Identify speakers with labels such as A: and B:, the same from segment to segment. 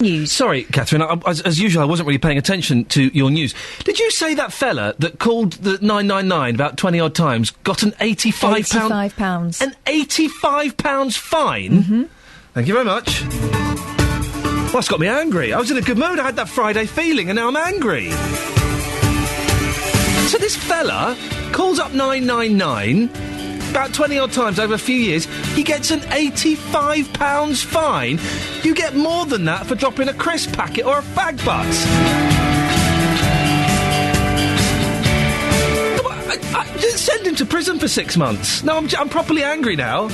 A: News.
B: Sorry, Catherine, as usual, I wasn't really paying attention to your news. Did you say that fella that called the 999 about 20-odd times got an £85...
A: £85.
B: An £85 fine?
A: Mm-hmm.
B: Thank you very much. Well, that's got me angry. I was in a good mood. I had that Friday feeling, and now I'm angry. So this fella calls up 999... about 20-odd times over a few years, he gets an £85 fine. You get more than that for dropping a crisp packet or a fag butt. Just send him to prison for 6 months. No, I'm properly angry now.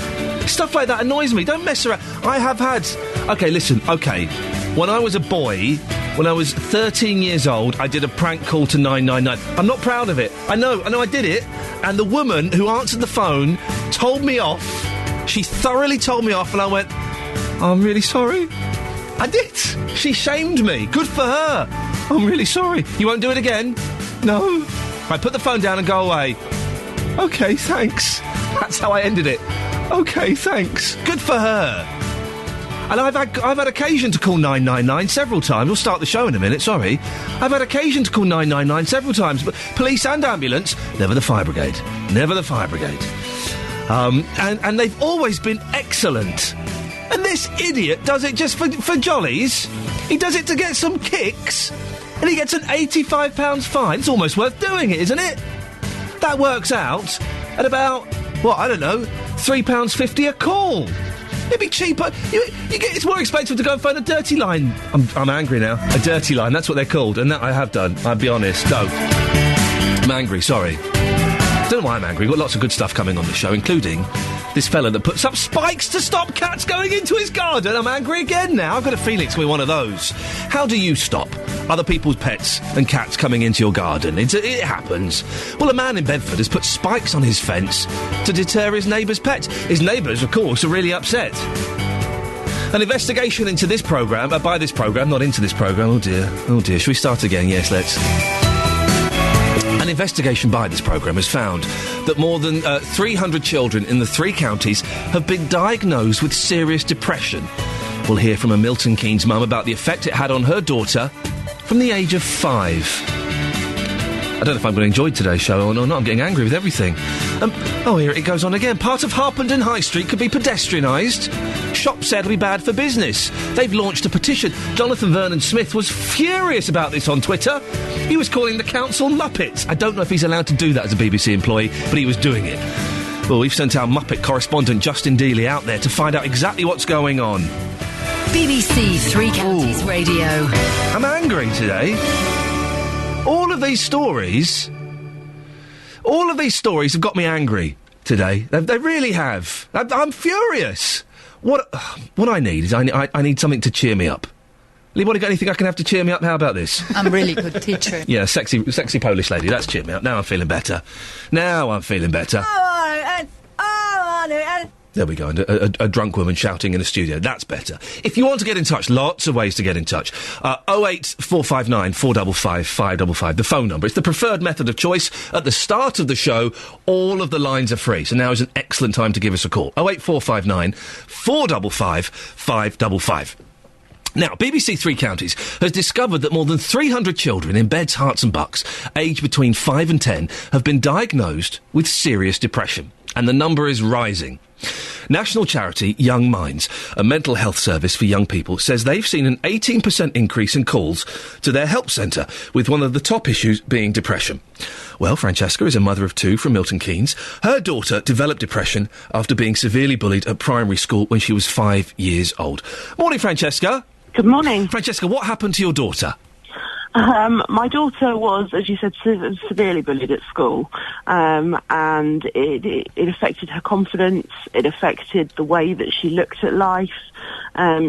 B: Stuff like that annoys me. Don't mess around. I have had... OK, listen, OK. When I was a boy... When I was 13 years old, I did a prank call to 999. I'm not proud of it. I know I did it. And the woman who answered the phone told me off. She thoroughly told me off, and I went, I'm really sorry. I did. She shamed me. Good for her. I'm really sorry. You won't do it again? No. I put the phone down and go away. OK, thanks. That's how I ended it. OK, thanks. Good for her. And I've had occasion to call 999 several times. We'll start the show in a minute, sorry. I've had occasion to call 999 several times, but police and ambulance, never the fire brigade. Never the fire brigade. And they've always been excellent. And this idiot does it just for jollies. He does it to get some kicks, and he gets an £85 fine. It's almost worth doing it, isn't it? That works out at about, I don't know, £3.50 a call. It'd be cheaper. It's more expensive to go and phone a dirty line. I'm angry now. A dirty line, that's what they're called. And that I have done, I'll be honest. No. I'm angry, sorry. Don't know why I'm angry. We've got lots of good stuff coming on the show, including this fella that puts up spikes to stop cats going into his garden. I'm angry again now. I've got a feeling it's going to be one of those. How do you stop other people's pets and cats coming into your garden? It happens. Well, a man in Bedford has put spikes on his fence to deter his neighbour's pets. His neighbours, of course, are really upset. An investigation into this programme, by this programme, not into this programme. Oh dear. Shall we start again? Yes, let's. An investigation by this programme has found that more than 300 children in the 3 counties have been diagnosed with serious depression. We'll hear from a Milton Keynes mum about the effect it had on her daughter from the age of 5. I don't know if I'm going to enjoy today's show or not. I'm getting angry with everything. Here it goes on again. Part of Harpenden High Street could be pedestrianised. Shop said it'll be bad for business. They've launched a petition. Jonathan Vernon Smith was furious about this on Twitter. He was calling the council Muppets. I don't know if he's allowed to do that as a BBC employee, but he was doing it. Well, we've sent our Muppet correspondent Justin Dealey out there to find out exactly what's going on.
C: BBC Three Counties Radio.
B: I'm angry today. All of these stories have got me angry today. They really have. I'm furious. What I need is I need something to cheer me up. Anybody got anything I can have to cheer me up? How about this?
A: I'm a really good teacher.
B: Yeah, sexy Polish lady. That's cheered me up. Now I'm feeling better. There we go, and a drunk woman shouting in a studio. That's better. If you want to get in touch, lots of ways to get in touch. 08459 455 555, the phone number. It's the preferred method of choice. At the start of the show, all of the lines are free, so now is an excellent time to give us a call. 08459 455 555. Now, BBC Three Counties has discovered that more than 300 children in Beds, Herts and Bucks, aged between 5 and 10, have been diagnosed with serious depression. And the number is rising. National charity Young Minds, a mental health service for young people, says they've seen an 18% increase in calls to their help centre, with one of the top issues being depression. Well, Francesca is a mother of 2 from Milton Keynes. Her daughter developed depression after being severely bullied at primary school when she was 5 years old. Morning, Francesca.
D: Good morning.
B: Francesca, what happened to your daughter?
D: My daughter was, as you said, severely bullied at school, and it affected her confidence. It affected the way that she looked at life.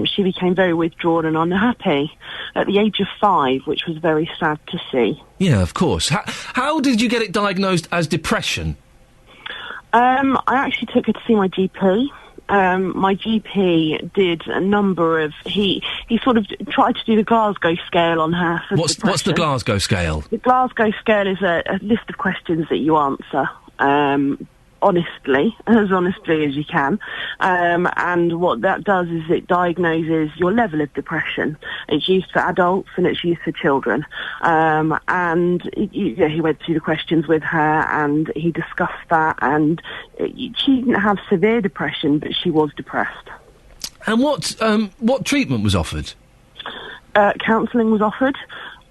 D: She became very withdrawn and unhappy at the age of 5, which was very sad to see.
B: Yeah, of course. How did you get it diagnosed as depression?
D: I actually took her to see my GP. My GP did a number of... He sort of tried to do the Glasgow scale on her for
B: What's the Glasgow scale?
D: The Glasgow scale is a list of questions that you answer honestly as you can. And what that does is it diagnoses your level of depression. It's used for adults and it's used for children. He went through the questions with her and he discussed that, and she didn't have severe depression, but she was depressed.
B: And what treatment was offered?
D: Counselling was offered,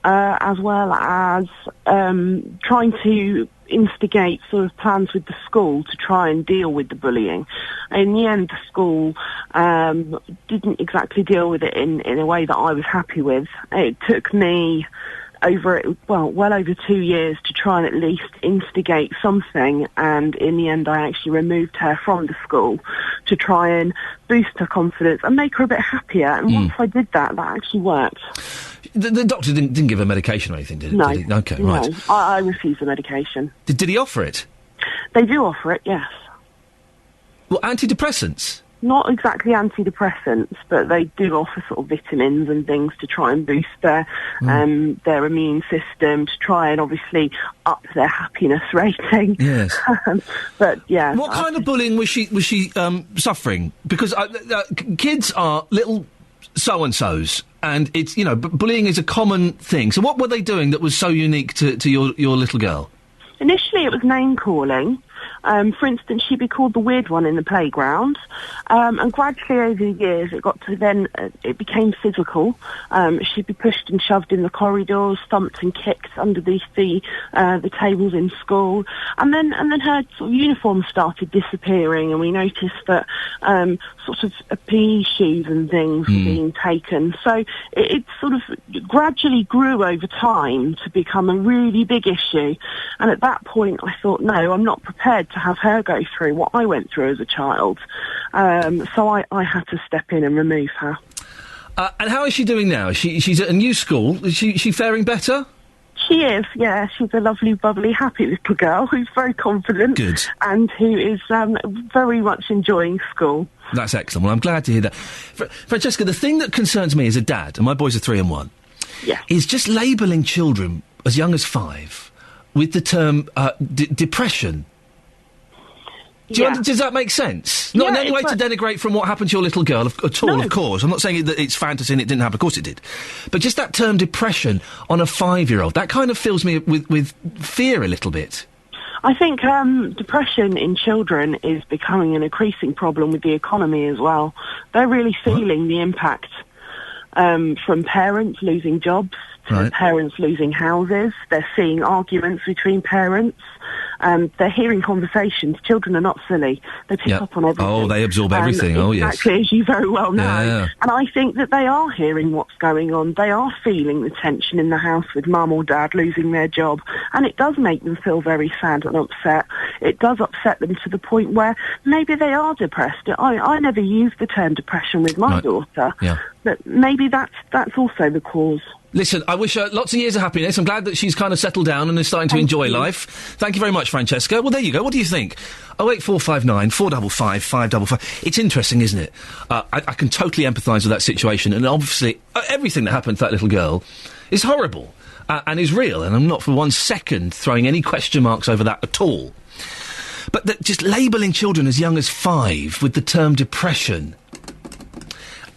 D: as well as trying to instigate sort of plans with the school to try and deal with the bullying. In the end, the school didn't exactly deal with it in a way that I was happy with. It took me well over 2 years to try and at least instigate something, and in the end I actually removed her from the school to try and boost her confidence and make her a bit happier, and once I did that actually worked.
B: The doctor didn't give her medication or anything, did
D: No.
B: he? Okay, right.
D: No, I refused the medication.
B: Did he offer it?
D: They do offer it, yes.
B: Well, antidepressants?
D: Not exactly antidepressants, but they do offer sort of vitamins and things to try and boost their immune system, to try and obviously up their happiness rating.
B: Yes.
D: But yeah.
B: What kind of bullying was she suffering? Because kids are little so-and-sos, and it's, bullying is a common thing. So what were they doing that was so unique to your little girl?
D: Initially it was name-calling. For instance, she'd be called the weird one in the playground, and gradually over the years it got to then, it became physical. She'd be pushed and shoved in the corridors, thumped and kicked underneath the tables in school, and then her sort of uniform started disappearing, and we noticed that sort of PE shoes and things were being taken. So it sort of gradually grew over time to become a really big issue, and at that point I thought, no, I'm not prepared to have her go through what I went through as a child. So I had to step in and remove her.
B: And how is she doing now? She's at a new school. Is she faring better?
D: She is, yeah. She's a lovely, bubbly, happy little girl who's very confident.
B: Good.
D: And who is very much enjoying school.
B: That's excellent. Well, I'm glad to hear that. Francesca, the thing that concerns me as a dad, and my boys are 3 and 1, is just labelling children as young as 5 with the term depression. Does that make sense? Not in any way to denigrate from what happened to your little girl at all, of course. I'm not saying that it's fantasy and it didn't happen. Of course it did. But just that term depression on a 5-year-old, that kind of fills me with fear a little bit.
D: I think depression in children is becoming an increasing problem with the economy as well. They're really feeling the impact from parents losing jobs to parents losing houses. They're seeing arguments between parents. They're hearing conversations. Children are not silly. They pick up on everything.
B: Oh, they absorb everything. Oh, yes.
D: Exactly, as you very well know.
B: Yeah.
D: And I think that they are hearing what's going on. They are feeling the tension in the house with mum or dad losing their job. And it does make them feel very sad and upset. It does upset them to the point where maybe they are depressed. I never used the term depression with my daughter.
B: Yeah.
D: But maybe that's also the cause.
B: Listen, I wish her lots of years of happiness. I'm glad that she's kind of settled down and is starting to enjoy life. Thank you very much, Francesca. Well, there you go. What do you think? 08459 455 555. It's interesting, isn't it? I can totally empathise with that situation. And obviously, everything that happened to that little girl is horrible and is real. And I'm not for 1 second throwing any question marks over that at all. But just labelling children as young as 5 with the term depression,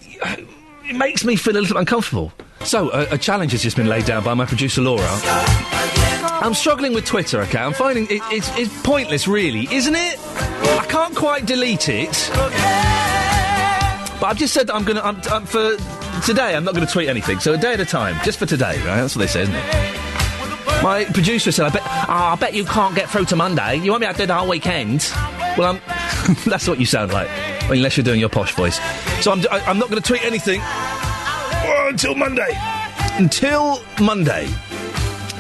B: it makes me feel a little uncomfortable. So, a challenge has just been laid down by my producer, Laura. I'm struggling with Twitter, OK? I'm finding it's pointless, really, isn't it? I can't quite delete it. But I've just said that for today, I'm not going to tweet anything. So, a day at a time, just for today, right? That's what they say, isn't it? My producer said, I bet you can't get through to Monday. You won't be able to do the whole weekend. Well, that's what you sound like, unless you're doing your posh voice. So, I'm not going to tweet anything. Until Monday. Until Monday.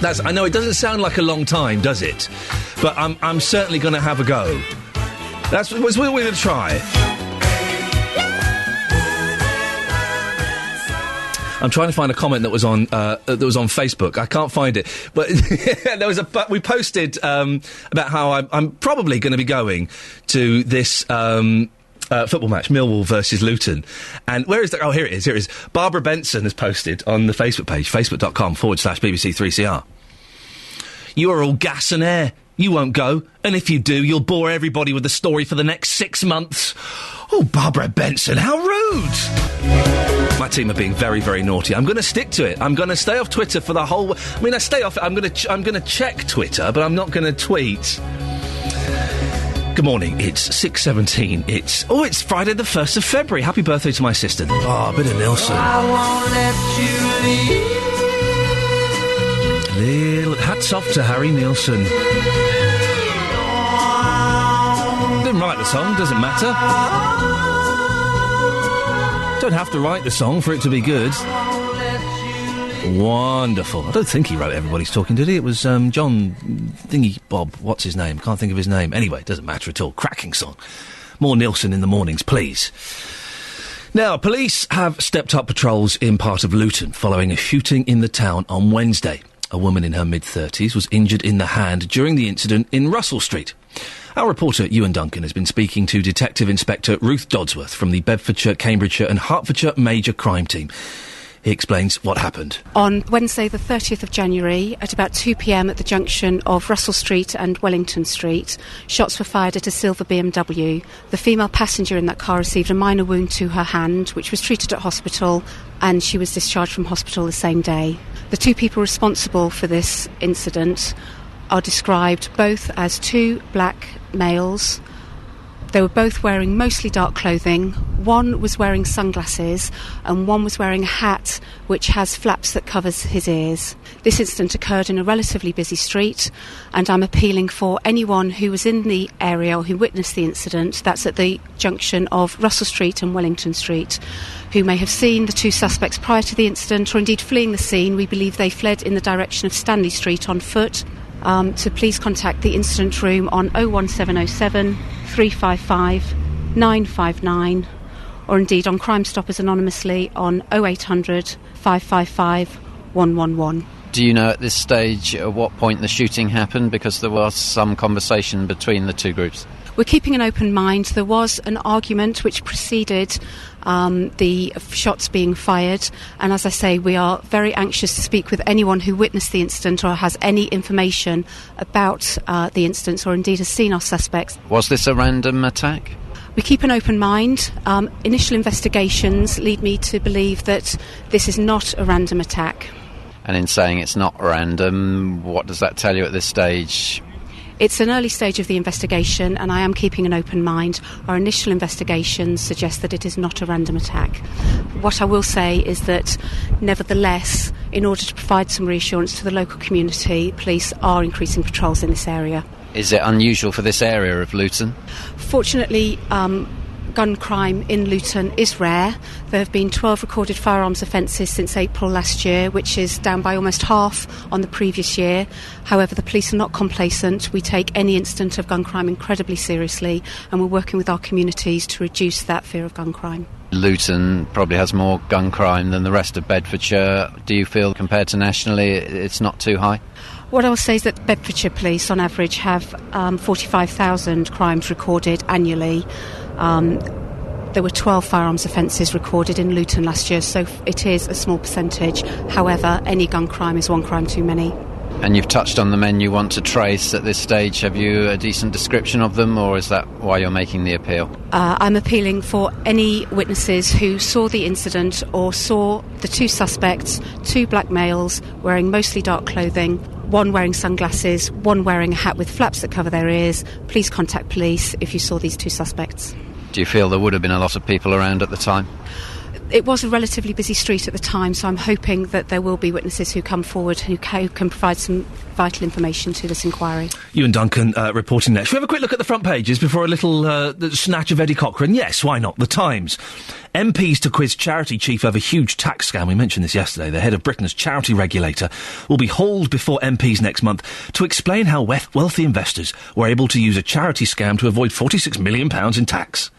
B: I know it doesn't sound like a long time, does it? But I'm certainly going to have a go. That's what we're going to try. I'm trying to find a comment that was on Facebook. I can't find it, but we posted about how I'm probably going to be going to this. Football match, Millwall versus Luton. And where is that? Oh, here it is. Barbara Benson has posted on the Facebook page, facebook.com/BBC3CR. You are all gas and air You won't go, and if you do, you'll bore everybody with the story for the next 6 months. Oh, Barbara Benson, how rude! My team are being very, very naughty. I'm going to stick to it. I'm going to stay off Twitter for the whole... I mean, I stay off it. I'm going to check Twitter, but I'm not going to tweet. Good morning. It's 6:17. It's Friday the 1st of February. Happy birthday to my sister. Oh, a bit of Nilsson. I won't let you leave. Hats off to Harry Nilsson. Didn't write the song, doesn't matter. Don't have to write the song for it to be good. Wonderful. I don't think he wrote Everybody's Talking, did he? It was John Thingy Bob. What's his name? Can't think of his name. Anyway, it doesn't matter at all. Cracking song. More Nilsson in the mornings, please. Now, police have stepped up patrols in part of Luton following a shooting in the town on Wednesday. A woman in her mid-30s was injured in the hand during the incident in Russell Street. Our reporter, Iain Duncan, has been speaking to Detective Inspector Ruth Dodsworth from the Bedfordshire, Cambridgeshire and Hertfordshire Major Crime Team. He explains what happened.
E: On Wednesday the 30th of January, at about 2 p.m. at the junction of Russell Street and Wellington Street, shots were fired at a silver BMW. The female passenger in that car received a minor wound to her hand, which was treated at hospital, and she was discharged from hospital the same day. The two people responsible for this incident are described both as two black males. They were both wearing mostly dark clothing. One was wearing sunglasses and one was wearing a hat which has flaps that covers his ears. This incident occurred in a relatively busy street, and I'm appealing for anyone who was in the area or who witnessed the incident, that's at the junction of Russell Street and Wellington Street, who may have seen the two suspects prior to the incident or indeed fleeing the scene. We believe they fled in the direction of Stanley Street on foot. To please contact the incident room on 01707 355 959, or indeed on Crime Stoppers anonymously on 0800 555 111.
F: Do you know at this stage at what point the shooting happened? Because there was some conversation between the two groups.
E: We're keeping an open mind. There was an argument which preceded the shots being fired, and as I say, we are very anxious to speak with anyone who witnessed the incident or has any information about the incident or indeed has seen our suspects.
F: Was this a random attack?
E: We keep an open mind. Initial investigations lead me to believe that this is not a random attack.
F: And in saying it's not random, what does that tell you at this stage?
E: It's an early stage of the investigation, and I am keeping an open mind. Our initial investigations suggest that it is not a random attack. What I will say is that, nevertheless, in order to provide some reassurance to the local community, police are increasing patrols in this area.
F: Is it unusual for this area of Luton?
E: Fortunately, gun crime in Luton is rare. There have been 12 recorded firearms offences since April last year, which is down by almost half on the previous year. However, the police are not complacent. We take any incident of gun crime incredibly seriously, and we're working with our communities to reduce that fear of gun crime.
F: Luton probably has more gun crime than the rest of Bedfordshire. Do you feel, compared to nationally, it's not too high?
E: What I will say is that Bedfordshire police, on average, have 45,000 crimes recorded annually. There were 12 firearms offences recorded in Luton last year, so it is a small percentage. However, any gun crime is one crime too many.
F: And you've touched on the men you want to trace at this stage. Have you a decent description of them, or is that why you're making the appeal?
E: I'm appealing for any witnesses who saw the incident or saw the two suspects, two black males wearing mostly dark clothing, one wearing sunglasses, one wearing a hat with flaps that cover their ears. Please contact police if you saw these two suspects.
F: Do you feel there would have been a lot of people around at the time?
E: It was a relatively busy street at the time, so I'm hoping that there will be witnesses who come forward who can provide some vital information to this inquiry.
B: Iain Duncan reporting next. Should we have a quick look at the front pages before a little snatch of Eddie Cochran? Yes, why not? The Times. MPs to quiz charity chief over huge tax scam. We mentioned this yesterday. The head of Britain's charity regulator will be hauled before MPs next month to explain how wealthy investors were able to use a charity scam to avoid £46 million in tax.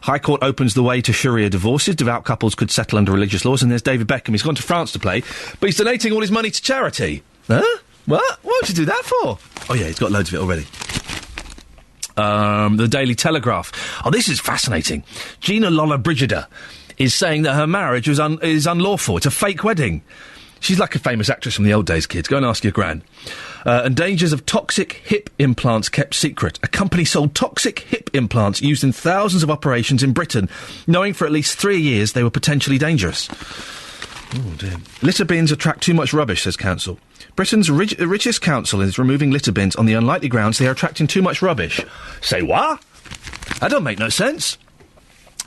B: High Court opens the way to Sharia divorces. Devout couples could settle under religious laws. And there's David Beckham. He's gone to France to play, but he's donating all his money to charity. Huh? What? What would you do that for? Oh, yeah, he's got loads of it already. The Daily Telegraph. Oh, this is fascinating. Gina Lollobrigida is saying that her marriage is unlawful. It's a fake wedding. She's like a famous actress from the old days, kids. Go and ask your gran. And dangers of toxic hip implants kept secret. A company sold toxic hip implants used in thousands of operations in Britain, knowing for at least 3 years they were potentially dangerous. Oh, dear. Litter bins attract too much rubbish, says council. Britain's richest council is removing litter bins on the unlikely grounds they are attracting too much rubbish. Say what? That don't make no sense.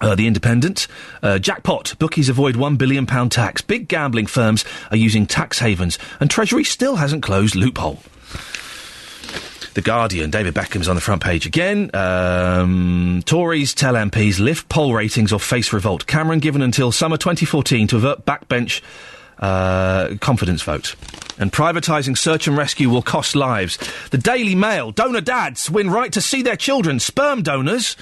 B: The Independent. Jackpot. Bookies avoid £1 billion tax. Big gambling firms are using tax havens. And Treasury still hasn't closed loophole. The Guardian. David Beckham's on the front page again. Tories tell MPs lift poll ratings or face revolt. Cameron given until summer 2014 to avert backbench confidence vote. And privatising search and rescue will cost lives. The Daily Mail. Donor dads win right to see their children. Sperm donors.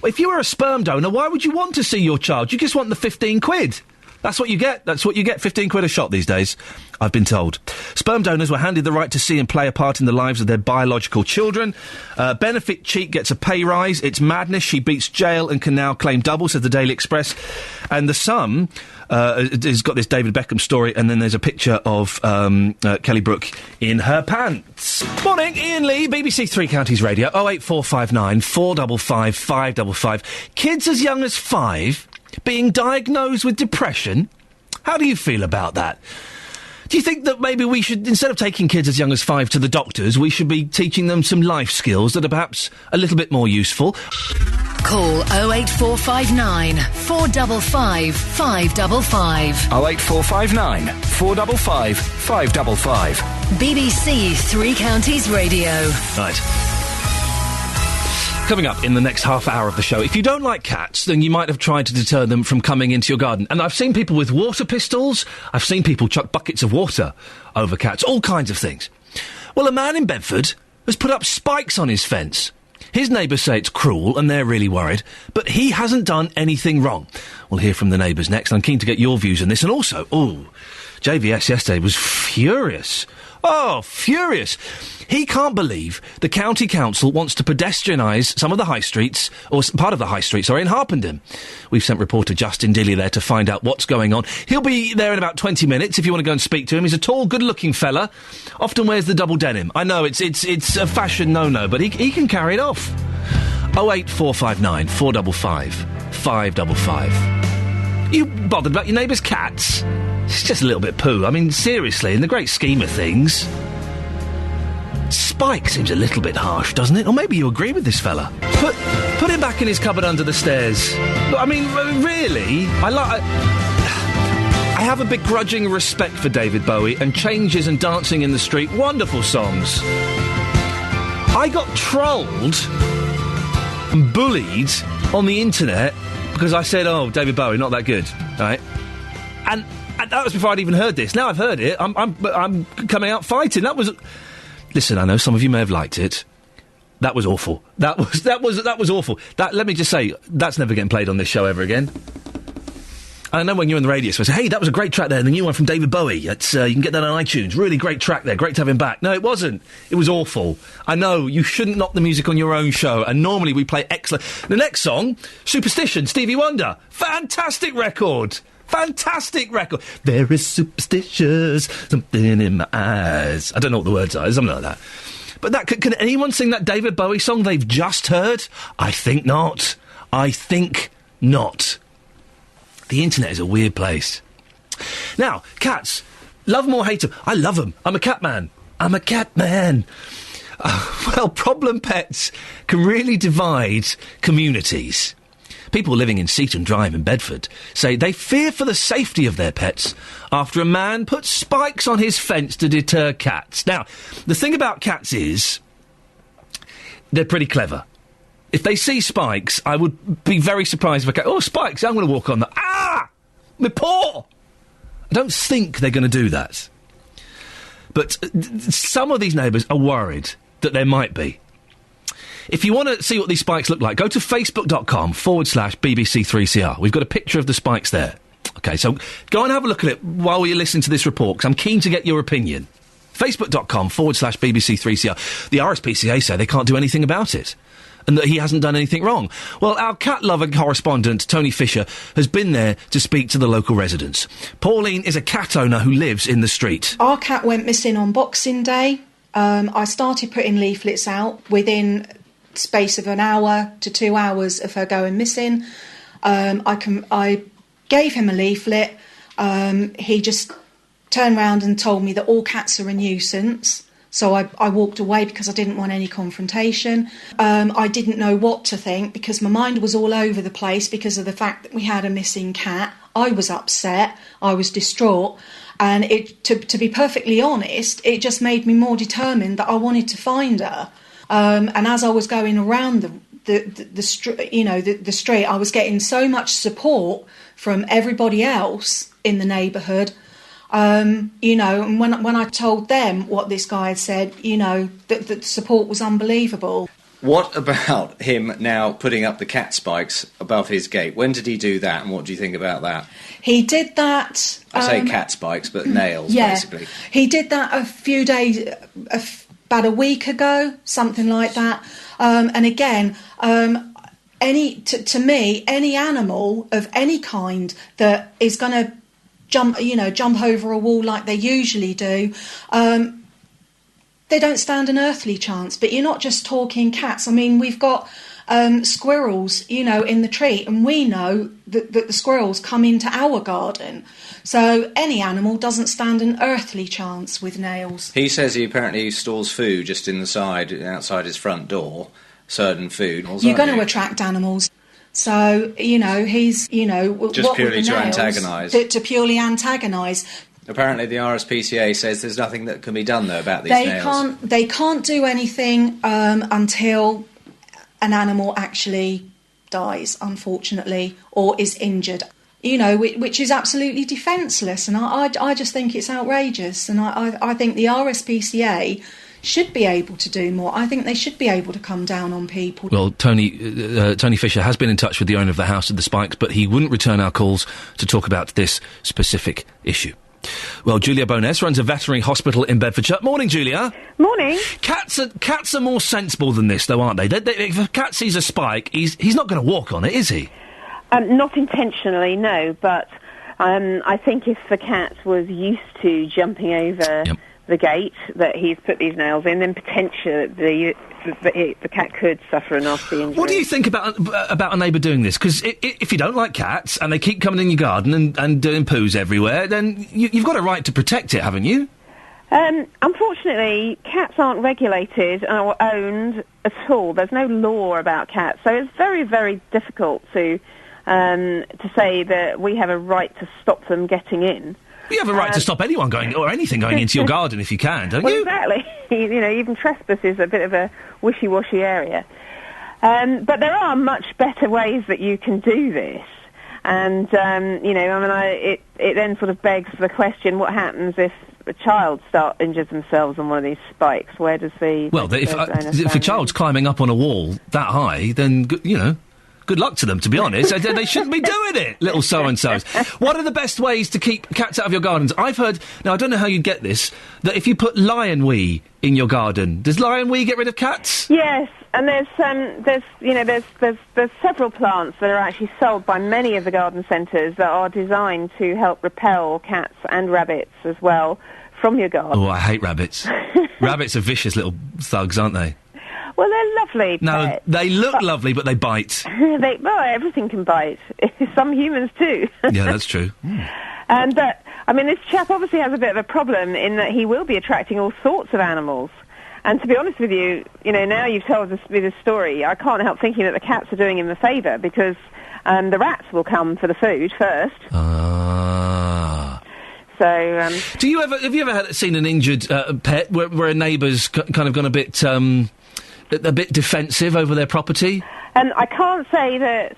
B: If you were a sperm donor, why would you want to see your child? You just want the 15 quid. That's what you get. That's what you get. 15 quid a shot these days, I've been told. Sperm donors were handed the right to see and play a part in the lives of their biological children. Benefit cheat gets a pay rise. It's madness. She beats jail and can now claim double, says the Daily Express. And the Sun has got this David Beckham story, and then there's a picture of Kelly Brook in her pants. Morning, Iain Lee, BBC Three Counties Radio, 08459 455 555. Kids as young as 5 being diagnosed with depression? How do you feel about that? Do you think that maybe we should, instead of taking kids as young as 5 to the doctors, we should be teaching them some life skills that are perhaps a little bit more useful?
C: Call 08459 455 555.
G: 08459 455 555.
C: BBC Three Counties Radio.
B: Right. Coming up in the next half hour of the show, if you don't like cats, then you might have tried to deter them from coming into your garden. And I've seen people with water pistols. I've seen people chuck buckets of water over cats. All kinds of things. Well, a man in Bedford has put up spikes on his fence. His neighbours say it's cruel and they're really worried, but he hasn't done anything wrong. We'll hear from the neighbours next. I'm keen to get your views on this. And also, JVS yesterday was furious. Oh, furious. He can't believe the county council wants to pedestrianise some of the high streets, or part of the high street, in Harpenden. We've sent reporter Justin Dilly there to find out what's going on. He'll be there in about 20 minutes if you want to go and speak to him. He's a tall, good-looking fella, often wears the double denim. I know, it's a fashion no-no, but he can carry it off. 08459 455 555. You bothered about your neighbour's cats? It's just a little bit poo. I mean, seriously, in the great scheme of things, spike seems a little bit harsh, doesn't it? Or maybe you agree with this fella. Put him back in his cupboard under the stairs. I mean, really? I have a begrudging respect for David Bowie and Changes and Dancing in the Street. Wonderful songs. I got trolled and bullied on the internet because I said, David Bowie, not that good, right? And that was before I'd even heard this. Now I've heard it, I'm coming out fighting. That was... Listen, I know some of you may have liked it. That was awful. That was awful. Let me just say, that's never getting played on this show ever again. I know when you're on the radio, so I say, hey, that was a great track there, the new one from David Bowie. It's, you can get that on iTunes. Really great track there. Great to have him back. No, it wasn't. It was awful. I know, you shouldn't knock the music on your own show, and normally we play excellent... The next song, Superstition, Stevie Wonder. Fantastic record. Fantastic record. There is superstitious something in my eyes. I don't know what the words are, something like that. But can anyone sing that David Bowie song they've just heard? I think not. I think not. The internet is a weird place. Now, cats. Love them or hate them. I love them. I'm a cat man. I'm a cat man. Well, problem pets can really divide communities. People living in Seaton Drive in Bedford say they fear for the safety of their pets after a man put spikes on his fence to deter cats. Now, the thing about cats is they're pretty clever. If they see spikes, I would be very surprised if a cat... Oh, spikes, I'm going to walk on them. Ah! My paw! I don't think they're going to do that. But some of these neighbours are worried that there might be. If you want to see what these spikes look like, go to facebook.com/BBC3CR. We've got a picture of the spikes there. OK, so go and have a look at it while you're listening to this report, because I'm keen to get your opinion. Facebook.com/BBC3CR. The RSPCA say they can't do anything about it. and that he hasn't done anything wrong. Well, our cat lover correspondent, Tony Fisher, has been there to speak to the local residents. Pauline is a cat owner who lives in the street.
H: Our cat went missing on Boxing Day. I started putting leaflets out within space of an hour to 2 hours of her going missing. I gave him a leaflet. He just turned round and told me that all cats are a nuisance. So I walked away because I didn't want any confrontation. I didn't know what to think because my mind was all over the place because of the fact that we had a missing cat. I was upset. I was distraught. And to be perfectly honest, it just made me more determined that I wanted to find her. And as I was going around the street, I was getting so much support from everybody else in the neighbourhood. And when I told them what this guy had said, the support was unbelievable.
I: What about him now putting up the cat spikes above his gate? When did he do that, and what do you think about that?
H: He did that...
I: I say cat spikes, but nails, basically.
H: He did that a few days... about a week ago, something like that. And again, to me, any animal of any kind that is going to jump over a wall like they usually do, they don't stand an earthly chance. But you're not just talking cats. I mean, we've got squirrels, in the tree, and we know that the squirrels come into our garden. So any animal doesn't stand an earthly chance with nails.
I: He says he apparently stores food just outside his front door, certain food.
H: You're going to attract animals. So, he's,
I: just purely to antagonise.
H: To purely antagonise.
I: Apparently the RSPCA says there's nothing that can be done, though, about these nails.
H: They can't do anything until an animal actually dies, unfortunately, or is injured. Which is absolutely defenceless, and I just think it's outrageous, and I think the RSPCA should be able to do more. I think they should be able to come down on people.
B: Well, Tony Fisher has been in touch with the owner of the house with the spikes, but he wouldn't return our calls to talk about this specific issue. Well, Julia Bowness runs a veterinary hospital in Bedfordshire. Morning, Julia.
J: Morning.
B: Cats are more sensible than this, though, aren't they? If a cat sees a spike, he's not going to walk on it, is he?
J: Not intentionally, no, but I think if the cat was used to jumping over the gate that he's put these nails in, then potentially the cat could suffer a nasty injury.
B: What do you think about a neighbour doing this? Because if you don't like cats and they keep coming in your garden and doing poos everywhere, then you've got a right to protect it, haven't you?
J: Unfortunately, cats aren't regulated or owned at all. There's no law about cats, so it's very, very difficult to say that we have a right to stop them getting in.
B: You have a right to stop anyone going, or anything going into your garden if you can, don't you?
J: Exactly. Even trespass is a bit of a wishy-washy area. But there are much better ways that you can do this. And, it then sort of begs the question, what happens if a child injures themselves on one of these spikes? Where does the...
B: Well, if a child's climbing up on a wall that high, then, good luck to them, to be honest. They shouldn't be doing it, little so-and-sos. What are the best ways to keep cats out of your gardens? I've heard, now I don't know how you'd get this, that if you put lion wee in your garden, does lion wee get rid of cats?
J: Yes, and there's several plants that are actually sold by many of the garden centres that are designed to help repel cats and rabbits as well from your garden.
B: Oh, I hate rabbits. Rabbits are vicious little thugs, aren't they?
J: Well, they're lovely
B: No,
J: pets,
B: they look lovely, but they bite.
J: Everything can bite. Some humans too.
B: Yeah, that's true.
J: This chap obviously has a bit of a problem in that he will be attracting all sorts of animals. And to be honest with you, now you've told us this story, I can't help thinking that the cats are doing him a favour because the rats will come for the food first.
B: Ah.
J: So,
B: have you ever seen an injured pet where a neighbour's kind of gone a bit defensive over their property?
J: I can't say that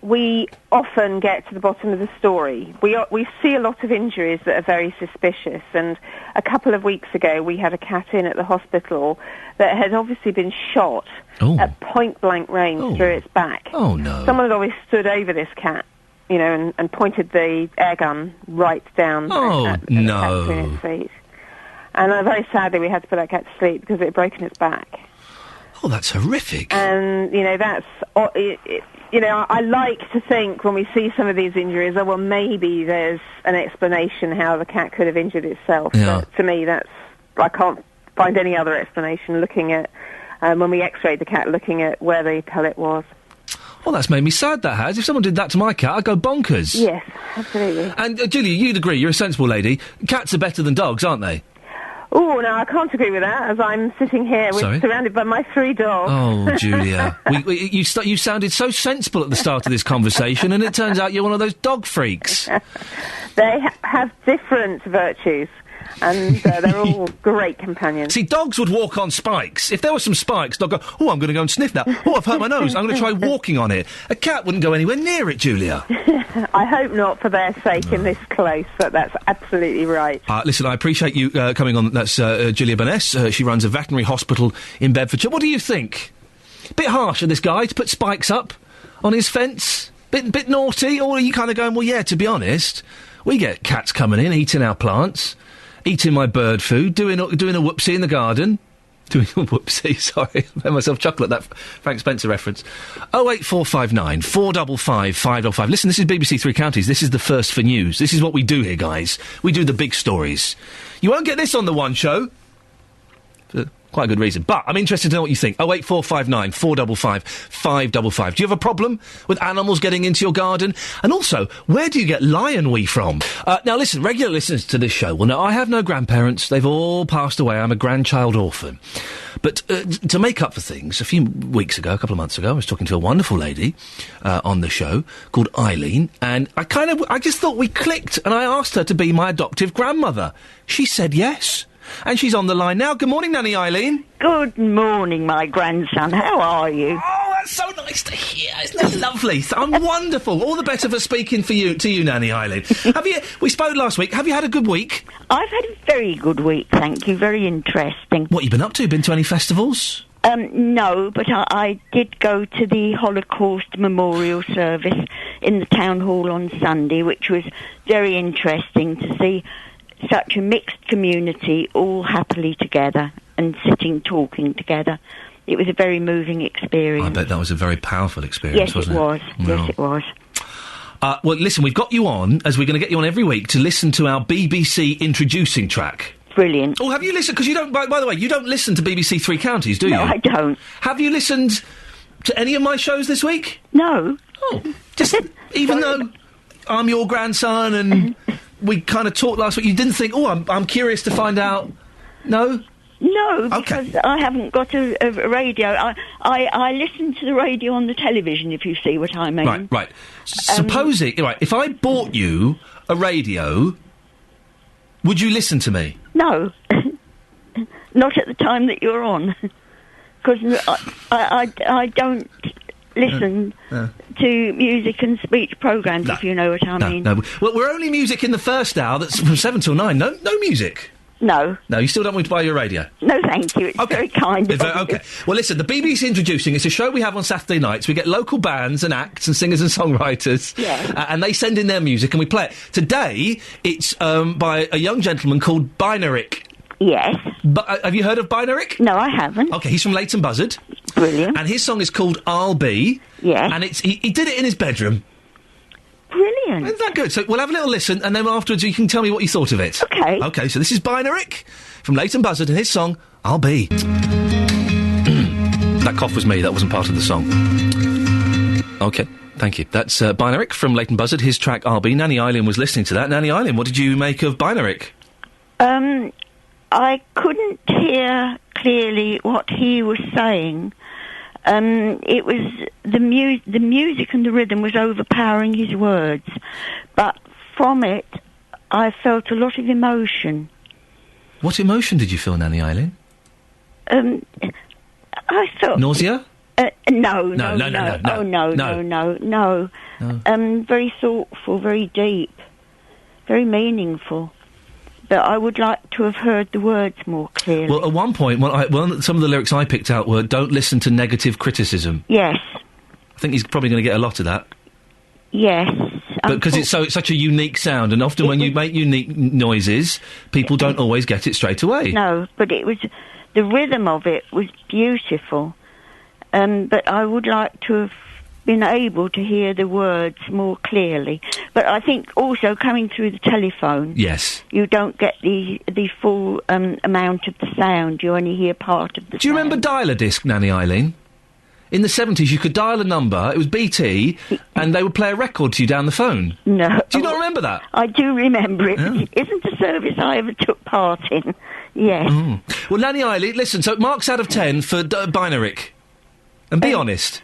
J: we often get to the bottom of the story. We see a lot of injuries that are very suspicious, and a couple of weeks ago we had a cat in at the hospital that had obviously been shot at point-blank range through its back.
B: Oh, no.
J: Someone had always stood over this cat, and pointed the air gun right down at the cat between its feet. And very sadly we had to put that cat to sleep because it had broken its back.
B: Oh, that's horrific.
J: And, that's... I like to think when we see some of these injuries, oh, well, maybe there's an explanation how the cat could have injured itself.
B: Yeah.
J: But to me, I can't find any other explanation looking at, when we x-rayed the cat, looking at where the pellet was.
B: Well, that's made me sad, that has. If someone did that to my cat, I'd go bonkers.
J: Yes, absolutely.
B: And, Julia, you'd agree, you're a sensible lady. Cats are better than dogs, aren't they?
J: Oh, no, I can't agree with that, as I'm sitting here surrounded by my 3 dogs.
B: Oh, Julia. You sounded so sensible at the start of this conversation, and it turns out you're one of those dog freaks.
J: They have different virtues, and they're all great companions.
B: See, dogs would walk on spikes. If there were some spikes, they'd go, oh, I'm going to go and sniff that. Oh, I've hurt my nose. I'm going to try walking on it. A cat wouldn't go anywhere near it, Julia.
J: I hope not for their sake in this close, but that's absolutely right.
B: Listen, I appreciate you coming on. That's Julia Burness. She runs a veterinary hospital in Bedfordshire. What do you think? Bit harsh of this guy to put spikes up on his fence? Bit naughty? Or are you kind of going, well, yeah, to be honest, we get cats coming in, eating our plants, eating my bird food, doing a whoopsie in the garden. Doing a whoopsie, sorry. I made myself chuckle at that Frank Spencer reference. 08459 455 555. Listen, this is BBC Three Counties. This is the first for news. This is what we do here, guys. We do the big stories. You won't get this on the One Show. For quite a good reason. But I'm interested to know what you think. 08459 455 555. Do you have a problem with animals getting into your garden? And also, where do you get lion wee from? Now listen, regular listeners to this show will know I have no grandparents. They've all passed away. I'm a grandchild orphan. But to make up for things, a couple of months ago, I was talking to a wonderful lady on the show called Eileen, and I just thought we clicked, and I asked her to be my adoptive grandmother. She said yes. And she's on the line now. Good morning, Nanny Eileen.
K: Good morning, my grandson. How are you?
B: Oh, that's so nice to hear. Isn't that lovely? I'm wonderful. All the better for speaking to you, Nanny Eileen. We spoke last week. Have you had a good week?
K: I've had a very good week, thank you. Very interesting.
B: What you been up to? Been to any festivals?
K: No, but I did go to the Holocaust Memorial Service in the Town Hall on Sunday, which was very interesting to see such a mixed community all happily together and sitting talking together. It was a very moving experience.
B: I bet that was a very powerful experience, wasn't it?
K: Yes, it was.
B: Well, listen, we've got you on, as we're going to get you on every week, to listen to our BBC introducing track.
K: Brilliant.
B: Oh, have you listened? Because you don't, by the way, you don't listen to BBC Three Counties, do you?
K: No, I don't.
B: Have you listened to any of my shows this week?
K: No.
B: Oh, just even though I'm your grandson and we kind of talked last week, you didn't think, oh, I'm curious to find out. No?
K: No, because I haven't got a radio. I listen to the radio on the television, if you see what I mean.
B: Right. Supposing, if I bought you a radio, would you listen to me?
K: No. Not at the time that you're on. Because I don't listen to music and speech programmes, if you know what I mean.
B: No. Well, we're only music in the first hour. That's from 7 till 9. No music.
K: No.
B: No, you still don't want me to buy your radio?
K: No, thank you. It's very kind of you.
B: Okay. Well, listen, the BBC Introducing, it's a show we have on Saturday nights. We get local bands and acts and singers and songwriters.
K: Yeah.
B: And they send in their music and we play it. Today, it's by a young gentleman called Binaric.
K: Yes.
B: Have you heard of Binaric?
C: No, I haven't.
B: Okay, he's from Leighton Buzzard.
C: Brilliant.
B: And his song is called I'll Be.
C: Yes.
B: And he did it in his bedroom.
C: Brilliant.
B: Isn't that good? So we'll have a little listen, and then afterwards you can tell me what you thought of it.
C: Okay.
B: Okay, so this is Binaric from Leighton Buzzard and his song, I'll Be. That cough was me, that wasn't part of the song. Okay, thank you. That's Binaric from Leighton Buzzard, his track, I'll Be. Nanny Eileen was listening to that. Nanny Eileen, what did you make of Binaric?
C: I couldn't hear clearly what he was saying. It was the music and the rhythm was overpowering his words, but from it I felt a lot of emotion.
B: What emotion did you feel, Nanny Eileen?
C: I felt
B: nausea.
C: No.
B: Oh
C: No. Very thoughtful, very deep, very meaningful. But I would like to have heard the words more clearly.
B: Well, at one point, some of the lyrics I picked out were, don't listen to negative criticism.
C: Yes.
B: I think he's probably going to get a lot of that.
C: Yes.
B: Because it's such a unique sound, and often when you make unique noises, people don't always get it straight away.
C: No, but it was, the rhythm of it was beautiful.
K: but I would like to have been able to hear the words more clearly. But I think also coming through the telephone,
B: yes,
K: you don't get the full amount of the sound. You only hear part of the
B: Do you remember dial-a-disc, Nanny Eileen? In the 70s, you could dial a number, it was BT, and they would play a record to you down the phone.
K: No.
B: Do you not remember that?
K: I do remember it.
B: Oh.
K: It isn't a service I ever took part in. Yes.
B: Mm. Well, Nanny Eileen, listen, so marks out of 10 for Binaric. And be honest.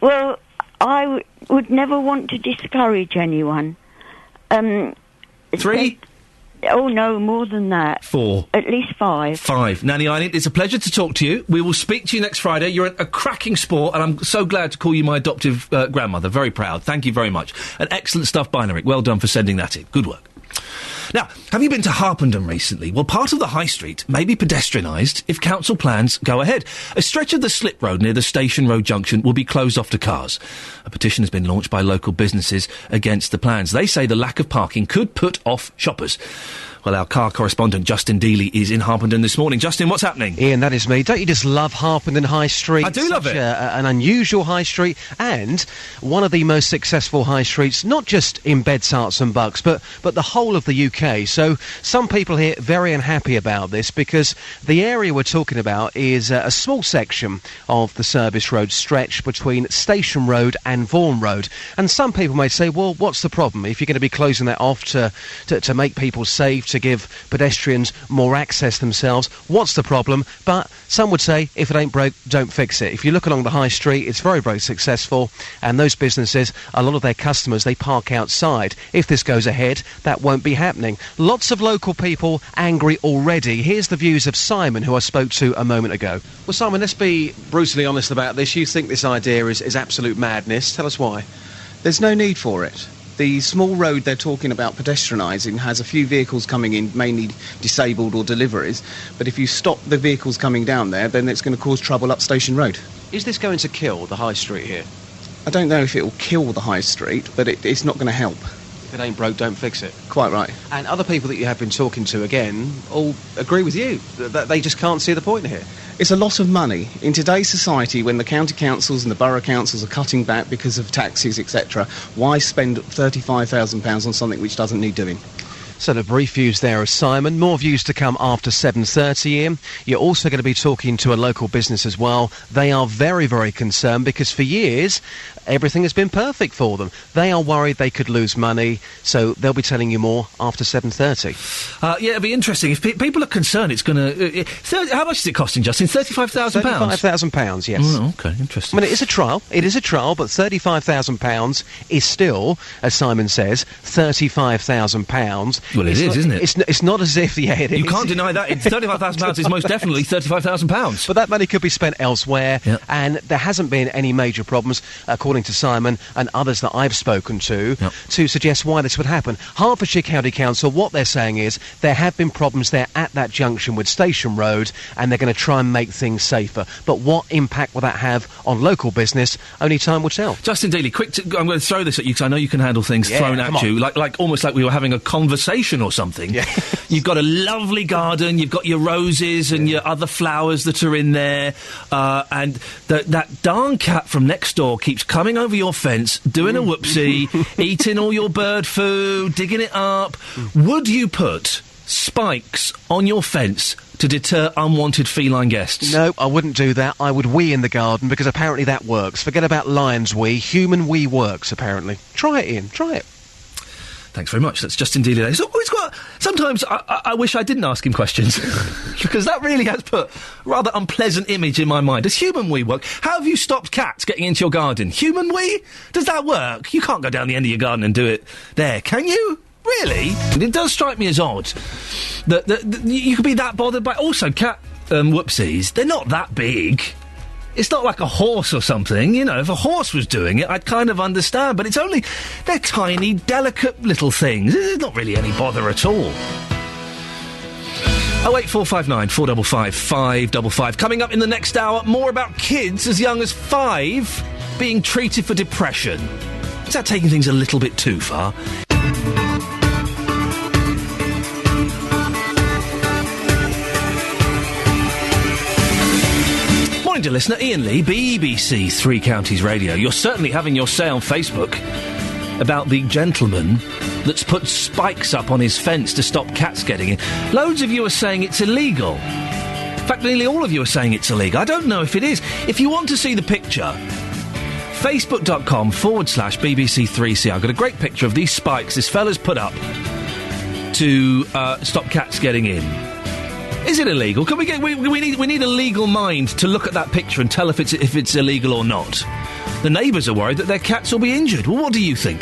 K: Well, I would never want to discourage anyone.
B: 3?
K: Oh, no, more than that.
B: 4.
K: At least 5.
B: 5. Nanny Eileen, it's a pleasure to talk to you. We will speak to you next Friday. You're a cracking sport, and I'm so glad to call you my adoptive grandmother. Very proud. Thank you very much. And excellent stuff, Binaric. Well done for sending that in. Good work. Now, have you been to Harpenden recently? Well, part of the high street may be pedestrianised if council plans go ahead. A stretch of the slip road near the Station Road junction will be closed off to cars. A petition has been launched by local businesses against the plans. They say the lack of parking could put off shoppers. Well, our car correspondent, Justin Dealey, is in Harpenden this morning. Justin, what's happening?
L: Ian, that is me. Don't you just love Harpenden High Street?
B: I do love it.
L: An unusual high street and one of the most successful high streets, not just in Beds, Herts and Bucks, but the whole of the UK. So some people here very unhappy about this because the area we're talking about is a small section of the service road stretch between Station Road and Vaughan Road. And some people may say, well, what's the problem? If you're going to be closing that off to make people safe, to give pedestrians more access themselves, what's the problem? But some would say, if it ain't broke, don't fix it. If you look along the high street, it's very, very successful, and those businesses, a lot of their customers, they park outside. If this goes ahead, that won't be happening. Lots of local people angry already. Here's the views of Simon, who I spoke to a moment ago. Well, Simon, let's be brutally honest about this. You think this idea is absolute madness. Tell us why.
M: There's no need for it. The small road they're talking about pedestrianising has a few vehicles coming in, mainly disabled or deliveries, but if you stop the vehicles coming down there, then it's going to cause trouble up Station Road.
L: Is this going to kill the high street here?
M: I don't know if it will kill the high street, but it's not going to help.
L: If it ain't broke, don't fix it.
M: Quite right.
L: And other people that you have been talking to, again, all agree with you, that they just can't see the point here.
M: It's a lot of money. In today's society, when the county councils and the borough councils are cutting back because of taxes, etc., why spend £35,000 on something which doesn't need doing?
L: So the brief views there of Simon. More views to come after 7:30, Ian. You're also going to be talking to a local business as well. They are very, very concerned because for years everything has been perfect for them. They are worried they could lose money, so they'll be telling you more after 7:30.
B: Yeah, it'll be interesting. If people are concerned, it's going to... how much is it costing, Justin? £35,000?
L: £35,000, yes.
B: Oh, OK, interesting.
L: I mean, it is a trial, but £35,000 is still, as Simon says, £35,000.
B: Well, it is, isn't it?
L: It's not as if, yeah, it is.
B: You can't deny that. £35,000 is most definitely £35,000.
L: But that money could be spent elsewhere, and there hasn't been any major problems, according to Simon and others that I've spoken to suggest why this would happen. Hertfordshire County Council, what they're saying is there have been problems there at that junction with Station Road, and they're going to try and make things safer. But what impact will that have on local business? Only time will tell.
B: Justin Dealey, I'm going to throw this at you because I know you can handle things thrown at you, like almost like we were having a conversation or something. Yeah. You've got a lovely garden, you've got your roses and your other flowers that are in there, and that darn cat from next door keeps coming over your fence, doing a whoopsie, eating all your bird food, digging it up. Would you put spikes on your fence to deter unwanted feline guests?
L: No, I wouldn't do that. I would wee in the garden because apparently that works. Forget about lion's wee. Human wee works, apparently. Try it, Ian. Try it.
B: Thanks very much. That's Justin Dealey there. Sometimes I wish I didn't ask him questions because that really has put a rather unpleasant image in my mind. Does human wee work? How have you stopped cats getting into your garden? Human wee? Does that work? You can't go down the end of your garden and do it there, can you? Really? It does strike me as odd that you could be that bothered by... Also, cat whoopsies, they're not that big. It's not like a horse or something, you know. If a horse was doing it, I'd kind of understand. But they're tiny, delicate little things. There's not really any bother at all. 08459 455 555. Coming up in the next hour, more about kids as young as 5 being treated for depression. Is that taking things a little bit too far? reminder, listener, Iain Lee, BBC Three Counties Radio. You're certainly having your say on Facebook about the gentleman that's put spikes up on his fence to stop cats getting in. Loads of you are saying it's illegal. In fact, nearly all of you are saying it's illegal. I don't know if it is. If you want to see the picture, facebook.com/BBC3CR. I've got a great picture of these spikes this fella's put up to stop cats getting in. Is it illegal? Can we need a legal mind to look at that picture and tell if it's illegal or not. The neighbours are worried that their cats will be injured. Well, what do you think?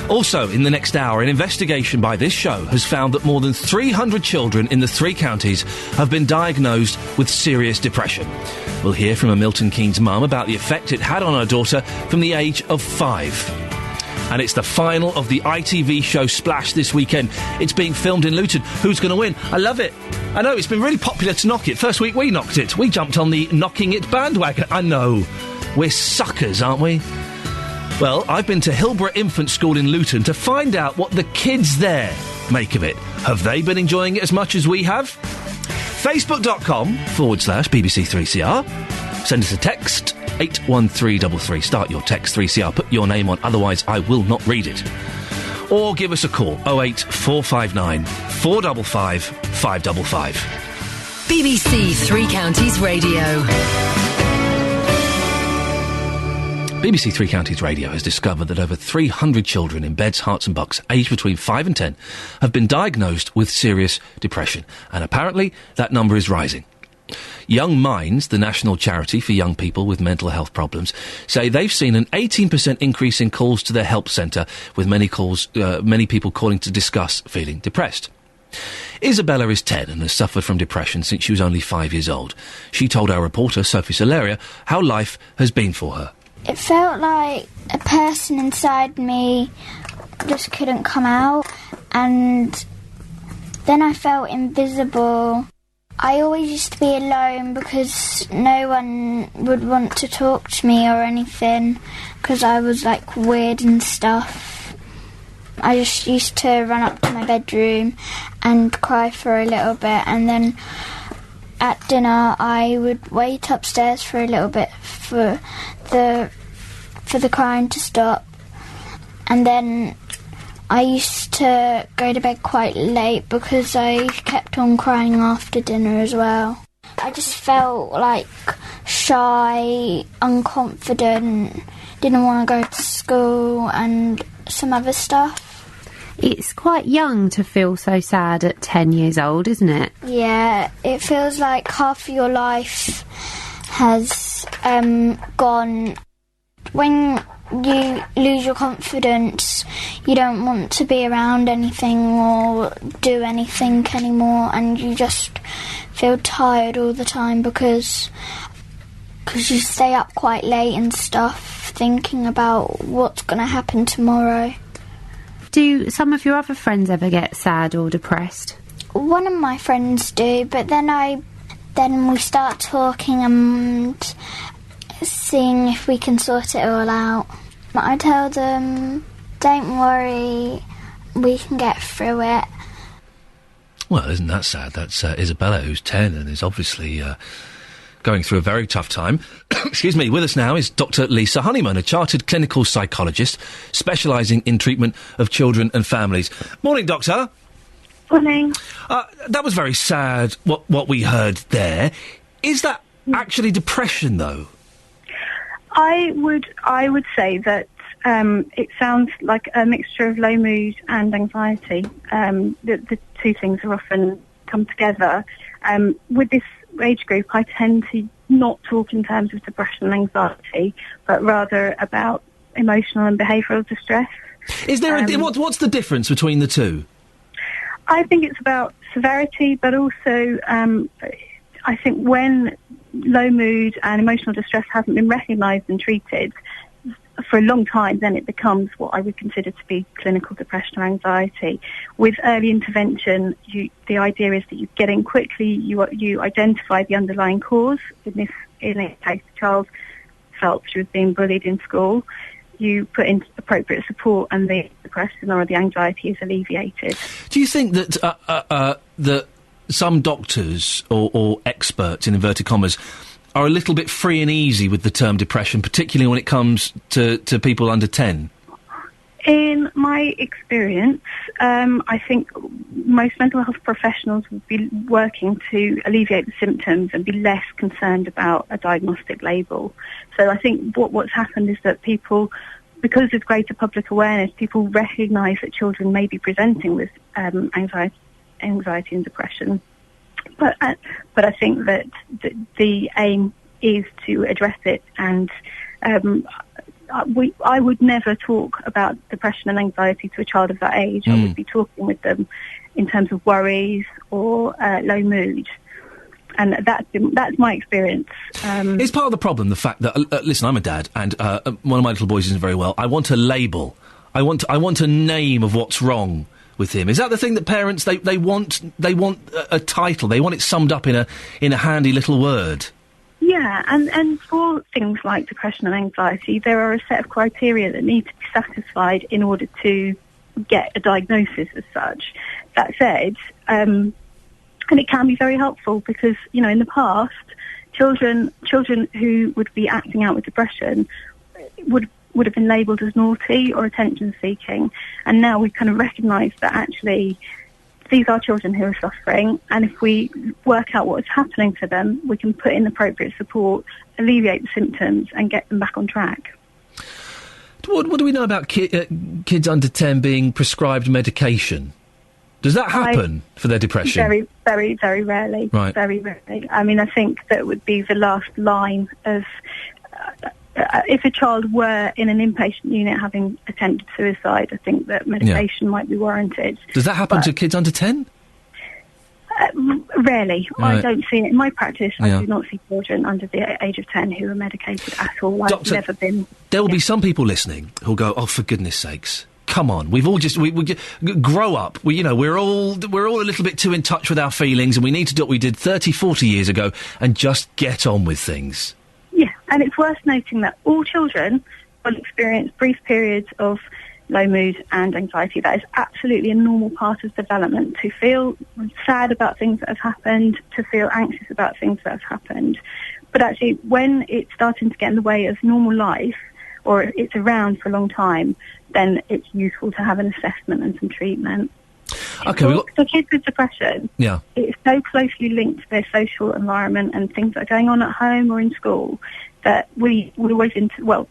B: Also, in the next hour, an investigation by this show has found that more than 300 children in the three counties have been diagnosed with serious depression. We'll hear from a Milton Keynes mum about the effect it had on her daughter from the age of 5. And it's the final of the ITV show Splash this weekend. It's being filmed in Luton. Who's going to win? I love it. I know, it's been really popular to knock it. First week we knocked it. We jumped on the knocking it bandwagon. I know. We're suckers, aren't we? Well, I've been to Hillborough Infant School in Luton to find out what the kids there make of it. Have they been enjoying it as much as we have? Facebook.com/BBC3CR. Send us a text, 81333. Start your text 3CR. Put your name on, otherwise I will not read it. Or give us a call, 08459 455 555.
N: BBC Three Counties Radio.
B: BBC Three Counties Radio has discovered that over 300 children in Beds, Herts and Bucks, aged between 5 and 10, have been diagnosed with serious depression. And apparently that number is rising. Young Minds, the national charity for young people with mental health problems, say they've seen an 18% increase in calls to their help centre, with many people calling to discuss feeling depressed. Isabella is 10 and has suffered from depression since she was only 5 years old. She told our reporter, Sophie Solaria, how life has been for her.
O: It felt like a person inside me just couldn't come out, and then I felt invisible. I always used to be alone because no one would want to talk to me or anything, because I was like weird and stuff. I just used to run up to my bedroom and cry for a little bit, and then at dinner I would wait upstairs for a little bit for the crying to stop, and then I used to go to bed quite late because I kept on crying after dinner as well. I just felt like shy, unconfident, didn't want to go to school and some other stuff.
P: It's quite young to feel so sad at 10 years old, isn't it?
O: Yeah, it feels like half of your life has gone. When you lose your confidence, you don't want to be around anything or do anything anymore, and you just feel tired all the time because you stay up quite late and stuff, thinking about what's going to happen tomorrow.
P: Do some of your other friends ever get sad or depressed?
O: One of my friends do, but then we start talking and seeing if we can sort it all out. I tell them, don't worry, we can get through it.
B: Well, isn't that sad? That's Isabella, who's 10 and is obviously going through a very tough time. Excuse me. With us now is Dr. Lisa Honeyman, a chartered clinical psychologist specialising in treatment of children and families. Morning, Doctor.
Q: Morning.
B: That was very sad, what we heard there. Is that actually depression, though?
Q: I would say that it sounds like a mixture of low mood and anxiety. The two things are often come together. With this age group, I tend to not talk in terms of depression and anxiety, but rather about emotional and behavioural distress.
B: Is there what's the difference between the two?
Q: I think it's about severity, but also I think when low mood and emotional distress hasn't been recognised and treated for a long time, then it becomes what I would consider to be clinical depression or anxiety. With early intervention, the idea is that you get in quickly, you identify the underlying cause. In this case, the child felt she was being bullied in school. You put in appropriate support, and the depression or the anxiety is alleviated.
B: Do you think that that some doctors or experts, in inverted commas, are a little bit free and easy with the term depression, particularly when it comes to people under 10?
Q: In my experience, I think most mental health professionals would be working to alleviate the symptoms and be less concerned about a diagnostic label. So I think what's happened is that people, because of greater public awareness, people recognise that children may be presenting with anxiety and depression. But I think that the aim is to address it, and I would never talk about depression and anxiety to a child of that age. I would be talking with them in terms of worries or low mood. And that's my experience.
B: It's part of the problem, the fact that, listen, I'm a dad, and one of my little boys isn't very well. I want a label. I want a name of what's wrong with him. Is that the thing that parents, they want a title, they want it summed up in a handy little word?
Q: Yeah, and for things like depression and anxiety, there are a set of criteria that need to be satisfied in order to get a diagnosis as such. That said, and it can be very helpful because, you know, in the past, children who would be acting out with depression would have been labelled as naughty or attention-seeking, and now we kind of recognise that actually these are children who are suffering, and if we work out what is happening to them, we can put in appropriate support, alleviate the symptoms, and get them back on track.
B: What do we know about kids under 10 being prescribed medication? Does that happen for their depression?
Q: Very, very, very rarely.
B: Right.
Q: Very rarely. I mean, I think that would be the last line of... if a child were in an inpatient unit having attempted suicide, I think that medication might be warranted.
B: Does that happen to kids under 10?
Q: Rarely.
B: Right.
Q: I don't see it. In my practice,
B: Yeah.
Q: I do not see children under the age of 10 who are medicated at all. I've
B: Doctor,
Q: never been...
B: There will be some people listening who'll go, "Oh, for goodness sakes, come on! We've all we grow up. We're all a little bit too in touch with our feelings, and we need to do what we did 30, 40 years ago and just get on with things."
Q: Yeah, and it's worth noting that all children will experience brief periods of low mood and anxiety. That is absolutely a normal part of development, to feel sad about things that have happened, to feel anxious about things that have happened. But actually, when it's starting to get in the way of normal life, or it's around for a long time, then it's useful to have an assessment and some treatment.
B: Okay,
Q: For kids with depression,
B: yeah,
Q: it's so closely linked to their social environment and things that are going on at home or in school that we would always,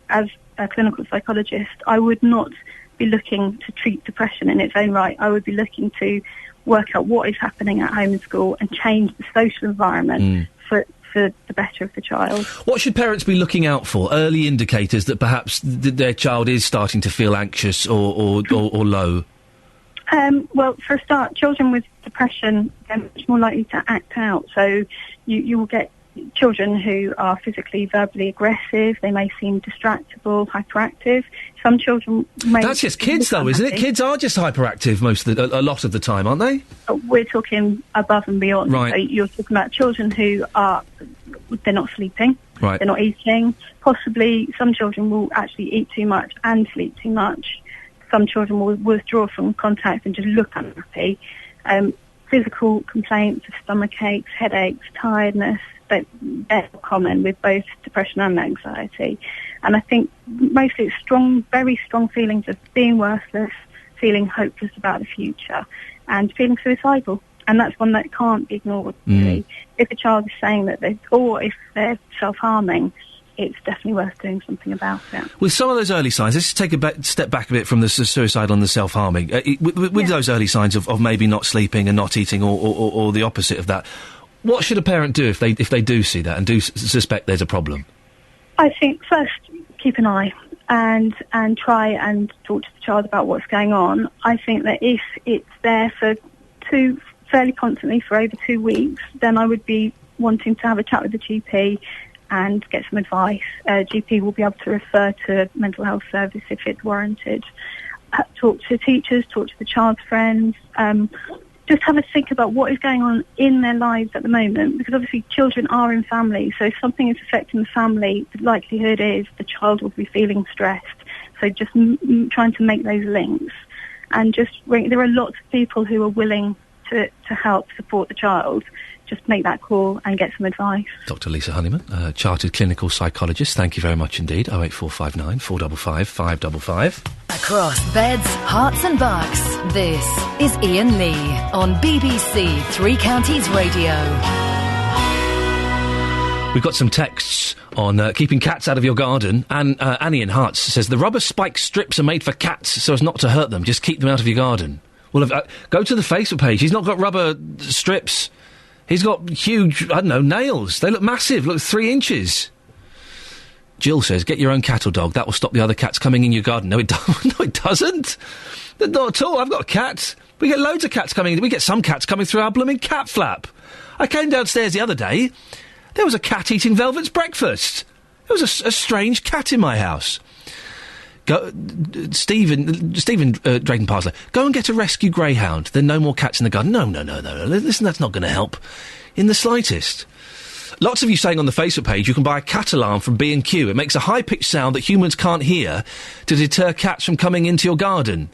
Q: as a clinical psychologist, I would not be looking to treat depression in its own right. I would be looking to work out what is happening at home and school and change the social environment for the better of the child.
B: What should parents be looking out for? Early indicators that perhaps their child is starting to feel anxious or low?
Q: Well, for a start, children with depression are much more likely to act out. So you will get children who are physically, verbally aggressive. They may seem distractible, hyperactive. Some children may...
B: That's just kids, though, isn't it? Kids are just hyperactive a lot of the time, aren't they?
Q: We're talking above and beyond.
B: Right.
Q: So you're talking about children who they're not sleeping.
B: Right.
Q: They're not eating. Possibly some children will actually eat too much and sleep too much. Some children will withdraw from contact and just look unhappy. Physical complaints of stomach aches, headaches, tiredness, they're common with both depression and anxiety. And I think mostly it's very strong feelings of being worthless, feeling hopeless about the future, and feeling suicidal. And that's one that can't be ignored, really. If a child is saying that or if they're self-harming, it's definitely worth doing something about it.
B: With some of those early signs, let's take a step back a bit from the suicide and the self-harming. With those early signs of maybe not sleeping and not eating or the opposite of that, what should a parent do if they do see that and do suspect there's a problem?
Q: I think first, keep an eye and try and talk to the child about what's going on. I think that if it's there fairly constantly for over 2 weeks, then I would be wanting to have a chat with the GP and get some advice. GP will be able to refer to a mental health service if it's warranted. Talk to teachers, talk to the child's friends. Just have a think about what is going on in their lives at the moment, because obviously children are in families, so if something is affecting the family, the likelihood is the child will be feeling stressed. So just trying to make those links. And there are lots of people who are willing to help support the child, just make that call and get some advice.
B: Dr. Lisa Honeyman, chartered clinical psychologist, thank you very much indeed. 08459 455 555.
N: Across beds, hearts and bucks, this is Iain Lee on BBC Three Counties Radio.
B: We've got some texts on keeping cats out of your garden. And Annie in Hearts says, the rubber spike strips are made for cats so as not to hurt them. Just keep them out of your garden. Well, go to the Facebook page. He's not got rubber strips. He's got huge, I don't know, nails. They look massive. Look, 3 inches. Jill says, get your own cat or dog. That will stop the other cats coming in your garden. No, it doesn't. Not at all. I've got a cat. We get loads of cats coming in. We get some cats coming through our blooming cat flap. I came downstairs the other day. There was a cat eating Velvet's breakfast. There was a strange cat in my house. Stephen Drayton Parslow, go and get a rescue greyhound. There are no more cats in the garden. No. Listen, that's not going to help in the slightest. Lots of you saying on the Facebook page you can buy a cat alarm from B&Q. It makes a high-pitched sound that humans can't hear to deter cats from coming into your garden.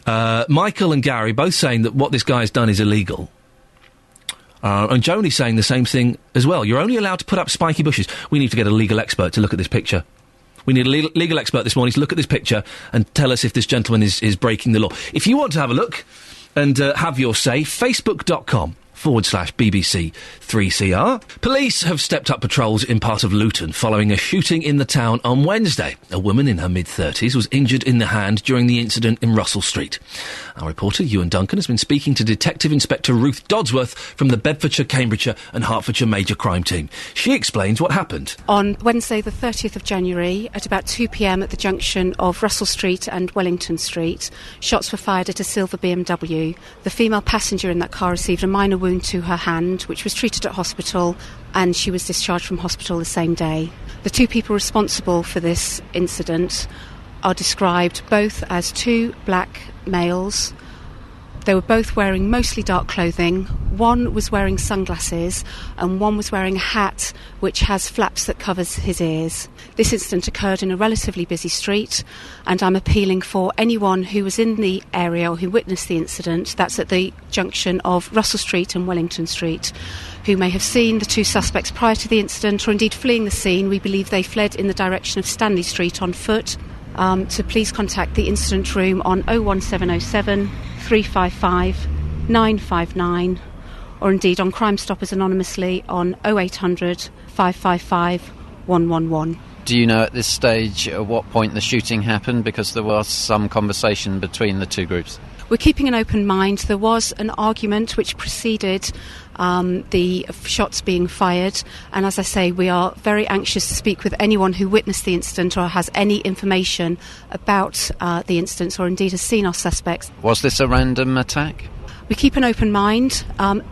B: Michael and Gary both saying that what this guy's done is illegal. And Joni's saying the same thing as well. You're only allowed to put up spiky bushes. We need to get a legal expert to look at this picture. We need a legal expert this morning to look at this picture and tell us if this gentleman is breaking the law. If you want to have a look and have your say, facebook.com/BBC3CR. Police have stepped up patrols in part of Luton following a shooting in the town on Wednesday. A woman in her mid-30s was injured in the hand during the incident in Russell Street. Our reporter, Ewan Duncan, has been speaking to Detective Inspector Ruth Dodsworth from the Bedfordshire, Cambridgeshire and Hertfordshire Major Crime Team. She explains what happened.
E: On Wednesday the 30th of January, at about 2 p.m. at the junction of Russell Street and Wellington Street, shots were fired at a silver BMW. The female passenger in that car received a minor wound to her hand, which was treated at hospital, and she was discharged from hospital the same day. The 2 people responsible for this incident are described both as 2 black males. They were both wearing mostly dark clothing. One was wearing sunglasses and one was wearing a hat which has flaps that covers his ears. This incident occurred in a relatively busy street, and I'm appealing for anyone who was in the area or who witnessed the incident, that's at the junction of Russell Street and Wellington Street, who may have seen the 2 suspects prior to the incident or indeed fleeing the scene. We believe they fled in the direction of Stanley Street on foot. To please contact the incident room on 01707 355 959, or indeed on Crime Stoppers anonymously on 0800 555 111.
F: Do you know at this stage at what point the shooting happened? Because there was some conversation between the 2 groups.
E: We're keeping an open mind. There was an argument which preceded the shots being fired, and as I say, we are very anxious to speak with anyone who witnessed the incident or has any information about the incident or indeed has seen our suspects.
F: Was this a random attack?
E: We keep an open mind.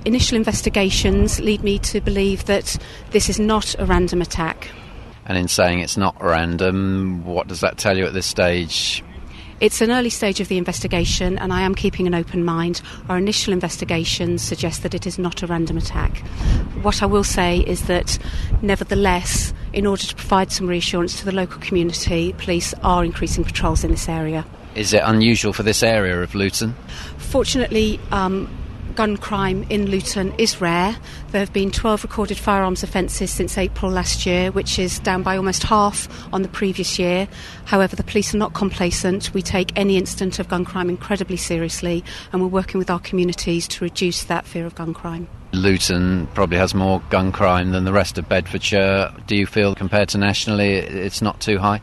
E: Initial investigations lead me to believe that this is not a random attack.
F: And in saying it's not random, what does that tell you at this stage?
E: It's an early stage of the investigation, and I am keeping an open mind. Our initial investigations suggest that it is not a random attack. What I will say is that, nevertheless, in order to provide some reassurance to the local community, police are increasing patrols in this area.
F: Is it unusual for this area of Luton?
E: Fortunately, gun crime in Luton is rare. There have been 12 recorded firearms offences since April last year, which is down by almost half on the previous year. However, the police are not complacent. We take any incident of gun crime incredibly seriously, and we're working with our communities to reduce that fear of gun crime.
F: Luton probably has more gun crime than the rest of Bedfordshire. Do you feel, compared to nationally, it's not too high?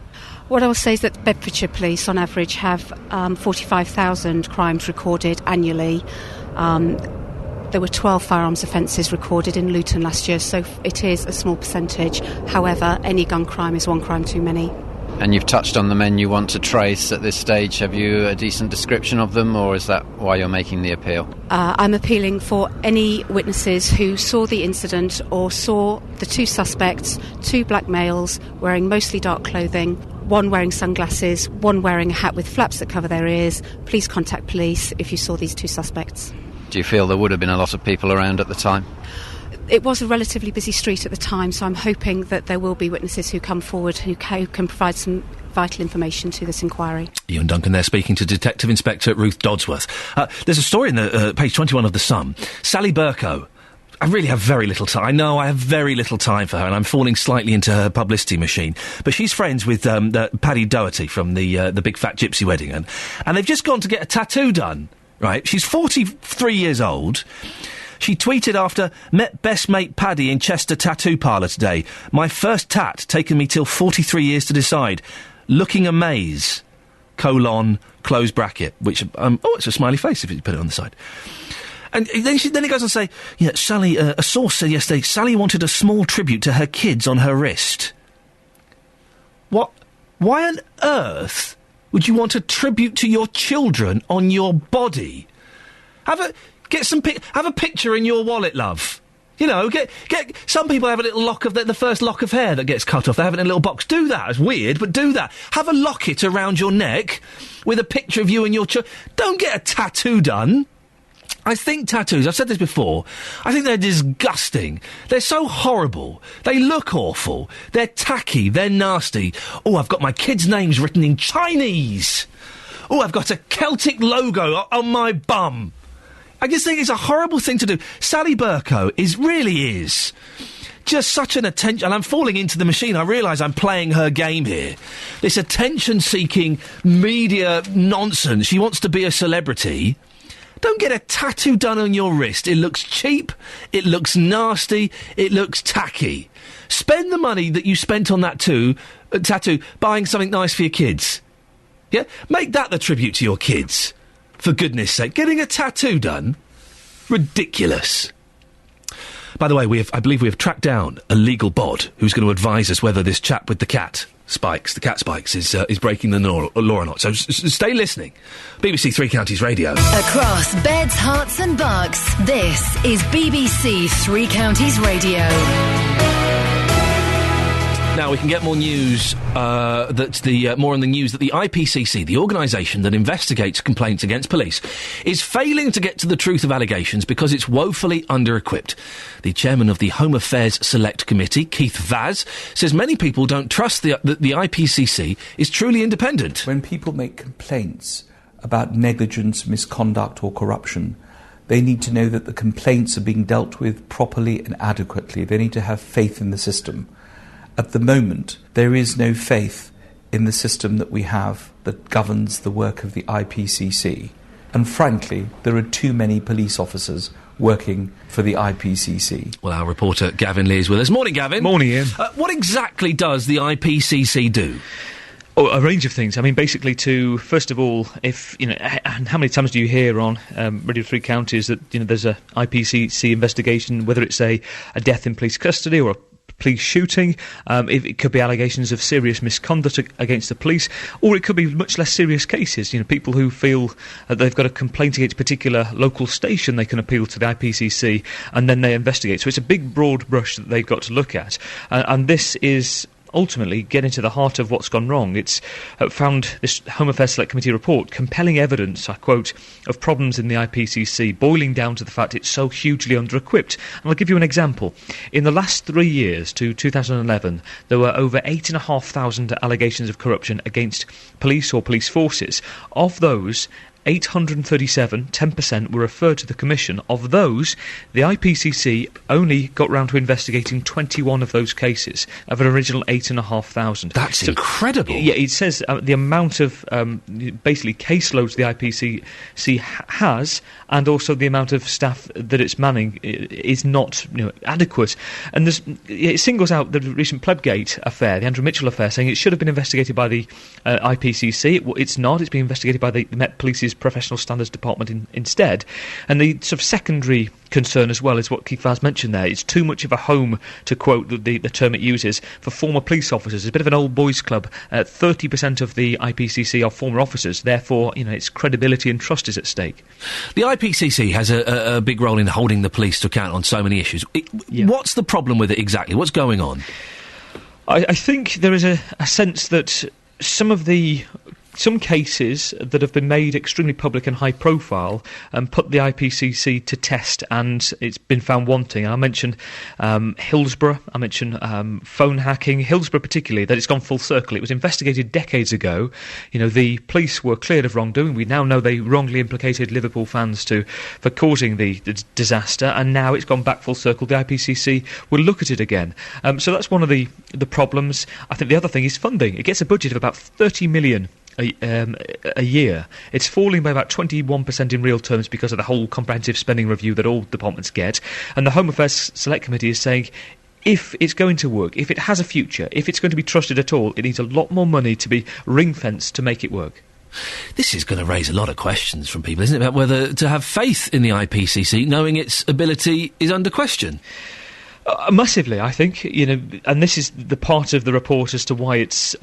E: What I will say is that Bedfordshire Police, on average, have 45,000 crimes recorded annually. There were 12 firearms offences recorded in Luton last year, so it is a small percentage. However, any gun crime is one crime too many.
F: And you've touched on the men you want to trace at this stage. Have you a decent description of them, or is that why you're making the appeal?
E: I'm appealing for any witnesses who saw the incident or saw the 2 suspects, 2 black males wearing mostly dark clothing, one wearing sunglasses, one wearing a hat with flaps that cover their ears. Please contact police if you saw these 2 suspects.
F: Do you feel there would have been a lot of people around at the time?
E: It was a relatively busy street at the time, so I'm hoping that there will be witnesses who come forward who can provide some vital information to this inquiry.
B: Iain Duncan there speaking to Detective Inspector Ruth Dodsworth. There's a story in the page 21 of The Sun. Sally Burko. I really have very little time. I know I have very little time for her, and I'm falling slightly into her publicity machine. But she's friends with Paddy Doherty from the Big Fat Gypsy Wedding, and they've just gone to get a tattoo done. Right? She's 43 years old. She tweeted after, met best mate Paddy in Chester Tattoo Parlour today. My first tat, taken me till 43 years to decide. Looking a maze, close bracket, which, it's a smiley face if you put it on the side. And then it goes on to say, yeah, Sally, a source said yesterday, Sally wanted a small tribute to her kids on her wrist. What? Why on earth would you want a tribute to your children on your body? Have a picture in your wallet, love. You know, get. Some people have a little lock of the first lock of hair that gets cut off. They have it in a little box. Do that. It's weird, but do that. Have a locket around your neck with a picture of you and your Don't get a tattoo done. I think tattoos, I've said this before, I think they're disgusting. They're so horrible. They look awful. They're tacky. They're nasty. Oh, I've got my kids' names written in Chinese. Oh, I've got a Celtic logo on my bum. I just think it's a horrible thing to do. Sally Burko really is just such an attention... And I'm falling into the machine. I realise I'm playing her game here. This attention-seeking media nonsense. She wants to be a celebrity. Don't get a tattoo done on your wrist. It looks cheap. It looks nasty. It looks tacky. Spend the money that you spent on that tattoo buying something nice for your kids. Yeah? Make that the tribute to your kids. For goodness sake. Getting a tattoo done? Ridiculous. By the way, I believe we have tracked down a legal bod who's going to advise us whether this chap with the cat spikes, is breaking the law or not. So stay listening. BBC Three Counties Radio.
N: Across beds, hearts and bucks, this is BBC Three Counties Radio.
B: Now, we can get more news, more on the news that the IPCC, the organisation that investigates complaints against police, is failing to get to the truth of allegations because it's woefully under-equipped. The chairman of the Home Affairs Select Committee, Keith Vaz, says many people don't trust the IPCC is truly independent.
R: When people make complaints about negligence, misconduct or corruption, they need to know that the complaints are being dealt with properly and adequately. They need to have faith in the system. At the moment, there is no faith in the system that we have that governs the work of the IPCC. And frankly, there are too many police officers working for the IPCC.
B: Well, our reporter Gavin Lee is with us. Morning, Gavin.
S: Morning, Ian.
B: What exactly does the IPCC do?
S: Oh, a range of things. I mean, basically first of all, and how many times do you hear on Radio 3 Counties that, there's a IPCC investigation, whether it's a death in police custody or a police shooting, it could be allegations of serious misconduct against the police, or it could be much less serious cases. People who feel that they've got a complaint against a particular local station, they can appeal to the IPCC and then they investigate. So it's a big broad brush that they've got to look at, and this is ultimately getting to the heart of what's gone wrong. It's found, this Home Affairs Select Committee report, compelling evidence, I quote, of problems in the IPCC, boiling down to the fact it's so hugely under-equipped. And I'll give you an example. In the last 3 years, to 2011, there were over 8,500 allegations of corruption against police or police forces. Of those, 837, 10%, were referred to the Commission. Of those, the IPCC only got round to investigating 21 of those cases, of an original 8,500.
B: That's incredible.
S: Yeah, it says the amount of, basically, caseloads the IPCC has, and also the amount of staff that it's manning is not adequate. And it singles out the recent Plebgate affair, the Andrew Mitchell affair, saying it should have been investigated by the IPCC. It's not. It's been investigated by the Met Police's Professional Standards Department instead. And the sort of secondary concern as well is what Keith Vaz mentioned there. It's too much of a home, to quote the term it uses, for former police officers. It's a bit of an old boys club. 30% of the IPCC are former officers. Therefore, its credibility and trust is at stake.
B: The IPCC has a big role in holding the police to account on so many issues. What's the problem with it exactly? What's going on?
S: I think there is a sense that some of the some cases that have been made extremely public and high profile put the IPCC to test, and it's been found wanting. I mentioned Hillsborough, I mentioned phone hacking. Hillsborough particularly, that it's gone full circle. It was investigated decades ago. The police were cleared of wrongdoing. We now know they wrongly implicated Liverpool fans for causing the disaster, and now it's gone back full circle. The IPCC will look at it again. So that's one of the problems. I think the other thing is funding. It gets a budget of about 30 million a year. It's falling by about 21% in real terms because of the whole comprehensive spending review that all departments get. And the Home Affairs Select Committee is saying, if it's going to work, if it has a future, if it's going to be trusted at all, it needs a lot more money to be ring-fenced to make it work.
B: This is going to raise a lot of questions from people, isn't it, about whether to have faith in the IPCC, knowing its ability is under question.
S: Massively, I think, and this is the part of the report as to why it's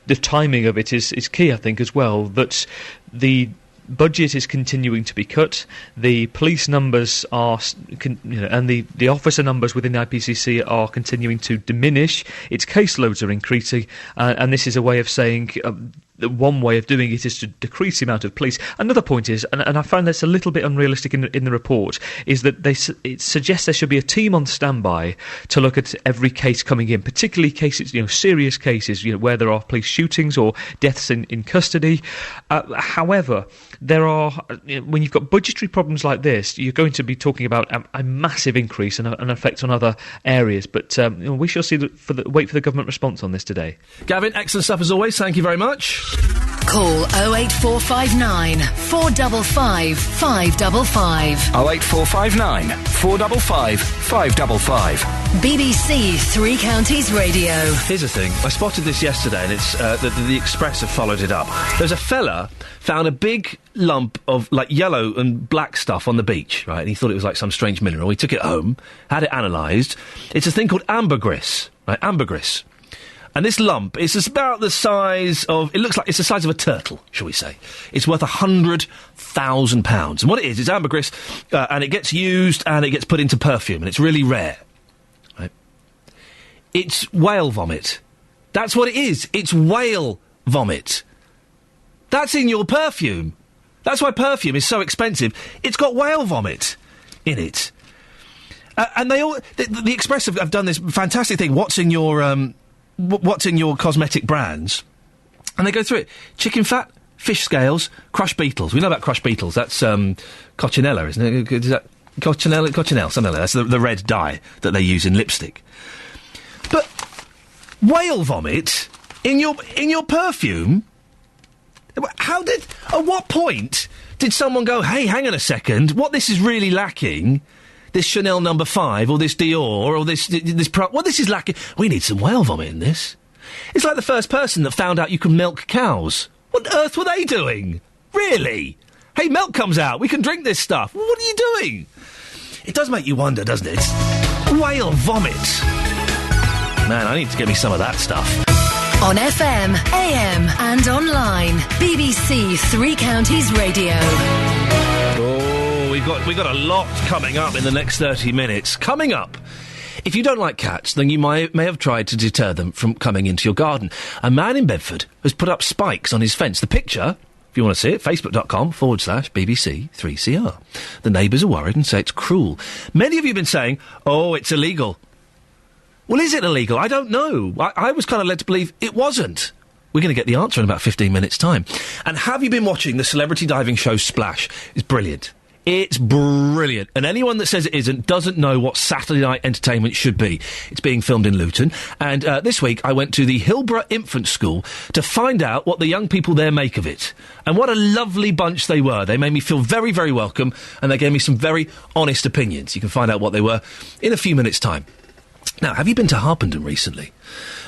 S: the timing of it is key, I think, as well, that the budget is continuing to be cut, the police numbers are, and the officer numbers within the IPCC are continuing to diminish, its caseloads are increasing, and this is a way of saying... one way of doing it is to decrease the amount of police. Another point is, and I find this a little bit unrealistic in the report, is that it suggests there should be a team on standby to look at every case coming in, particularly cases, serious cases, where there are police shootings or deaths in custody. However, there are, when you've got budgetary problems like this, you're going to be talking about a massive increase and an effect on other areas. But we shall see. Wait for the government response on this today.
B: Gavin, excellent stuff as always. Thank you very much.
N: Call 08459 455 555.
G: 08459 455 555.
N: BBC Three Counties Radio.
B: Here's the thing. I spotted this yesterday, and it's the Express have followed it up. There's a fella found a big lump of yellow and black stuff on the beach, right? And he thought it was like some strange mineral. He took it home, had it analysed. It's a thing called ambergris, right? Ambergris. And this lump is about the size of... It looks like it's the size of a turtle, shall we say. It's worth £100,000. And what it is, it's ambergris, and it gets used and it gets put into perfume, and it's really rare. Right? It's whale vomit. That's what it is. It's whale vomit. That's in your perfume. That's why perfume is so expensive. It's got whale vomit in it. And they all... The Express have done this fantastic thing. What's in your cosmetic brands? And they go through it. Chicken fat, fish scales, crushed beetles. We know about crushed beetles. That's coccinella, isn't it? Is that coccinelle, something like that. That's the red dye that they use in lipstick. But whale vomit in your perfume? At what point did someone go, hey, hang on a second, what this is really lacking... This Chanel No. 5, or this Dior, or this is lacking. We need some whale vomit in this. It's like the first person that found out you can milk cows. What on earth were they doing? Really? Hey, milk comes out. We can drink this stuff. What are you doing? It does make you wonder, doesn't it? Whale vomit. Man, I need to get me some of that stuff.
N: On FM, AM and online. BBC Three Counties Radio.
B: We've got a lot coming up in the next 30 minutes. Coming up, if you don't like cats, then you may have tried to deter them from coming into your garden. A man in Bedford has put up spikes on his fence. The picture, if you want to see it, facebook.com/BBC3CR. The neighbours are worried and say it's cruel. Many of you have been saying, oh, it's illegal. Well, is it illegal? I don't know. I was kind of led to believe it wasn't. We're going to get the answer in about 15 minutes' time. And have you been watching the celebrity diving show Splash? It's brilliant. It's brilliant. And anyone that says it isn't doesn't know what Saturday night entertainment should be. It's being filmed in Luton. And this week I went to the Hillsborough Infant School to find out what the young people there make of it. And what a lovely bunch they were. They made me feel very, very welcome. And they gave me some very honest opinions. You can find out what they were in a few minutes' time. Now, have you been to Harpenden recently?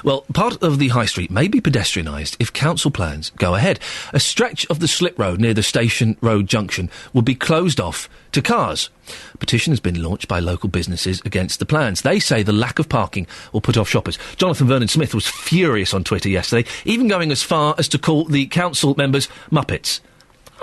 B: Well, part of the high street may be pedestrianised if council plans go ahead. A stretch of the slip road near the Station Road junction will be closed off to cars. A petition has been launched by local businesses against the plans. They say the lack of parking will put off shoppers. Jonathan Vernon-Smith was furious on Twitter yesterday, even going as far as to call the council members Muppets.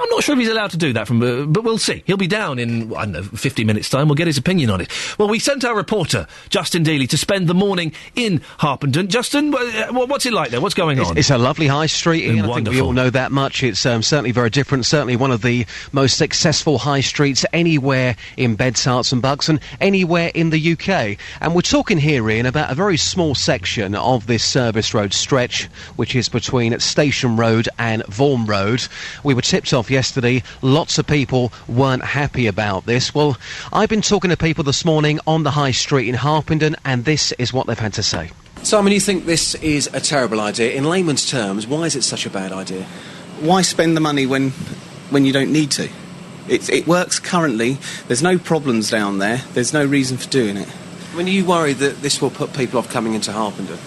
B: I'm not sure if he's allowed to do that, but we'll see. He'll be down in, I don't know, 50 minutes' time. We'll get his opinion on it. Well, we sent our reporter, Justin Dealey, to spend the morning in Harpenden. Justin, what's it like there? What's going on?
L: It's a lovely high street, Ian. I think we all know that much. It's certainly very different. Certainly one of the most successful high streets anywhere in Beds, Herts and Bucks and anywhere in the UK. And we're talking here, Ian, about a very small section of this service road stretch, which is between Station Road and Vaughan Road. We were tipped off yesterday. Lots of people weren't happy about this. Well, I've been talking to people this morning on the high street in Harpenden, and this is what they've had to say.
T: Simon, you think this is a terrible idea. In layman's terms, why is it such a bad idea?
M: Why spend the money when you don't need to? It works currently. There's no problems down there. There's no reason for doing it.
T: I mean, are you worried that this will put people off coming into Harpenden?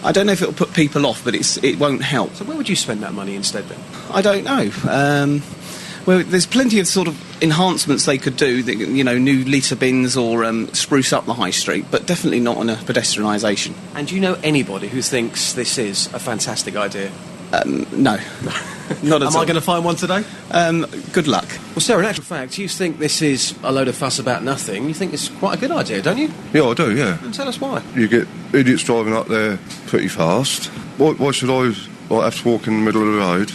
M: I don't know if it'll put people off, but it won't help.
T: So where would you spend that money instead then?
M: I don't know. Well, there's plenty of sort of enhancements they could do, new litre bins or spruce up the high street, but definitely not on a pedestrianisation.
T: And do you know anybody who thinks this is a fantastic idea?
M: No. Not at all.
T: Am I going to find one today?
M: Good luck.
T: Well, Sarah, in actual fact, you think this is a load of fuss about nothing. You think it's quite a good idea, don't you?
U: Yeah, I do, yeah.
T: And tell us why.
U: You get idiots driving up there pretty fast. Why should I have to walk in the middle of the road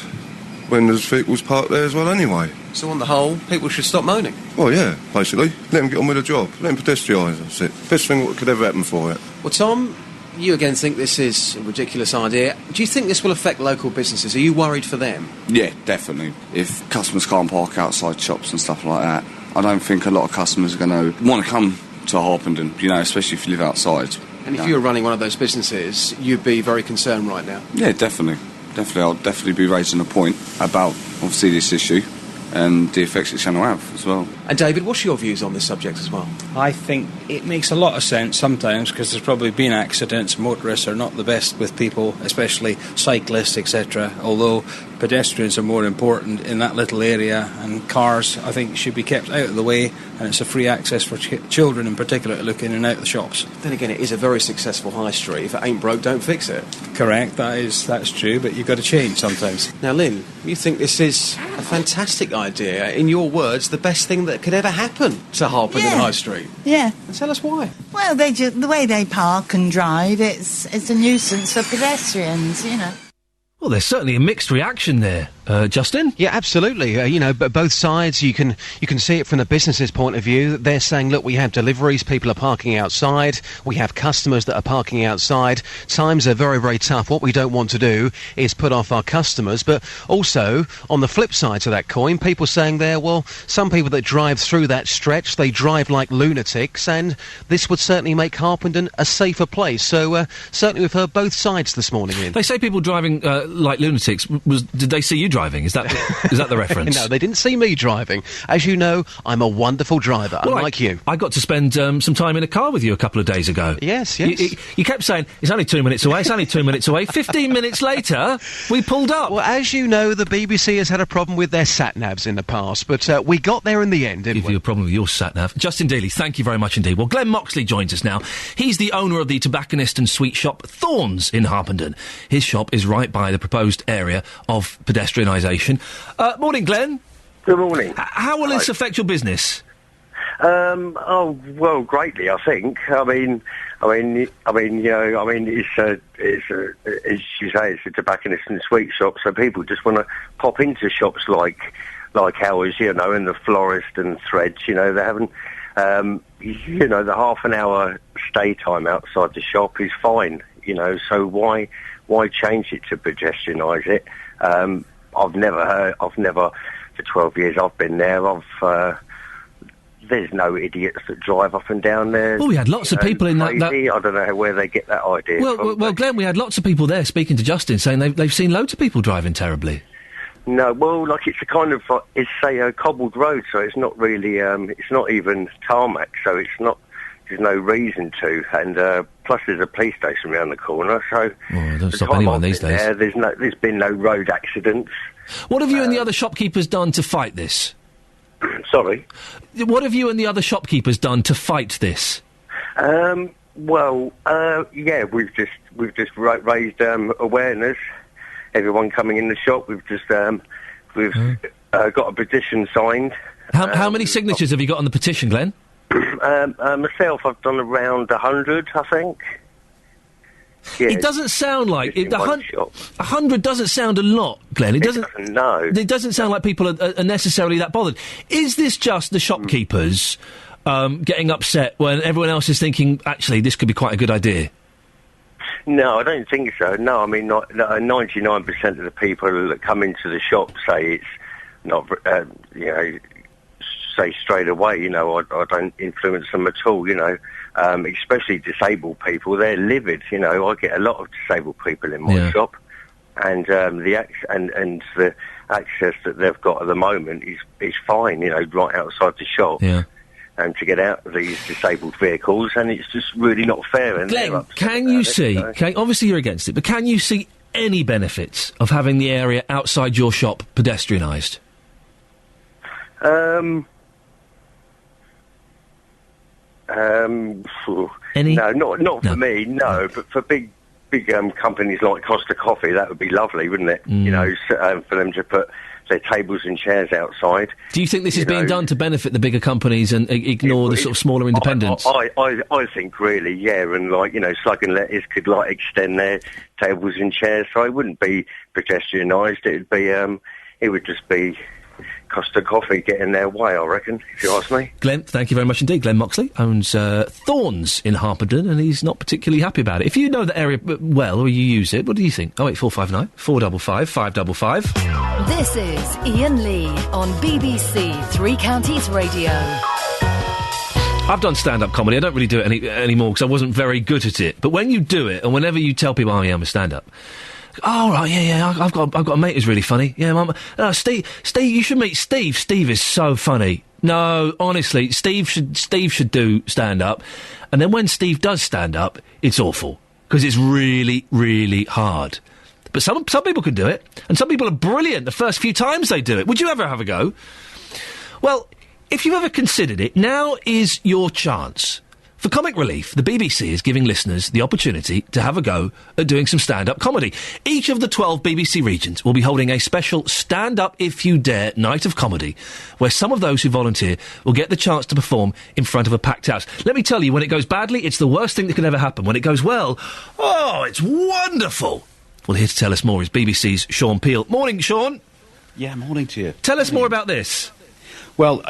U: when there's vehicles parked there as well anyway?
T: So on the whole, people should stop moaning?
U: Well, yeah, basically. Let them get on with the job. Let them pedestrianise. That's it. Best thing what could ever happen for it.
T: Well, Tom, you again think this is a ridiculous idea. Do you think this will affect local businesses? Are you worried for them?
V: Yeah, definitely. If customers can't park outside shops and stuff like that, I don't think a lot of customers are going to want to come to Harpenden, especially if you live outside.
T: And if you were running one of those businesses, you'd be very concerned right now?
V: Yeah, definitely. I'll definitely be raising a point about, obviously, this issue and the effects it's going to have as well.
T: And David, what's your views on this subject as well?
W: I think it makes a lot of sense sometimes because there's probably been accidents. Motorists are not the best with people, especially cyclists, etc. Although pedestrians are more important in that little area, and cars, I think, should be kept out of the way, and it's a free access for children in particular to look in and out the shops.
T: Then again, it is a very successful high street. If it ain't broke, don't fix it.
W: Correct, that's true, but you've got to change sometimes.
T: Now, Lynn, you think this is a fantastic idea. In your words, the best thing that could ever happen to Harpenden High Street.
X: Yeah.
T: And tell us why.
X: Well, the way they park and drive, it's a nuisance for pedestrians,
B: Well, there's certainly a mixed reaction there. Justin?
L: Yeah, absolutely. But both sides, you can see it from the business's point of view. They're saying, look, we have deliveries, people are parking outside, we have customers that are parking outside. Times are very, very tough. What we don't want to do is put off our customers. But also, on the flip side to that coin, people saying there, well, some people that drive through that stretch, they drive like lunatics, and this would certainly make Harpenden a safer place. So, certainly we've heard both sides this morning, Ian.
B: They say people driving like lunatics. Did they see you driving? Is that the reference?
L: No, they didn't see me driving. As you know, I'm a wonderful driver, unlike you.
B: I got to spend some time in a car with you a couple of days ago.
L: Yes.
B: You kept saying, it's only 2 minutes away, it's only 2 minutes away. 15 minutes later, we pulled up.
L: Well, as you know, the BBC has had a problem with their sat-navs in the past, but we got there in the end, didn't we?
B: Give you a problem with your sat-nav. Justin Dealey, thank you very much indeed. Well, Glenn Moxley joins us now. He's the owner of the tobacconist and sweet shop Thorns in Harpenden. His shop is right by the proposed area of pedestrianisation. Morning, Glenn.
Y: Good morning.
B: How will this affect your business?
Y: Well, greatly, I think. I mean, it's as you say, it's a tobacconist and sweet shop, so people just want to pop into shops like ours, and the florist and threads, they're having, the half an hour stay time outside the shop is fine, so why change it to pedestrianise it? I've never, for 12 years I've been there, there's no idiots that drive up and down there.
B: Well, we had lots of people in that...
Y: I don't know where they get that idea from.
B: Well, Glenn, we had lots of people there speaking to Justin saying they've seen loads of people driving terribly.
Y: No, well, it's a kind of, it's a cobbled road, so it's not really, it's not even tarmac, so it's not, there's no reason to, and plus there's a police station around the corner, so...
B: Oh, don't stop anyone these days.
Y: There's been no road accidents.
B: What have you and the other shopkeepers done to fight this?
Y: Sorry?
B: What have you and the other shopkeepers done to fight this?
Y: We've just raised awareness. Everyone coming in the shop, we've just got a petition signed.
B: How many signatures have you got on the petition, Glenn?
Y: Myself, I've done around 100, I think. Yeah,
B: it doesn't sound like 100 doesn't sound a lot, Glenn. It doesn't.
Y: No,
B: it doesn't sound like people are necessarily that bothered. Is this just the shopkeepers getting upset when everyone else is thinking, actually, this could be quite a good idea?
Y: No, I don't think so. No, I mean, 99% of the people that come into the shop say it's not, say straight away, I don't influence them at all, especially disabled people. They're livid, I get a lot of disabled people in my shop, and the access that they've got at the moment is fine, right outside the shop.
B: Yeah.
Y: And to get out of these disabled vehicles, and it's just really not fair. And
B: Glenn, can you see, obviously you're against it, but can you see any benefits of having the area outside your shop pedestrianised?
Y: No, not for me, no, but for big companies like Costa Coffee, that would be lovely, wouldn't it? For them to put their tables and chairs outside.
B: Do you think this is being done to benefit the bigger companies and ignore the sort of smaller independents?
Y: I think really, yeah, and Slug and Lettuce could extend their tables and chairs, so it wouldn't be pedestrianised. It would just be Costa Coffee getting their way, I reckon, if you ask me.
B: Glenn, thank you very much indeed. Glenn Moxley owns Thorns in Harpenden, and he's not particularly happy about it. If you know the area well, or you use it, what do you think? 08459 455 555.
N: This is Iain Lee on BBC Three Counties Radio.
B: I've done stand-up comedy. I don't really do it anymore because I wasn't very good at it. But when you do it, and whenever you tell people, oh, yeah, I'm a stand-up... Oh, right, yeah, I've got a mate who's really funny. Yeah, Mum. Steve, you should meet Steve. Steve is so funny. No, honestly, Steve should do stand-up. And then when Steve does stand-up, it's awful. Because it's really, really hard. But some people can do it. And some people are brilliant the first few times they do it. Would you ever have a go? Well, if you've ever considered it, now is your chance. For Comic Relief, the BBC is giving listeners the opportunity to have a go at doing some stand-up comedy. Each of the 12 BBC regions will be holding a special Stand Up If You Dare night of comedy, where some of those who volunteer will get the chance to perform in front of a packed house. Let me tell you, when it goes badly, it's the worst thing that can ever happen. When it goes well, oh, it's wonderful. Well, here to tell us more is BBC's Sean Peel. Morning, Sean.
A: Yeah, morning to you.
B: Tell us more about this.
A: Well,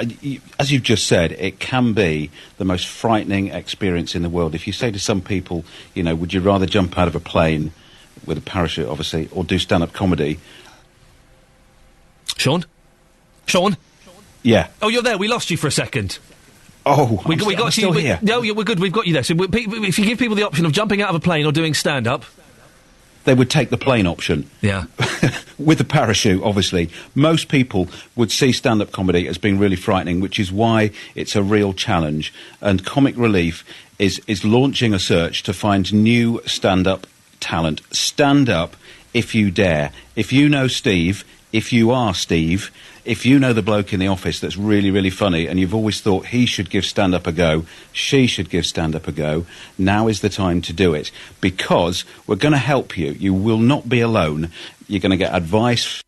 A: as you've just said, it can be the most frightening experience in the world. If you say to some people, would you rather jump out of a plane with a parachute, obviously, or do stand-up comedy?
B: Sean?
A: Yeah.
B: Oh, you're there. We lost you for a second.
A: Oh,
B: we got you.
A: Still here.
B: No, we're good. We've got you there. So if you give people the option of jumping out of a plane or doing stand-up...
A: They would take the plane option.
B: Yeah.
A: With the parachute, obviously. Most people would see stand-up comedy as being really frightening, which is why it's a real challenge. And Comic Relief is launching a search to find new stand-up talent. Stand up if you dare. If you know Steve, if you are Steve, if you know the bloke in the office that's really, really funny and you've always thought he should give stand-up a go, she should give stand-up a go, now is the time to do it. Because we're going to help you. You will not be alone. You're going to get advice,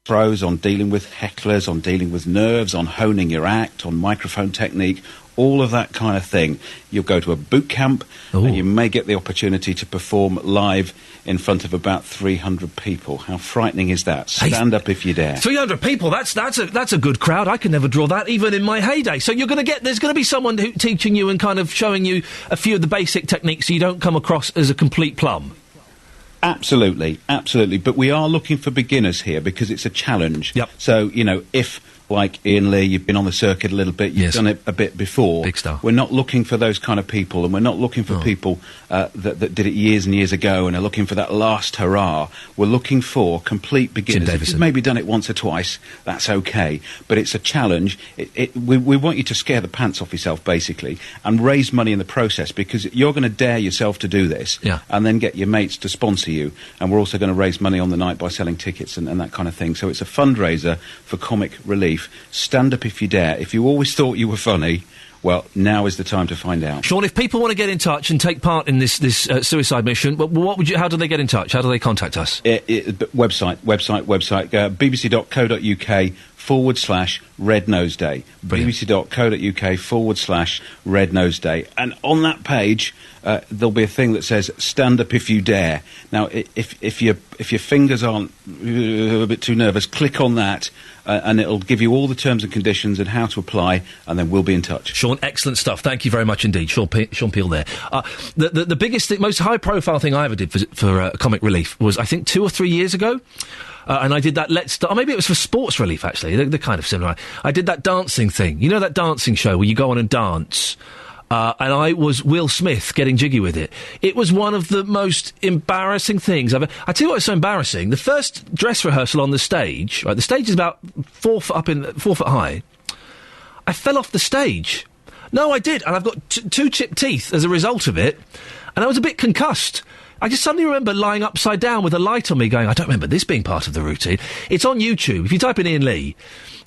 A: pros on dealing with hecklers, on dealing with nerves, on honing your act, on microphone technique, all of that kind of thing. You'll go to a boot camp and you may get the opportunity to perform live in front of about 300 people. How frightening is that? Stand up if you dare.
B: 300 people, that's a good crowd. I could never draw that, even in my heyday. So there's going to be someone teaching you and kind of showing you a few of the basic techniques so you don't come across as a complete plum.
A: Absolutely. But we are looking for beginners here because it's a challenge.
B: Yep.
A: So, if, like Iain Lee, you've been on the circuit a little bit, you've done it a bit before.
B: Big star.
A: We're not looking for those kind of people, and we're not looking for people that did it years and years ago and are looking for that last hurrah. We're looking for complete beginners. If you've maybe done it once or twice, that's okay. But it's a challenge. We want you to scare the pants off yourself, basically, and raise money in the process, because you're going to dare yourself to do this and then get your mates to sponsor you. And we're also going to raise money on the night by selling tickets and that kind of thing. So it's a fundraiser for Comic Relief. Stand up if you dare. If you always thought you were funny, well, now is the time to find out.
B: Sean, if people want to get in touch and take part in this suicide mission, how do they get in touch? How do they contact us?
A: Website, bbc.co.uk /Red Nose Day. bbc.co.uk /Red Nose Day. And on that page, there'll be a thing that says "Stand up if you dare." Now, if your fingers aren't a bit too nervous, click on that, and it'll give you all the terms and conditions and how to apply, and then we'll be in touch.
B: Sean, excellent stuff. Thank you very much indeed. Sean Peel there. The biggest thing, most high-profile thing I ever did for Comic Relief was, I think, 2 or 3 years ago. And I did that or maybe it was for Sports Relief, actually. They're kind of similar. I did that dancing thing. You know that dancing show where you go on and dance? And I was Will Smith getting jiggy with it. It was one of the most embarrassing things I've ever... I tell you what was so embarrassing. The first dress rehearsal on the stage, right, the stage is about 4 foot high. I fell off the stage. No, I did. And I've got 2 chipped teeth as a result of it. And I was a bit concussed. I just suddenly remember lying upside down with a light on me going, I don't remember this being part of the routine. It's on YouTube. If you type in Iain Lee,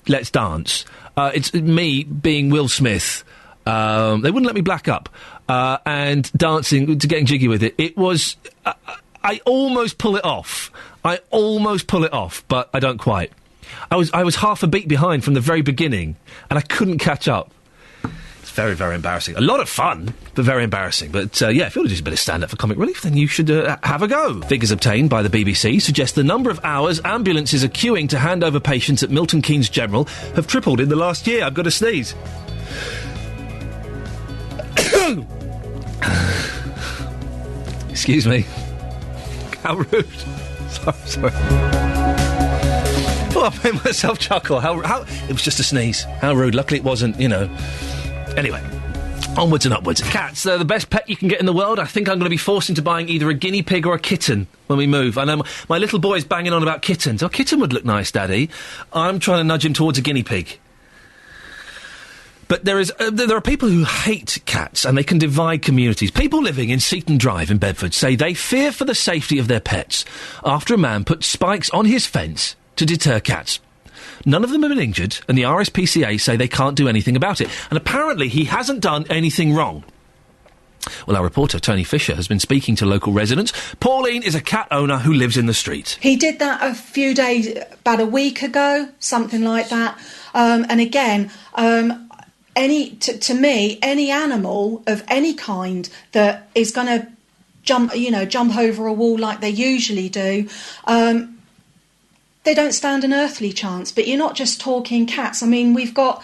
B: Let's Dance, it's me being Will Smith. They wouldn't let me black up. And dancing, getting jiggy with it. It was... I almost pull it off. But I don't quite. I was half a beat behind from the very beginning, and I couldn't catch up. Very, very embarrassing. A lot of fun, but very embarrassing. But, if you want to do a bit of stand-up for Comic Relief, then you should have a go. Figures obtained by the BBC suggest the number of hours ambulances are queuing to hand over patients at Milton Keynes General have tripled in the last year. I've got to sneeze. Excuse me. How rude. Sorry. Oh, I made myself chuckle. How... It was just a sneeze. How rude. Luckily it wasn't, Anyway, onwards and upwards. Cats, they're the best pet you can get in the world. I think I'm going to be forced into buying either a guinea pig or a kitten when we move. I know my little boy's banging on about kittens. Oh, kitten would look nice, Daddy. I'm trying to nudge him towards a guinea pig. But there are people who hate cats, and they can divide communities. People living in Seaton Drive in Bedford say they fear for the safety of their pets after a man put spikes on his fence to deter cats. None of them have been injured, and the RSPCA say they can't do anything about it. And apparently he hasn't done anything wrong. Well, our reporter, Tony Fisher, has been speaking to local residents. Pauline is a cat owner who lives in the street.
C: He did that a few days, about a week ago, something like that. And again, to me, any animal of any kind that is going to jump over a wall like they usually do, they don't stand an earthly chance. But you're not just talking cats. I mean, we've got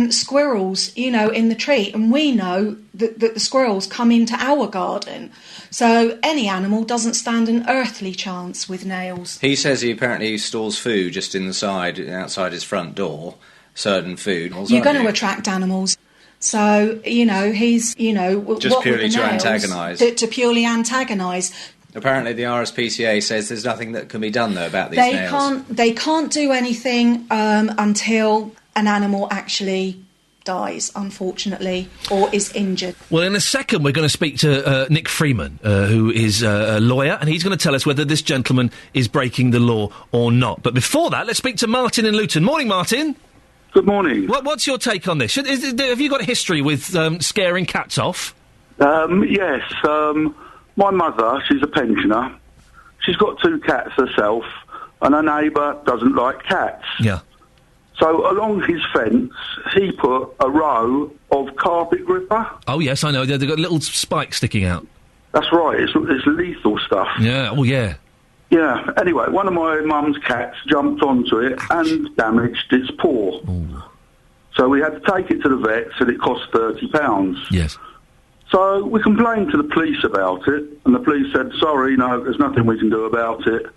C: squirrels, in the tree, and we know that the squirrels come into our garden. So any animal doesn't stand an earthly chance with nails.
D: He says he apparently stores food just outside his front door, certain food.
C: You're going to attract animals. So, he's,
D: just purely to antagonise.
C: To purely antagonise.
D: Apparently the RSPCA says there's nothing that can be done, though, about these nails.
C: They can't do anything until an animal actually dies, unfortunately, or is injured.
B: Well, in a second we're going to speak to Nick Freeman, who is a lawyer, and he's going to tell us whether this gentleman is breaking the law or not. But before that, let's speak to Martin in Luton. Morning, Martin.
H: Good morning.
B: What's your take on this? Have you got a history with scaring cats off?
H: Yes. My mother, she's a pensioner. She's got 2 cats herself, and her neighbour doesn't like cats.
B: Yeah.
H: So along his fence, he put a row of carpet gripper.
B: Oh, yes, I know. They've got little spikes sticking out.
H: That's right. It's lethal stuff.
B: Yeah. Oh, yeah.
H: Yeah. Anyway, one of my mum's cats jumped onto it and damaged its paw.
B: Ooh.
H: So we had to take it to the vets, and it cost £30.
B: Yes.
H: So we complained to the police about it, and the police said, sorry, no, there's nothing we can do about it.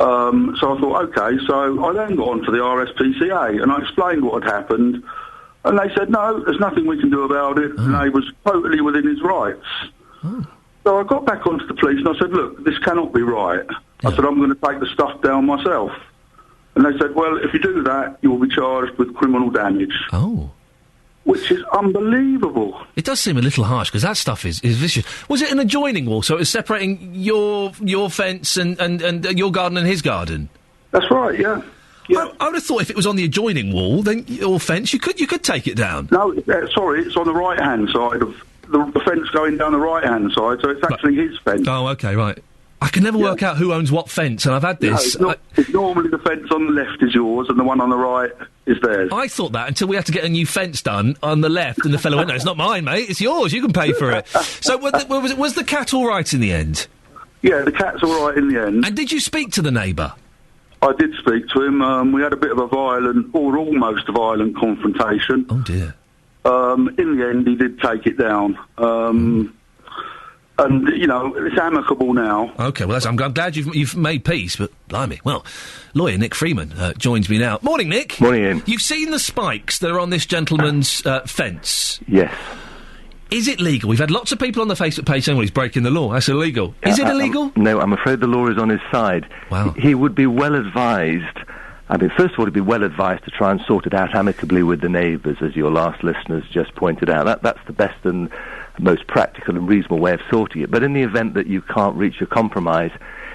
H: So I thought, OK, so I then got on to the RSPCA, and I explained what had happened, and they said, no, there's nothing we can do about it, and he was totally within his rights.
B: Oh.
H: So I got back onto the police, and I said, look, this cannot be right. Yeah. I said, I'm going to take the stuff down myself. And they said, well, if you do that, you will be charged with criminal damage.
B: Oh.
H: Which is unbelievable.
B: It does seem a little harsh, because that stuff is vicious. Was it an adjoining wall, so it was separating your fence and your garden and his garden?
H: That's right, yeah. Yeah.
B: I would have thought if it was on the adjoining wall, then or fence, you could take it down.
H: No, sorry, it's on the right-hand side of the fence going down the right-hand side, so it's actually his fence.
B: Oh, OK, right. I can never work out who owns what fence, and I've had this.
H: No, it's normally the fence on the left is yours, and the one on the right is theirs.
B: I thought that until we had to get a new fence done on the left, and the fellow went, "No, it's not mine, mate. It's yours. You can pay for it." So was the cat all right in the end?
H: Yeah, the cat's all right in the end.
B: And did you speak to the neighbour?
H: I did speak to him. We had a bit of a violent, or almost violent, confrontation.
B: Oh dear.
H: In the end, he did take it down. And, you know, it's amicable now.
B: OK, well, I'm glad you've made peace, but blimey. Well, lawyer Nick Freeman joins me now. Morning, Nick.
I: Morning, Ian.
B: You've seen the spikes that are on this gentleman's fence?
I: Yes.
B: Is it legal? We've had lots of people on the Facebook page saying, well, he's breaking the law. That's illegal. Is it illegal?
I: No, I'm afraid the law is on his side.
B: Wow.
I: He would be well advised. I mean, first of all, he'd be well advised to try and sort it out amicably with the neighbours, as your last listeners just pointed out. That's the best and most practical and reasonable way of sorting it. But in the event that you can't reach a compromise,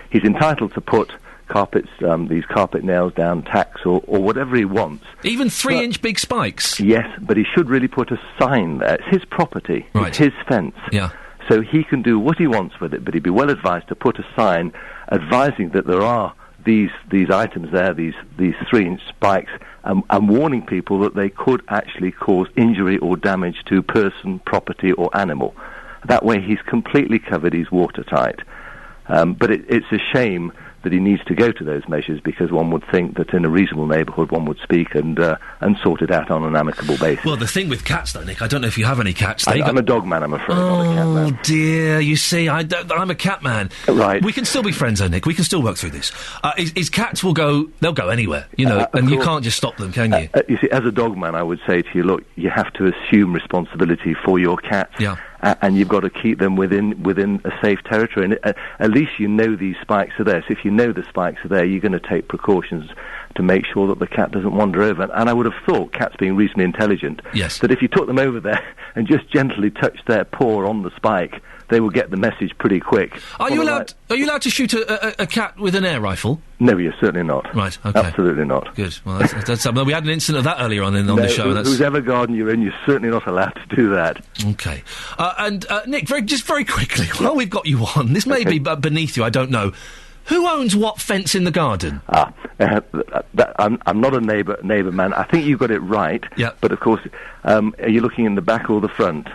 I: he's entitled to put carpets, these carpet nails down, tacks, or whatever he wants.
B: Even 3-inch big spikes?
I: Yes, but he should really put a sign there. It's his property.
B: Right.
I: It's his fence.
B: Yeah.
I: So he can do what he wants with it, but he'd be well advised to put a sign advising that there are these items there, these 3-inch spikes, and warning people that they could actually cause injury or damage to person, property, or animal. That way he's completely covered, he's watertight. But it's a shame that he needs to go to those measures, because one would think that in a reasonable neighbourhood one would speak and sort it out on an amicable basis.
B: Well, the thing with cats, though, Nick, I don't know if you have any cats.
I: I'm a dog man, I'm afraid, not a cat man.
B: Oh, dear, you see, I'm a cat man.
I: Right.
B: We can still be friends, though, Nick. We can still work through this. His cats they'll go anywhere, you know, and you can't just stop them, can you?
I: You see, as a dog man, I would say to you, look, you have to assume responsibility for your cats.
B: Yeah.
I: And you've got to keep them within a safe territory. And at least you know these spikes are there. So if you know the spikes are there, you're going to take precautions to make sure that the cat doesn't wander over. And I would have thought, cats being reasonably intelligent,
B: yes,
I: that if you took them over there and just gently touched their paw on the spike, they will get the message pretty quick.
B: Are you allowed to shoot a cat with an air rifle?
I: No, you're certainly not.
B: Right, okay.
I: Absolutely not.
B: Good. Well, that's we had an incident of that earlier on the show.
I: Whoever garden you're in, you're certainly not allowed to do that.
B: Okay. And Nick, very quickly, while we've got you on, this may be beneath you, I don't know. Who owns what fence in the garden?
I: I'm not a neighbour man. I think you've got it right.
B: Yeah.
I: But of course, are you looking in the back or the front?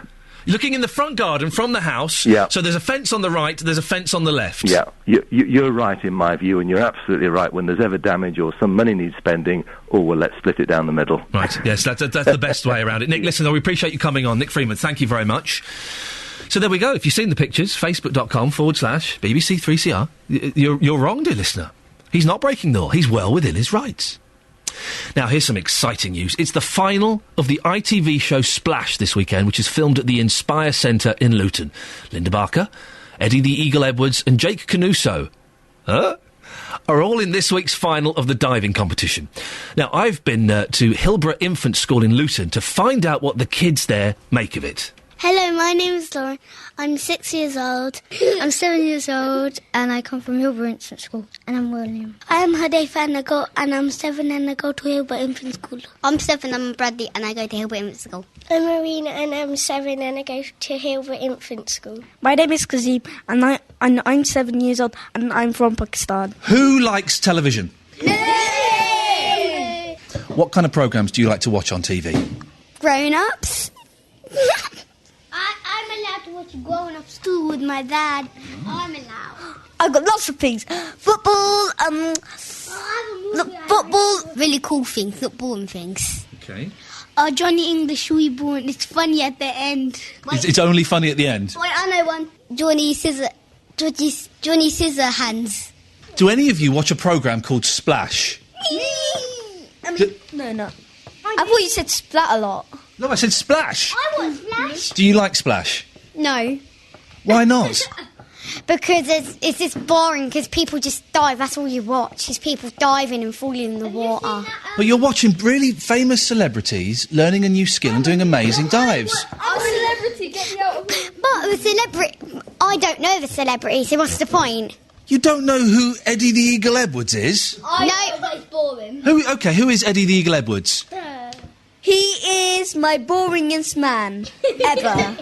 B: You're looking in the front garden from the house.
I: Yeah.
B: So there's a fence on the right, there's a fence on the left.
I: Yeah. You're right in my view, and you're absolutely right. When there's ever damage or some money needs spending, well, let's split it down the middle.
B: Right, yes, that's the best way around it. Nick, listen, we appreciate you coming on. Nick Freeman, thank you very much. So there we go. If you've seen the pictures, facebook.com/BBC3CR. You're wrong, dear listener. He's not breaking the law. He's well within his rights. Now, here's some exciting news. It's the final of the ITV show Splash this weekend, which is filmed at the Inspire Centre in Luton. Linda Barker, Eddie the Eagle Edwards and Jake Canuso are all in this week's final of the diving competition. Now, I've been to Hillborough Infant School in Luton to find out what the kids there make of it.
J: Hello, my name is Lauren. I'm 6 years old. I'm 7 years old, and I come from Hillborough Infant School. And I'm William. I'm Hudayfa, and I'm 7, and I go to Hillborough Infant School.
K: I'm 7, I'm Bradley, and I go to Hillborough Infant School.
J: I'm Marina, and I'm 7, and I go to Hillborough Infant School.
O: My name is Kazim, and I'm 7 years old, and I'm from Pakistan.
B: Who likes television?
J: Yay!
B: What kind of programmes do you like to watch on TV?
K: Grown-ups.
J: I'm allowed to watch Grown Ups too with my dad. I'm allowed.
O: I've got lots of things. Football,
K: football, really cool things, not boring things.
B: Okay.
J: Johnny English Reborn. It's funny at the end.
B: It's only funny at the end?
K: Wait, I know one. Johnny Scissorhands.
B: Do any of you watch a programme called Splash?
O: No. I thought you said Splat a lot.
B: No, I said Splash.
K: I want Splash.
B: Do you like Splash?
K: No.
B: Why not?
K: Because it's just boring, because people just dive, that's all you watch, is people diving and falling in the water.
B: But you're watching really famous celebrities learning a new skill and doing amazing dives.
K: I'm a celebrity, get me out of here. But the celebrity, I don't know the celebrity, so what's the point?
B: You don't know who Eddie the Eagle Edwards is?
K: I know, but it's boring.
B: Who is Eddie the Eagle Edwards?
O: He is my boringest man ever.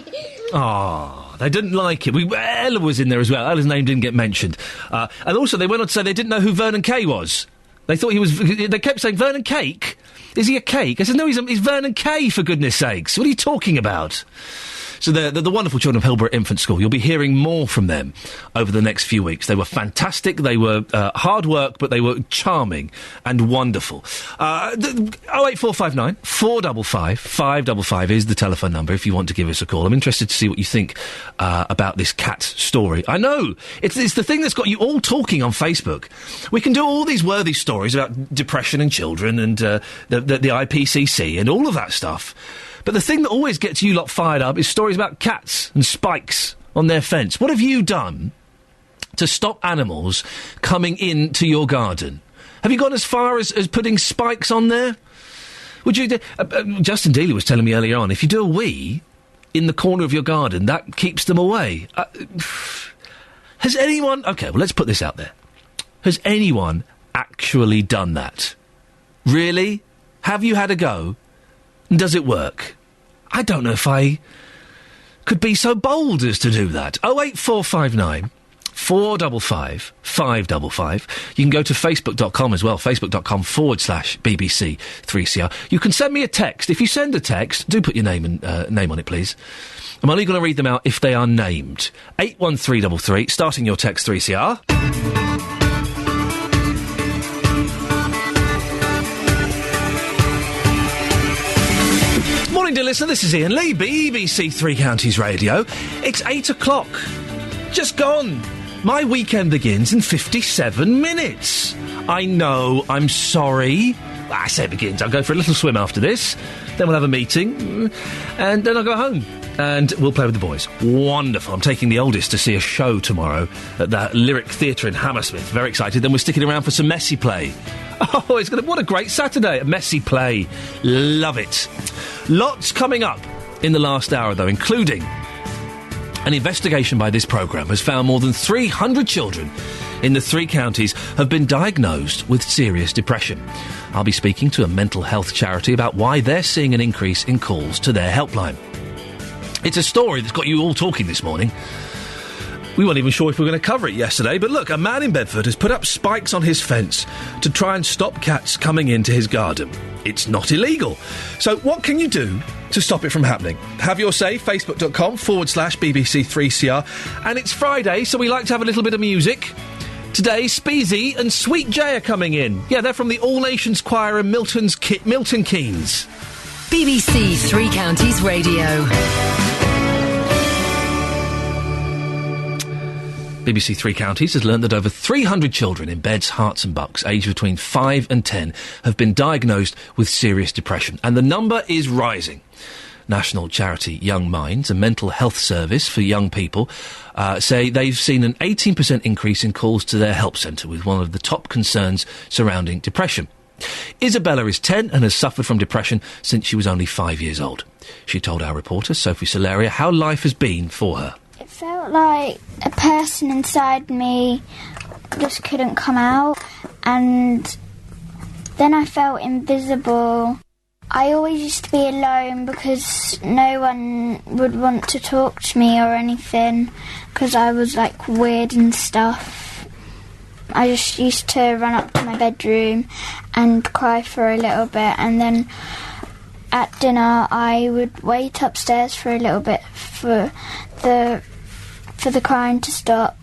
B: Ah, They didn't like it. Ella was in there as well. Ella's name didn't get mentioned. And also, they went on to say they didn't know who Vernon Kay was. They thought he was... They kept saying, Vernon Cake? Is he a cake? I said, no, he's Vernon Kay, for goodness sakes. What are you talking about? So they're the wonderful children of Hillborough Infant School. You'll be hearing more from them over the next few weeks. They were fantastic. They were hard work, but they were charming and wonderful. 08459 455 555 is the telephone number if you want to give us a call. I'm interested to see what you think about this cat story. I know, it's the thing that's got you all talking on Facebook. We can do all these worthy stories about depression in children and the IPCC and all of that stuff. But the thing that always gets you lot fired up is stories about cats and spikes on their fence. What have you done to stop animals coming into your garden? Have you gone as far as putting spikes on there? Would you... Justin Dealey was telling me earlier on, if you do a wee in the corner of your garden, that keeps them away. Has anyone... OK, well, let's put this out there. Has anyone actually done that? Really? Have you had a go? Does it work? I don't know if I could be so bold as to do that. 08459 455 555. You can go to facebook.com as well, facebook.com/BBC 3CR. You can send me a text. If you send a text, do put your name on it, please. I'm only going to read them out if they are named. 81333, starting your text 3CR. Morning, dear listener, this is Iain Lee, BBC Three Counties Radio. It's 8 o'clock. Just gone. My weekend begins in 57 minutes. I know, I'm sorry. I say it begins. I'll go for a little swim after this. Then we'll have a meeting. And then I'll go home. And we'll play with the boys. Wonderful. I'm taking the oldest to see a show tomorrow at the Lyric Theatre in Hammersmith. Very excited. Then we're sticking around for some messy play. Oh, what a great Saturday. A messy play. Love it. Lots coming up in the last hour, though, including an investigation by this programme has found more than 300 children in the three counties have been diagnosed with serious depression. I'll be speaking to a mental health charity about why they're seeing an increase in calls to their helpline. It's a story that's got you all talking this morning. We weren't even sure if we were going to cover it yesterday, but look, a man in Bedford has put up spikes on his fence to try and stop cats coming into his garden. It's not illegal. So what can you do to stop it from happening? Have your say, facebook.com/BBC3CR. And it's Friday, so we like to have a little bit of music. Today, Speezy and Sweet J are coming in. Yeah, they're from the All Nations Choir in Milton Keynes.
N: BBC Three Counties Radio.
B: BBC Three Counties has learned that over 300 children in Beds, Herts and Bucks, aged between 5 and 10, have been diagnosed with serious depression. And the number is rising. National charity Young Minds, a mental health service for young people, say they've seen an 18% increase in calls to their help centre, with one of the top concerns surrounding depression. Isabella is 10 and has suffered from depression since she was only 5 years old. She told our reporter, Sophie Solaria, how life has been for her.
E: It felt like a person inside me just couldn't come out, and then I felt invisible. I always used to be alone because no one would want to talk to me or anything, because I was like weird and stuff. I just used to run up to my bedroom and cry for a little bit, and then at dinner I would wait upstairs for a little bit for the crying to stop,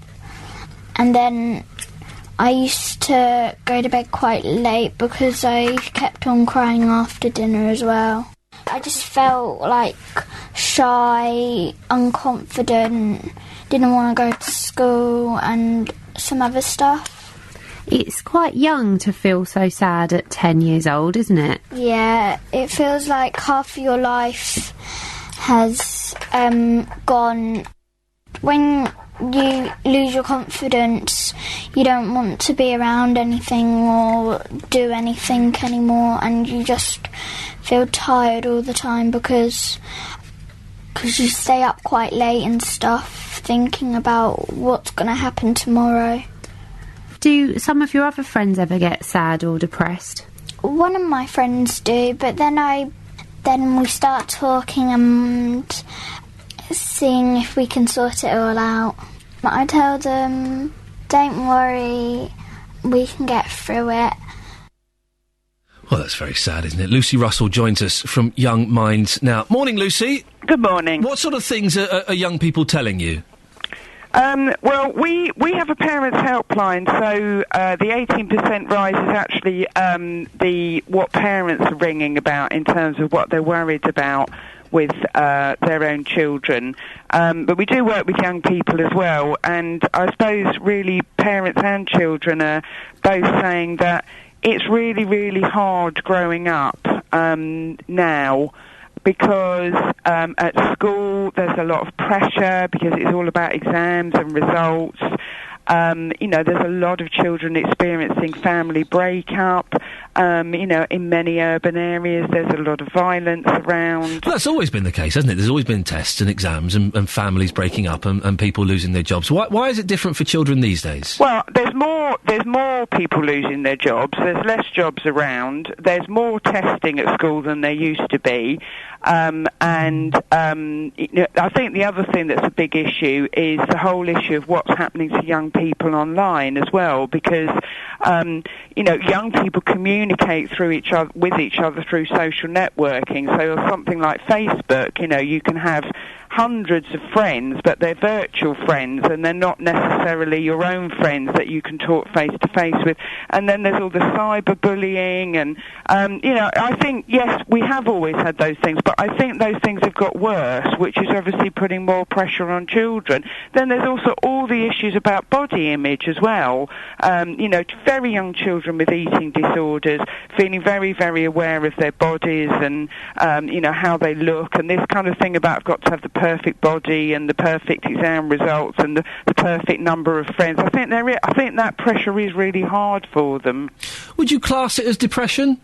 E: and then I used to go to bed quite late because I kept on crying after dinner as well. I just felt like shy, unconfident, didn't want to go to school and some other stuff.
F: It's quite young to feel so sad at 10 years old, isn't it?
E: Yeah, it feels like half your life has gone. When you lose your confidence, you don't want to be around anything or do anything anymore, and you just feel tired all the time because you stay up quite late and stuff, thinking about what's going to happen tomorrow.
F: Do some of your other friends ever get sad or depressed?
E: One of my friends do, but then we start talking and seeing if we can sort it all out. I tell them, don't worry, we can get through it.
B: Well, that's very sad, isn't it? Lucy Russell joins us from Young Minds Now. Morning, Lucy.
G: Good morning.
B: What sort of things are young people telling you?
G: Well, we have a parents' helpline, so the 18% rise is actually what parents are ringing about in terms of what they're worried about with their own children. But we do work with young people as well, and I suppose really parents and children are both saying that it's really, really hard growing up now, because at school there's a lot of pressure because it's all about exams and results. There's a lot of children experiencing family breakup. In many urban areas there's a lot of violence around.
B: Well, that's always been the case, hasn't it? There's always been tests and exams and families breaking up and people losing their jobs. Why is it different for children these days?
G: Well, there's more people losing their jobs. There's less jobs around. There's more testing at school than there used to be. I think the other thing that's a big issue is the whole issue of what's happening to young people online as well, because young people communicate with each other through social networking. So on something like Facebook, you can have hundreds of friends, but they're virtual friends, and they're not necessarily your own friends that you can talk face to face with. And then there's all the cyberbullying, and I think yes, we have always had those things, but I think those things have got worse, which is obviously putting more pressure on children. Then there's also all the issues about body image as well. Very young children with eating disorders feeling very, very aware of their bodies and how they look, and this kind of thing about I've got to have the perfect body and the perfect exam results and the perfect number of friends. I think that pressure is really hard for them.
B: Would you class it as depression?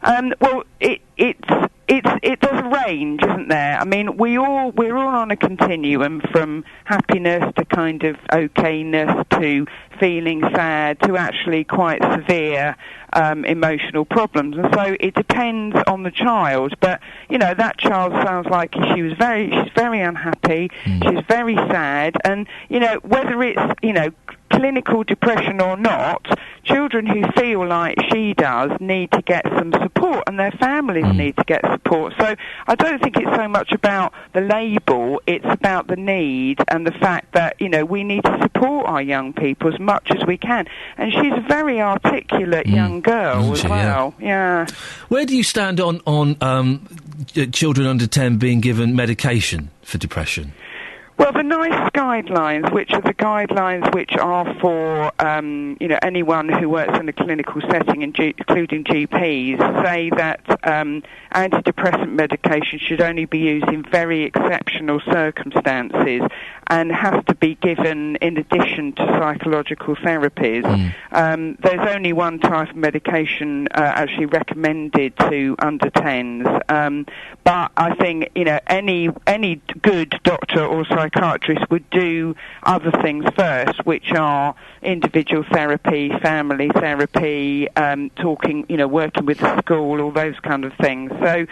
G: Well, there's a range, isn't there? I mean, we're all on a continuum from happiness to kind of okayness to feeling sad to actually quite severe emotional problems, and so it depends on the child. But that child sounds like she's very unhappy, she's very sad, and whether it's clinical depression or not, children who feel like she does need to get some support, and their families need to get support. So I don't think it's so much about the label, it's about the need and the fact that we need to support our young people as much as we can. And she's a very articulate young girl as well. Yeah.
B: Where do you stand on children under 10 being given medication for depression?
G: Well, the NICE guidelines, which are the guidelines which are for anyone who works in a clinical setting, including GPs, say that antidepressant medication should only be used in very exceptional circumstances and has to be given in addition to psychological therapies. There's only one type of medication actually recommended to under 10s, but I think any good doctor or psychiatrist would do other things first, which are individual therapy, family therapy, talking, working with the school, all those kind of things. So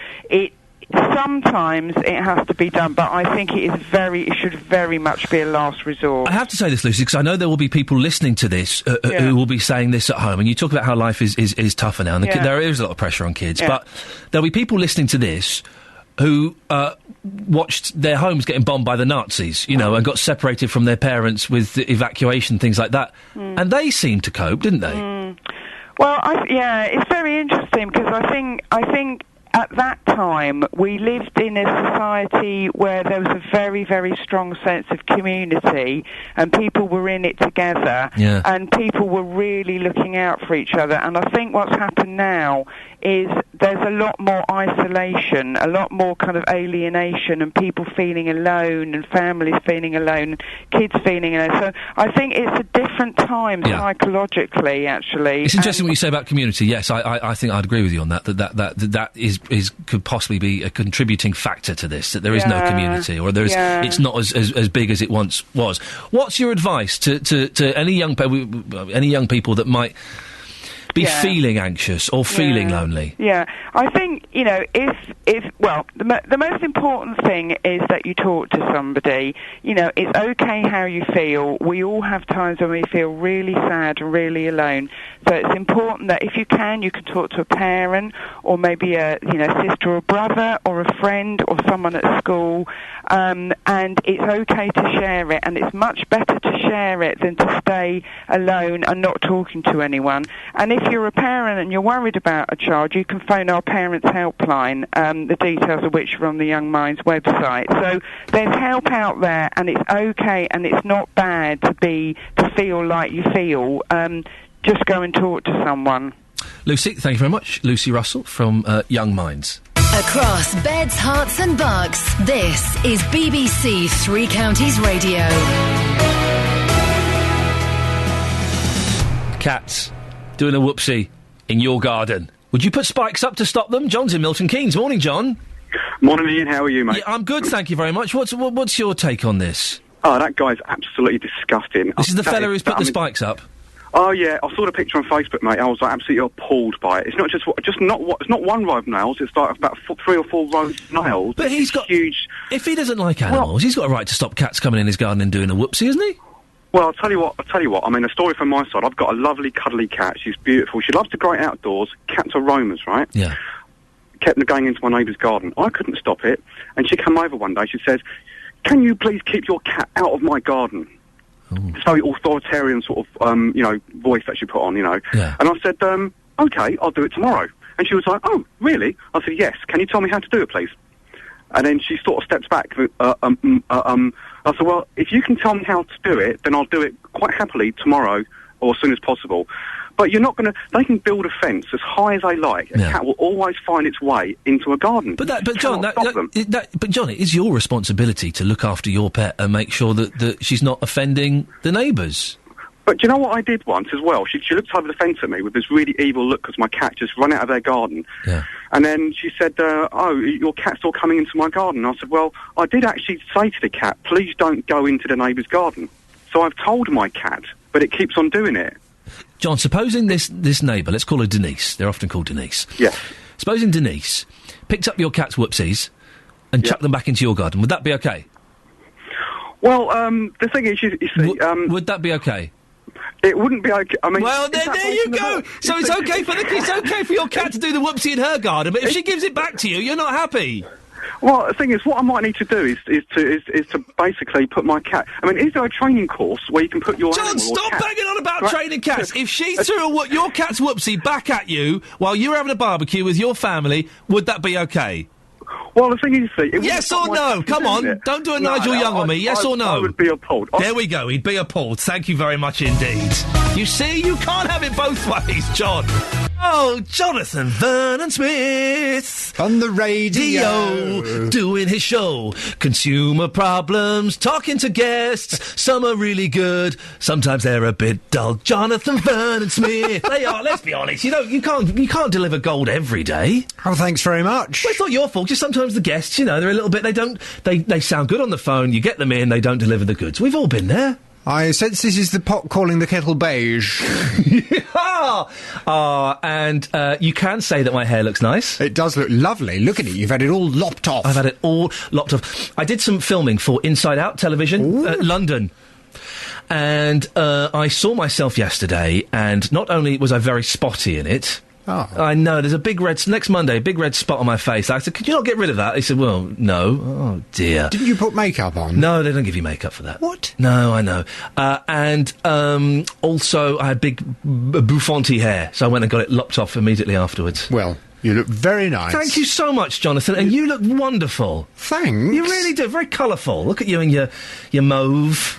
G: sometimes it has to be done, but I think it should very much be a last resort.
B: I have to say this, Lucy, because I know there will be people listening to this who will be saying this at home, and you talk about how life is tougher now, and there is a lot of pressure on kids, but there'll be people listening to this who watched their homes getting bombed by the Nazis, and got separated from their parents with evacuation, things like that. And they seemed to cope, didn't they?
G: Well, it's very interesting, because I think at that time we lived in a society where there was a very, very strong sense of community, and people were in it together, and people were really looking out for each other. And I think what's happened now is there's a lot more isolation, a lot more kind of alienation, and people feeling alone, and families feeling alone, and kids feeling alone. So I think it's a different time psychologically, actually.
B: It's interesting what you say about community. Yes, I think I'd agree with you on that. That could possibly be a contributing factor to this. That there is no community, or it's not as big as it once was. What's your advice to any young people that might be feeling anxious or feeling lonely.
G: Yeah, I think, you know, the most important thing is that you talk to somebody. You know, it's okay how you feel. We all have times when we feel really sad and really alone. So it's important that if you can talk to a parent or maybe a sister or brother or a friend or someone at school. And it's okay to share it, and it's much better to share it than to stay alone and not talking to anyone. And if you're a parent and you're worried about a child, you can phone our Parents Helpline, the details of which are on the Young Minds website. So there's help out there, and it's okay, and it's not bad to feel like you feel. Just go and talk to someone.
B: Lucy, thank you very much. Lucy Russell from Young Minds.
N: Across beds, hearts and bucks, this is BBC Three Counties Radio.
B: Cats doing a whoopsie in your garden. Would you put spikes up to stop them? John's in Milton Keynes. Morning, John.
M: Morning, Ian. How are you, mate?
B: Yeah, I'm good, thank you very much. What's your take on this?
M: Oh, that guy's absolutely disgusting.
B: This is the fella who's put the spikes up?
M: Oh yeah, I saw the picture on Facebook, mate. I was like, absolutely appalled by it. It's not it's not one row of nails. It's like about 3 or 4 rows of nails.
B: But he's got
M: huge.
B: If he doesn't like animals, he's got a right to stop cats coming in his garden and doing a whoopsie, isn't he?
M: Well, I'll tell you what. I mean, a story from my side. I've got a lovely, cuddly cat. She's beautiful. She loves to go outdoors. Cats are roamers, right?
B: Yeah.
M: Kept going into my neighbour's garden. I couldn't stop it, and she came over one day. She says, "Can you please keep your cat out of my garden?" This very authoritarian sort of, voice that she put on,
B: Yeah.
M: And I said, okay, I'll do it tomorrow. And she was like, oh, really? I said, yes. Can you tell me how to do it, please? And then she sort of steps back. I said, well, if you can tell me how to do it, then I'll do it quite happily tomorrow or as soon as possible. But you're not going to... They can build a fence as high as they like. A cat will always find its way into a garden.
B: But John, John, it is your responsibility to look after your pet and make sure that she's not offending the neighbours.
M: But do you know what I did once as well? She looked over the fence at me with this really evil look because my cat just ran out of their garden.
B: Yeah.
M: And then she said, oh, your cat's still coming into my garden. And I said, well, I did actually say to the cat, please don't go into the neighbour's garden. So I've told my cat, but it keeps on doing it.
B: John, supposing this neighbour, let's call her Denise, they're often called Denise.
M: Yes.
B: Supposing Denise picked up your cat's whoopsies and chucked them back into your garden, would that be okay?
M: Well, the thing is, you see...
B: would that be okay?
M: It wouldn't be okay. I mean...
B: Well, there you go! So it's okay for your cat to do the whoopsie in her garden, but if she gives it back to you, you're not happy.
M: Well, the thing is, what I might need to do is to basically put my cat... I mean, is there a training course where you can put your
B: John,
M: animal or
B: stop
M: cat...
B: banging on about training cats. If she threw your cat's whoopsie back at you while you were having a barbecue with your family, would that be okay?
M: Well, the thing is, see...
B: Yes or no? Come on, don't do a Nigel Young on me. Yes or no?
M: I would be appalled.
B: There we go, he'd be appalled. Thank you very much indeed. You see, you can't have it both ways, John. Oh, Jonathan Vernon Smith
P: on the radio
B: doing his show. Consumer problems, talking to guests. Some are really good, sometimes they're a bit dull. Jonathan Vernon Smith. They are, let's be honest, you can't deliver gold every day.
P: Oh, thanks very much.
B: Well, it's not your fault, just sometimes the guests, they're a little bit, they sound good on the phone, you get them in, they don't deliver the goods. We've all been there.
P: I sense this is the pot calling the kettle beige.
B: And you can say that my hair looks nice.
P: It does look lovely. Look at it. You've had it all lopped off.
B: I've had it all lopped off. I did some filming for Inside Out television, London. And I saw myself yesterday, and not only was I very spotty in it...
P: Oh.
B: I know, there's a big red... Next Monday, a big red spot on my face. I said, could you not get rid of that? He said, well, no. Oh, dear.
P: Didn't you put makeup on?
B: No, they don't give you makeup for that.
P: What?
B: No, I know. And also, I had big bouffanty hair, so I went and got it lopped off immediately afterwards.
P: Well, you look very nice.
B: Thank you so much, Jonathan, and you look wonderful.
P: Thanks.
B: You really do. Very colourful. Look at you in your mauve...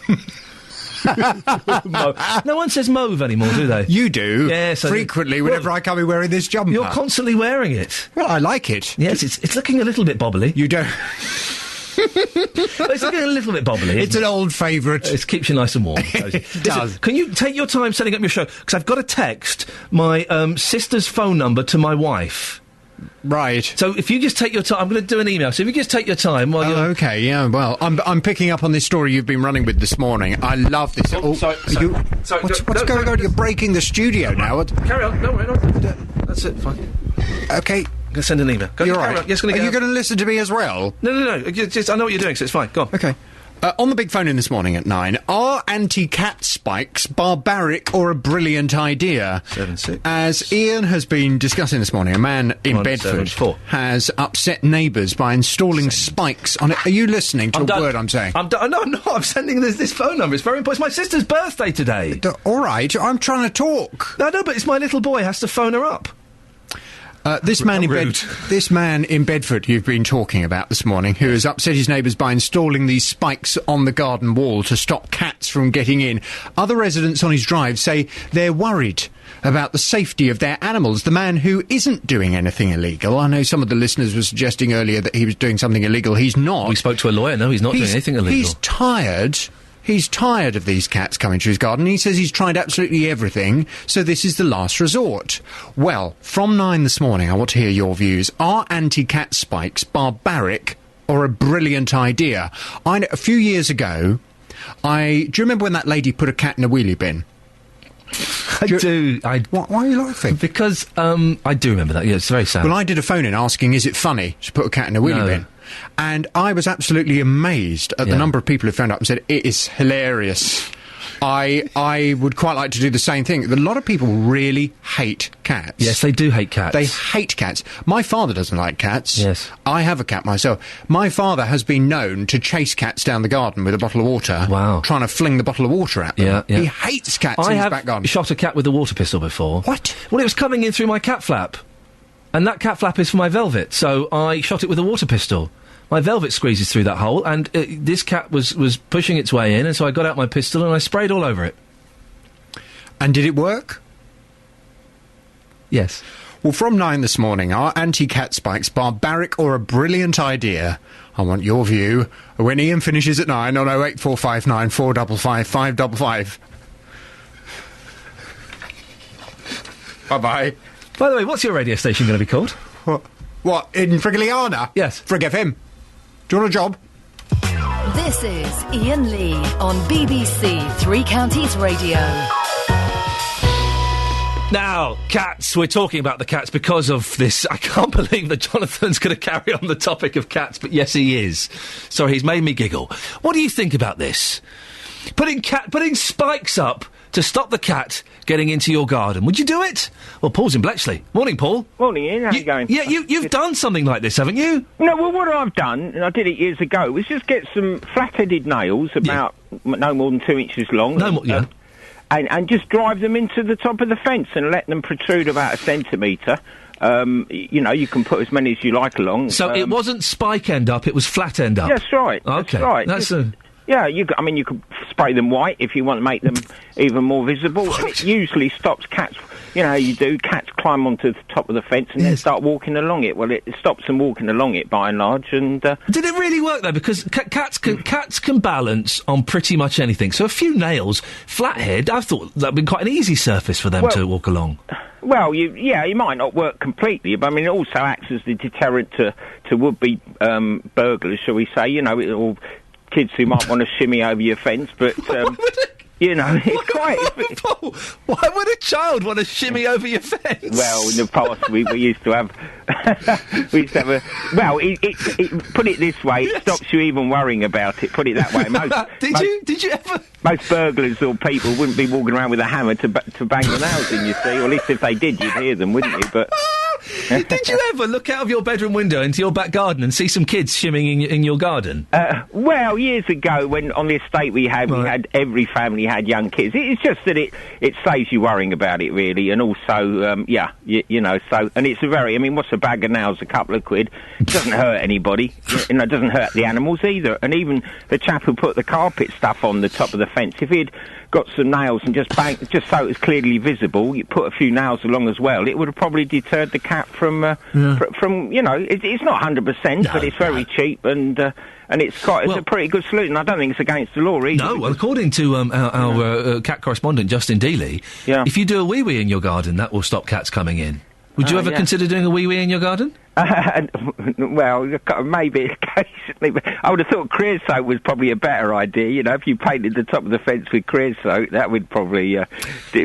B: No one says mauve anymore, do they?
P: You do.
B: Yes,
P: frequently. Whenever I come in wearing this jumper.
B: You're constantly wearing it.
P: Well, I like it.
B: Yes, it's looking a little bit bobbly.
P: You don't.
B: It's looking a little bit bobbly.
P: It's an old favourite.
B: It keeps you nice and warm.
P: It does.
B: Listen, can you take your time setting up your show? Because I've got to text my sister's phone number to my wife.
P: Right.
B: So if you just take your time, I'm going to do an email. So if you just take your time while you're...
P: Okay, yeah, well, I'm picking up on this story you've been running with this morning. I love this.
B: Sorry,
P: what's going on? You're breaking the studio now.
B: Carry on, don't worry, that's it, fine.
P: Okay.
B: I'm going to send an email.
P: You're
B: carry
P: right.
B: on. Yes,
P: Are you going to listen to me as well?
B: No. Just, I know what you're doing, so it's fine. Go on.
P: Okay. On the big phone in this morning at 9, are anti-cat spikes barbaric or a brilliant idea?
B: 7-6.
P: As Iain has been discussing this morning, a man in Bedford
B: 7-4.
P: has upset neighbours by installing spikes on it. Are you listening to a word I'm saying?
B: No, I'm not. I'm sending this phone number. It's very important. It's my sister's birthday today.
P: All right, I'm trying to talk.
B: No, but it's my little boy has to phone her up.
P: This man in Bedford you've been talking about this morning, who has upset his neighbours by installing these spikes on the garden wall to stop cats from getting in. Other residents on his drive say they're worried about the safety of their animals. The man who isn't doing anything illegal. I know some of the listeners were suggesting earlier that he was doing something illegal. He's not.
B: We spoke to a lawyer. No, he's not doing anything illegal.
P: He's tired. He's tired of these cats coming to his garden. He says he's tried absolutely everything, so this is the last resort. Well, from 9 this morning, I want to hear your views. Are anti-cat spikes barbaric or a brilliant idea? I know, a few years ago, do you remember when that lady put a cat in a wheelie bin?
B: I do.
P: Why are you laughing?
B: Because I do remember that. Yeah, it's very sad.
P: Well, I did a phone-in asking, is it funny to put a cat in a wheelie bin? And I was absolutely amazed at the number of people who phoned up and said, it is hilarious. I would quite like to do the same thing. A lot of people really hate cats.
B: Yes, they do hate cats.
P: They hate cats. My father doesn't like cats.
B: Yes.
P: I have a cat myself. My father has been known to chase cats down the garden with a bottle of water.
B: Wow.
P: Trying to fling the bottle of water at them.
B: Yeah.
P: He hates cats in his back garden.
B: I have shot a cat with a water pistol before.
P: What?
B: Well, it was coming in through my cat flap. And that cat flap is for my velvet, so I shot it with a water pistol. My velvet squeezes through that hole, and this cat was pushing its way in, and so I got out my pistol and I sprayed all over it.
P: And did it work?
B: Yes.
P: Well, from 9 this morning, are anti-cat spikes barbaric or a brilliant idea? I want your view when Iain finishes at 9 on 08459 455 555. Bye-bye.
B: By the way, what's your radio station going to be called?
P: What, in Frigaliana?
B: Yes.
P: Frig FM. Do you want a job?
N: This is Iain Lee on BBC Three Counties Radio.
B: Now, cats. We're talking about the cats because of this. I can't believe that Jonathan's going to carry on the topic of cats, but yes, he is. Sorry, he's made me giggle. What do you think about this? Putting spikes up to stop the cat getting into your garden. Would you do it? Well, Paul's in Bletchley. Morning, Paul.
Q: Morning, Ian. How you going?
B: Yeah, you've done something like this, haven't you?
Q: No, well, what I've done, and I did it years ago, was just get some flat-headed nails about no more than 2 inches long.
B: No more, yeah.
Q: And just drive them into the top of the fence and let them protrude about 1 centimetre. You know, you can put as many as you like along.
B: So it wasn't spike end up, it was flat end up?
Q: That's right.
B: Okay.
Q: That's right. Yeah, you could spray them white if you want to make them even more visible. And it usually stops cats. You know how you do. Cats climb onto the top of the fence and then start walking along it. Well, it stops them walking along it by and large. And
B: did it really work though? Because cats can balance on pretty much anything. So a few nails, flathead. I thought that'd been quite an easy surface for them to walk along.
Q: Well, it might not work completely, but I mean, it also acts as the deterrent to would-be burglars, shall we say? You know, or kids who might want to shimmy over your fence, but you know, it's quite.
B: Why would a child want to shimmy over your fence?
Q: Well, in the past we used to have. We used to have a. Well, put it this way: it stops you even worrying about it. Put it that way.
B: Did you ever?
Q: Most burglars or people wouldn't be walking around with a hammer to bang the nails in. You see, or at least if they did, you'd hear them, wouldn't you? But.
B: Did you ever look out of your bedroom window into your back garden and see some kids shimmying in your garden?
Q: Well, years ago, when on the estate we had every family had young kids. It's just that it saves you worrying about it, really, and also, you know, so, and it's I mean, what's a bag of nails? A couple of quid. It doesn't hurt anybody. You know, it doesn't hurt the animals either. And even the chap who put the carpet stuff on the top of the fence, if he'd got some nails and just so it was clearly visible, you put a few nails along as well, it would have probably deterred the cat from you know, it's not 100%, but it's very cheap and it's a pretty good solution. I don't think it's against the law either.
B: No, well, according to our cat correspondent Justin Dealey, if you do a wee-wee in your garden, that will stop cats coming in. Would you ever
Q: yeah.
B: consider doing a wee-wee in your garden?
Q: Well, maybe occasionally. But I would have thought creosote was probably a better idea. You know, if you painted the top of the fence with creosote, that would probably...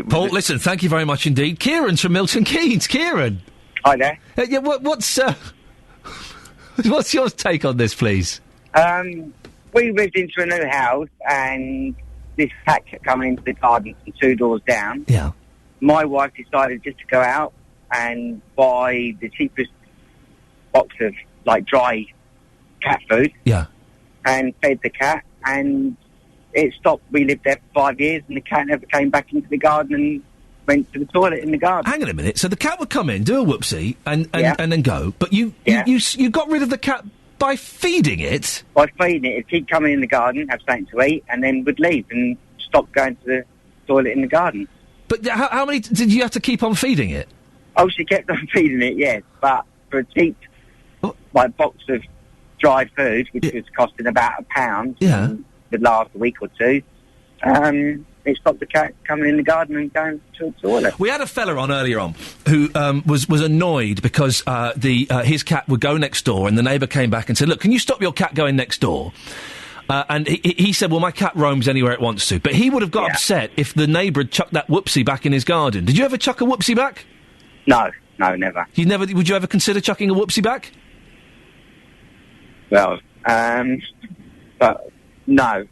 B: Paul, listen, thank you very much indeed. Kieran's from Milton Keynes. Kieran.
R: Hi there.
B: Yeah, what's your take on this, please?
R: We moved into a new house and this cat kept coming into the garden from 2 doors down.
B: Yeah.
R: My wife decided just to go out and buy the cheapest box of, like, dry cat food.
B: Yeah.
R: And fed the cat, and it stopped. We lived there for 5 years, and the cat never came back into the garden and went to the toilet in the garden.
B: Hang on a minute. So the cat would come in, do a whoopsie, and then go. But you got rid of the cat by feeding it?
R: By feeding it. It'd keep coming in the garden, have something to eat, and then would leave and stop going to the toilet in the garden.
B: But how many... Did you have to keep on feeding it?
R: Oh, she kept on feeding it, yes. But for a cheap box of dried food, which was costing about £1 the last week or two, it stopped the cat coming in the garden and going to the toilet.
B: We had a fella on earlier on who was annoyed because his cat would go next door, and the neighbour came back and said, "Look, can you stop your cat going next door?" And he said, "Well, my cat roams anywhere it wants to." But he would have got upset if the neighbour had chucked that whoopsie back in his garden. Did you ever chuck a whoopsie back?
R: No, never.
B: You never? Would you ever consider chucking a whoopsie back?
R: Well, but no.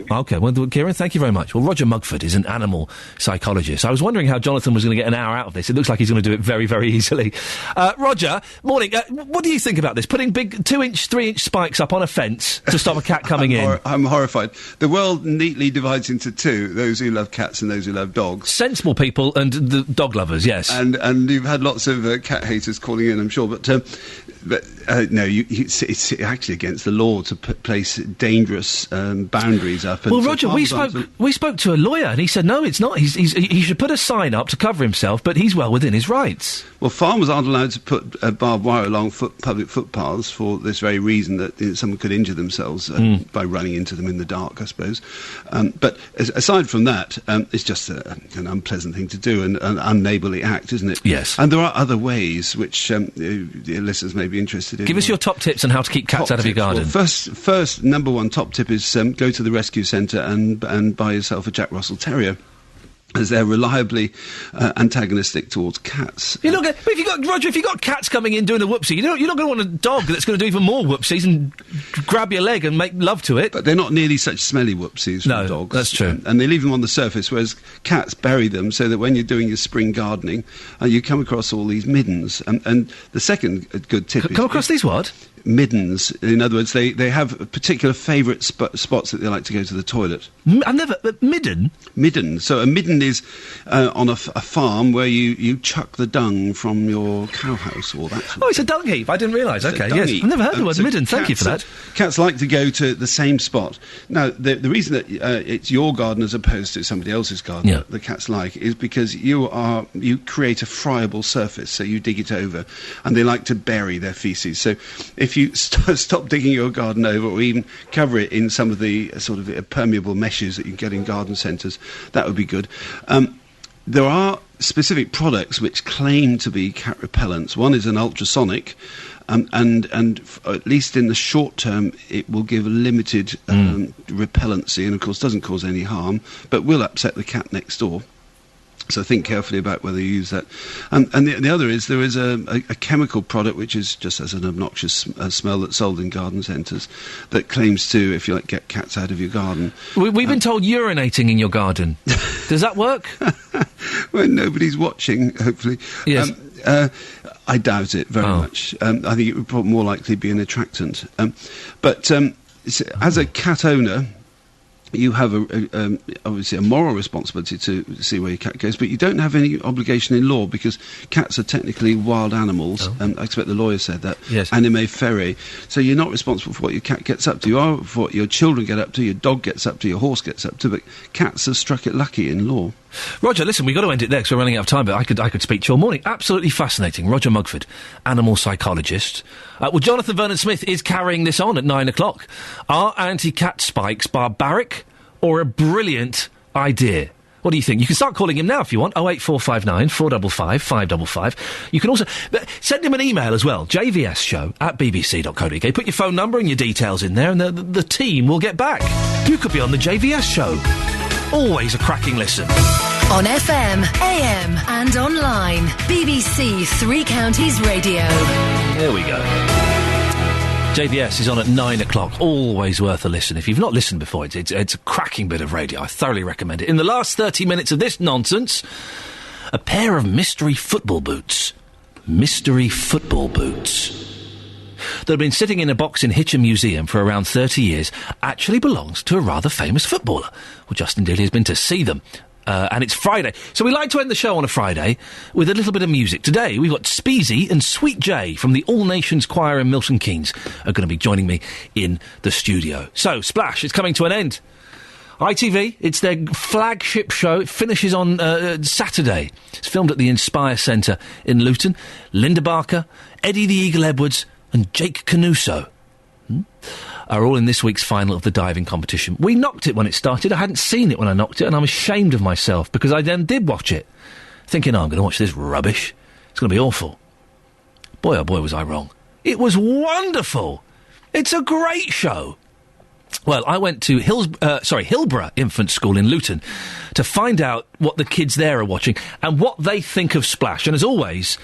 B: OK, well, Kieran, thank you very much. Well, Roger Mugford is an animal psychologist. I was wondering how Jonathan was going to get an hour out of this. It looks like he's going to do it very, very easily. Roger, morning. What do you think about this? Putting big 2-inch, 3-inch spikes up on a fence to stop a cat coming in?
S: I'm horrified. The world neatly divides into two, those who love cats and those who love dogs.
B: Sensible people and the dog lovers, yes.
S: And you've had lots of cat haters calling in, I'm sure, but no, it's actually against the law to place dangerous boundaries up.
B: Well, Roger, we spoke to a lawyer, and he said no, it's not. He should put a sign up to cover himself, but he's well within his rights.
S: Well, farmers aren't allowed to put barbed wire along public footpaths for this very reason, that someone could injure themselves by running into them in the dark, I suppose. But aside from that, it's just an unpleasant thing to do, and an unneighbourly act, isn't it?
B: Yes.
S: And there are other ways which the listeners may be interested in.
B: Give us your top tips on how to keep cats out of your garden.
S: Well, first, number one top tip is go to the rescue centre and buy yourself a Jack Russell Terrier, as they're reliably antagonistic towards cats.
B: You're not if you've got cats coming in doing a whoopsie, you're not going to want a dog that's going to do even more whoopsies and grab your leg and make love to it.
S: But they're not nearly such smelly whoopsies from dogs.
B: That's true.
S: And they leave them on the surface, whereas cats bury them so that when you're doing your spring gardening, you come across all these middens. And the second good tip is...
B: Come across these what?
S: Middens. In other words, they have particular favourite spots that they like to go to the toilet.
B: I've never... midden?
S: Midden. So a midden is on a farm where you chuck the dung from your cow house or that sort of
B: it's a dung heap. I didn't realise.
S: It's
B: OK,
S: a dung
B: yes.
S: heap.
B: I've never heard the word midden. Thank you for that.
S: Cats like to go to the same spot. Now, the reason that it's your garden as opposed to somebody else's garden that the cats like is because you create a friable surface, so you dig it over, and they like to bury their faeces. So if you stop digging your garden over, or even cover it in some of the sort of permeable meshes that you get in garden centres, that would be good. There are specific products which claim to be cat repellents. One is an ultrasonic, and at least in the short term, it will give a limited repellency, and of course doesn't cause any harm, but will upset the cat next door. So think carefully about whether you use that. And the other is there is a chemical product which is just as an obnoxious smell that's sold in garden centres that claims to, if you like, get cats out of your garden.
B: We've been told urinating in your garden. Does that work?
S: When nobody's watching, hopefully.
B: Yes.
S: I doubt it very much. I think it would probably more likely be an attractant. But as a cat owner, you have obviously a moral responsibility to see where your cat goes, but you don't have any obligation in law because cats are technically wild animals. I expect the lawyer said that.
B: Yes.
S: Anime ferre. So you're not responsible for what your cat gets up to. You are for what your children get up to, your dog gets up to, your horse gets up to, but cats have struck it lucky in law.
B: Roger, listen, we've got to end it there because we're running out of time, but I could speak to you all morning. Absolutely fascinating. Roger Mugford, animal psychologist. Well, Jonathan Vernon-Smith is carrying this on at 9 o'clock. Are anti-cat spikes barbaric or a brilliant idea? What do you think? You can start calling him now if you want. 08459 455 555. You can also send him an email as well. jvsshow@bbc.co.uk. Put your phone number and your details in there, and the team will get back. You could be on the JVS show. Always a cracking listen.
N: On FM, AM and online. BBC Three Counties Radio.
B: There we go. JVS is on at 9 o'clock. Always worth a listen. If you've not listened before, it's a cracking bit of radio. I thoroughly recommend it. In the last 30 minutes of this nonsense, a pair of mystery football boots. Mystery football boots. That have been sitting in a box in Hitchin Museum for around 30 years actually belongs to a rather famous footballer. Well, Justin Daly has been to see them. And it's Friday. So we like to end the show on a Friday with a little bit of music. Today, we've got Speezy and Sweet J from the All Nations Choir in Milton Keynes are going to be joining me in the studio. So, Splash, it's coming to an end. ITV, it's their flagship show. It finishes on Saturday. It's filmed at the Inspire Centre in Luton. Linda Barker, Eddie the Eagle Edwards and Jake Canuso are all in this week's final of the diving competition. We knocked it when it started. I hadn't seen it when I knocked it, and I'm ashamed of myself because I then did watch it, thinking, I'm going to watch this rubbish. It's going to be awful. Boy, oh boy, was I wrong. It was wonderful. It's a great show. Well, I went to Hillborough Infant School in Luton to find out what the kids there are watching and what they think of Splash. And as always,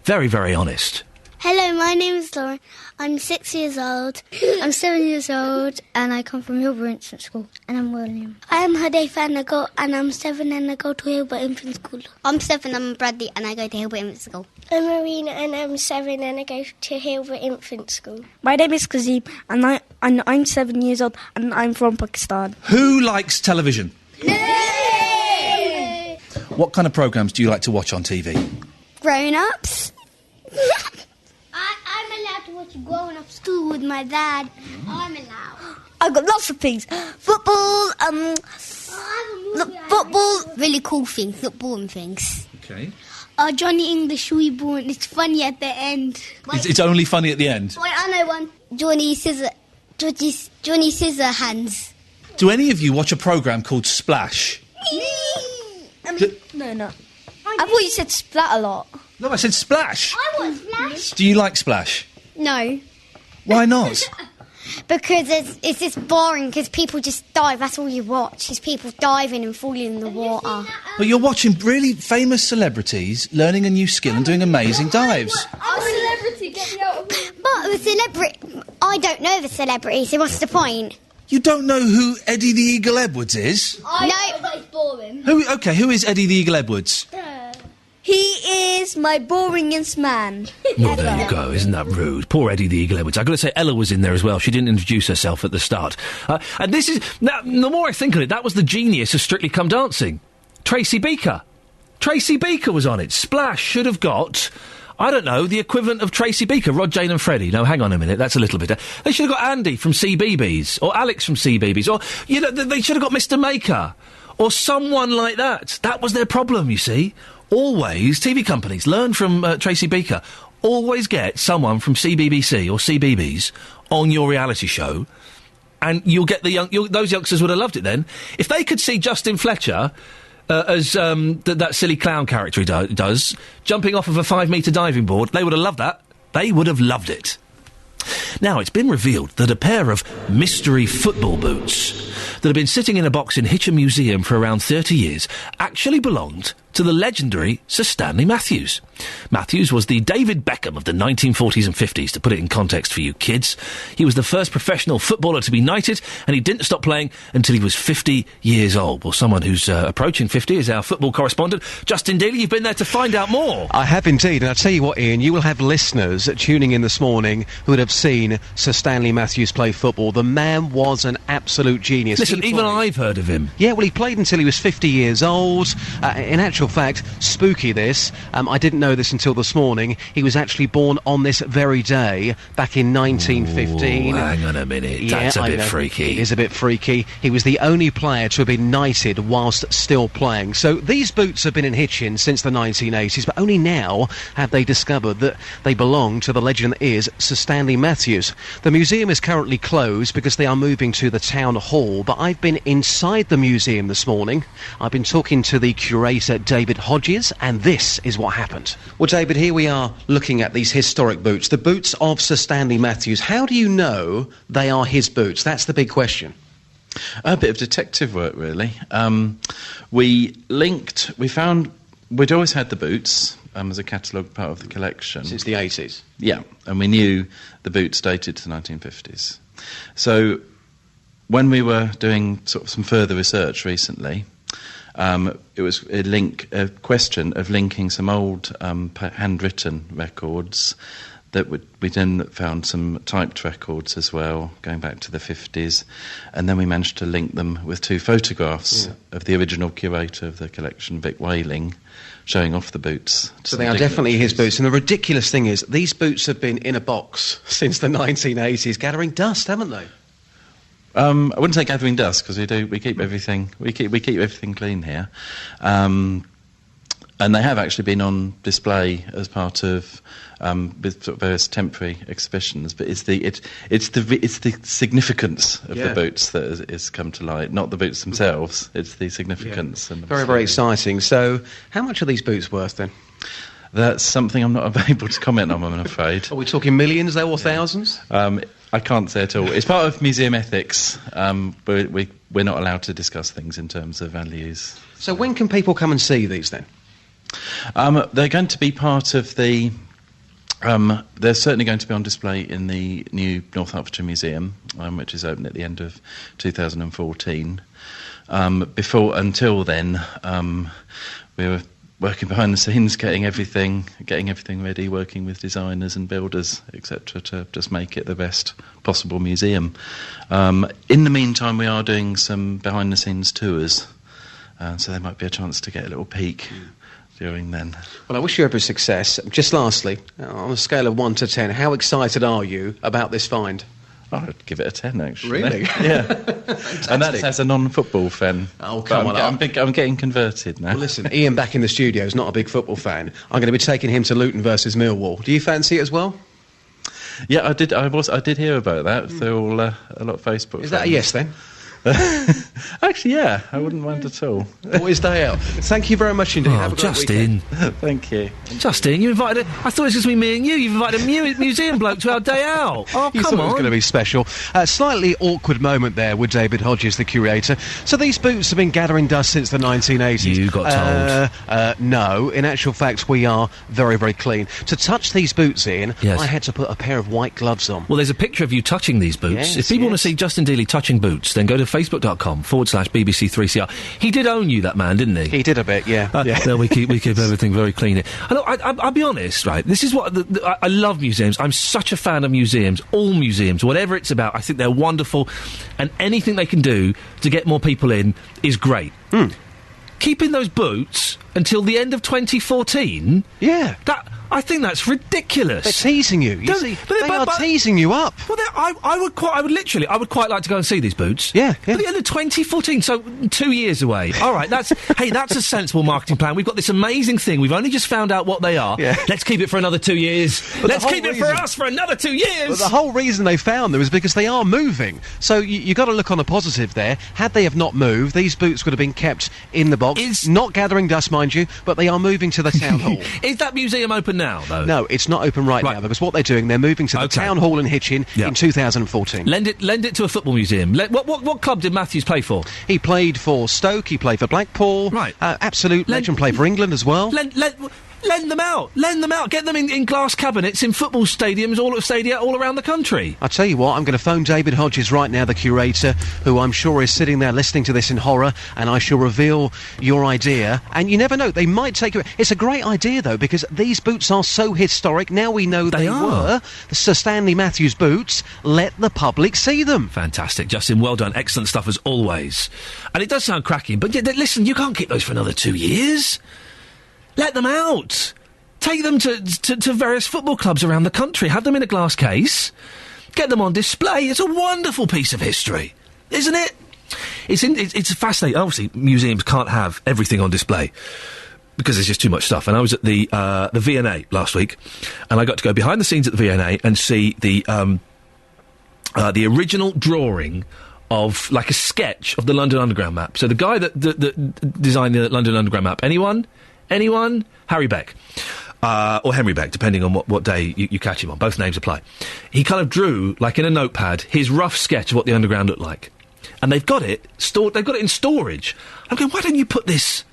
B: very, very honest.
J: Hello, my name is Lauren. I'm 6 years old. I'm 7 years old, and I come from Hillborough Infant School. And I'm William. I am Hudayfa, and I'm 7, and I go to Hillborough Infant School. I'm 7, I'm Bradley, and I go to Hillborough Infant School.
K: I'm Marina, and I'm 7, and I go to Hillborough Infant School.
O: My name is Kazim, and I'm 7 years old, and I'm from Pakistan.
B: Who likes television?
J: Yay!
B: What kind of programmes do you like to watch on TV?
J: Grown-ups. I'm allowed to watch grown-up school with my dad. I'm allowed.
O: I've got lots of things. Football,
J: football. Really cool things, not boring things.
B: Okay.
J: Johnny English Reborn. It's funny at the end.
B: It's only funny at the end?
J: Wait, I know one. Johnny Scissorhands.
B: Do any of you watch a programme called Splash?
O: No. I thought you said splat a lot.
B: No, I said Splash.
J: I want Splash.
B: Do you like Splash?
J: No.
B: Why not?
K: Because it's just boring, because people just dive, that's all you watch, is people diving and falling in the water.
B: But you're watching really famous celebrities learning a new skill and doing amazing dives.
J: I'm a celebrity, get me out of here.
K: But the celebrity, I don't know the celebrity, so what's the point?
B: You don't know who Eddie the Eagle Edwards is?
J: I know, but it's boring.
B: Who is Eddie the Eagle Edwards?
O: He is my boringest man.
B: Well, there you go. Isn't that rude? Poor Eddie the Eagle Edwards. I've got to say, Ella was in there as well. She didn't introduce herself at the start. And this is... Now, the more I think of it, that was the genius of Strictly Come Dancing. Tracy Beaker. Tracy Beaker was on it. Splash should have got... I don't know, the equivalent of Tracy Beaker, Rod, Jane and Freddie. No, hang on a minute, that's a little bit... They should have got Andy from CBeebies, or Alex from CBeebies, or, you know, they should have got Mr Maker, or someone like that. That was their problem, you see. Always, TV companies, learn from Tracy Beaker, always get someone from CBBC or CBeebies on your reality show, and you'll get those youngsters would have loved it then. If they could see Justin Fletcher... as that silly clown character he does, jumping off of a 5-metre diving board, they would have loved that. They would have loved it. Now, it's been revealed that a pair of mystery football boots that have been sitting in a box in Hitchin Museum for around 30 years actually belonged to the legendary Sir Stanley Matthews. Matthews was the David Beckham of the 1940s and 50s, to put it in context for you kids. He was the first professional footballer to be knighted, and he didn't stop playing until he was 50 years old. Well, someone who's approaching 50 is our football correspondent, Justin Daly. You've been there to find out more.
L: I have indeed, and I'll tell you what, Ian, you will have listeners tuning in this morning who would have seen Sir Stanley Matthews play football. The man was an absolute genius.
B: Listen, even I've heard of him.
L: Yeah, well, he played until he was 50 years old. In actual fact, spooky this, I didn't know this until this morning, he was actually born on this very day, back in 1915.
B: Ooh, hang on a minute, that's a bit freaky.
L: It is a bit freaky. He was the only player to have been knighted whilst still playing. So these boots have been in Hitchin since the 1980s, but only now have they discovered that they belong to the legend that is Sir Stanley Matthews. The museum is currently closed because they are moving to the town hall, but I've been inside the museum this morning. I've been talking to the curator, David Hodges, and this is what happened. Well, David, here we are looking at these historic boots, the boots of Sir Stanley Matthews. How do you know they are his boots? That's the big question.
T: A bit of detective work, really. We found we'd always had the boots as a catalogue part of the collection.
L: Since the 80s?
T: Yeah, and we knew the boots dated to the 1950s. So when we were doing sort of some further research recently, it was a question of linking some old handwritten records that we then found some typed records as well, going back to the 50s, and then we managed to link them with two photographs of the original curator of the collection, Vic Whaling, showing off the boots.
L: So they are definitely his boots, and the ridiculous thing is, these boots have been in a box since the 1980s, gathering dust, haven't they?
T: I wouldn't say gathering dust, because we keep everything clean here. And they have actually been on display as part of with sort of various temporary exhibitions. But it's the significance of the boots that has come to light, not the boots themselves. It's the significance. And
L: very, very exciting. So, how much are these boots worth then?
T: That's something I'm not able to comment on, I'm afraid.
L: Are we talking millions, though, or thousands?
T: I can't say at all. It's part of museum ethics. But we're not allowed to discuss things in terms of values.
L: So when can people come and see these then?
T: They're going to be part of the... they're certainly going to be on display in the new North Hertfordshire Museum, which is open at the end of 2014. Until then, we were working behind the scenes, getting everything ready, working with designers and builders, etc., to just make it the best possible museum. In the meantime, we are doing some behind-the-scenes tours, so there might be a chance to get a little peek during then.
L: Well, I wish you every success. Just lastly, on a scale of 1 to 10, how excited are you about this find?
T: I'd give it a 10, actually.
L: Really?
T: Yeah. And that's as a non-football fan.
L: Oh, come on.
T: I'm getting converted now.
L: Well, listen, Ian back in the studio is not a big football fan. I'm going to be taking him to Luton versus Millwall. Do you fancy it as well?
T: Yeah, I did hear about that through a lot of Facebook.
L: Is that a yes, then?
T: Actually, yeah, I wouldn't mind at all.
L: Boys' day out. Thank you very much indeed. Have a great
B: Justin.
L: weekend.
T: Thank you.
B: Justin, you invited... I thought it was just me and you. You've invited a museum bloke to our day out. Oh,
L: you
B: come
L: thought
B: on.
L: It was going to be special. Slightly awkward moment there with David Hodges, the curator. So these boots have been gathering dust since the 1980s.
B: You got told.
L: No. In actual fact, we are very, very clean. To touch these boots, Ian,
B: yes.
L: I had to put a pair of white gloves on.
B: Well, there's a picture of you touching these boots.
L: Yes,
B: if people want to see Justin Dealey touching boots, then go to facebook.com/BBC3CR. He did own you, that man, didn't he?
L: He did a bit, yeah.
B: No, we keep everything very clean here. And look, I'll be honest, right? This is what I love museums. I'm such a fan of museums. All museums, whatever it's about, I think they're wonderful, and anything they can do to get more people in is great. Keeping those boots until the end of 2014?
L: Yeah.
B: I think that's ridiculous.
L: They're teasing you. You see, they are teasing you up.
B: Well, I would quite like to go and see these boots.
L: Yeah.
B: At the end of 2014, so 2 years away. All right, that's a sensible marketing plan. We've got this amazing thing. We've only just found out what they are.
L: Yeah.
B: Let's keep it for another 2 years. Let's keep it for us for another 2 years.
L: But the whole reason they found them is because they are moving. So you got to look on the positive there. Had they have not moved, these boots would have been kept in the box. Not gathering dust, mind you, but they are moving to the town hall.
B: Is that museum open now, though?
L: No, it's not open right now, because what they're doing, they're moving to the town hall in Hitchin in 2014.
B: Lend it to a football museum. What club did Matthews play for?
L: He played for Stoke, he played for Blackpool.
B: Right.
L: Absolute legend, played for England as well.
B: Lend them out. Get them in glass cabinets in football stadiums, all around the country.
L: I tell you what, I'm going to phone David Hodges right now, the curator, who I'm sure is sitting there listening to this in horror, and I shall reveal your idea. And you never know, they might take it. It's a great idea, though, because these boots are so historic. Now we know they were the Sir Stanley Matthews boots. Let the public see them.
B: Fantastic, Justin. Well done. Excellent stuff as always. And it does sound cracking, but listen, you can't keep those for another 2 years. Let them out. Take them to various football clubs around the country. Have them in a glass case. Get them on display. It's a wonderful piece of history, isn't it? It's fascinating. Obviously, museums can't have everything on display because there's just too much stuff. And I was at the V&A last week, and I got to go behind the scenes at the V&A and see the original drawing of, like, a sketch of the London Underground map. So the guy that designed the London Underground map, anyone? Harry Beck. Or Henry Beck, depending on what day you catch him on. Both names apply. He kind of drew, like in a notepad, his rough sketch of what the Underground looked like. And they've got it stored. They've got it in storage. I'm going, why don't you put this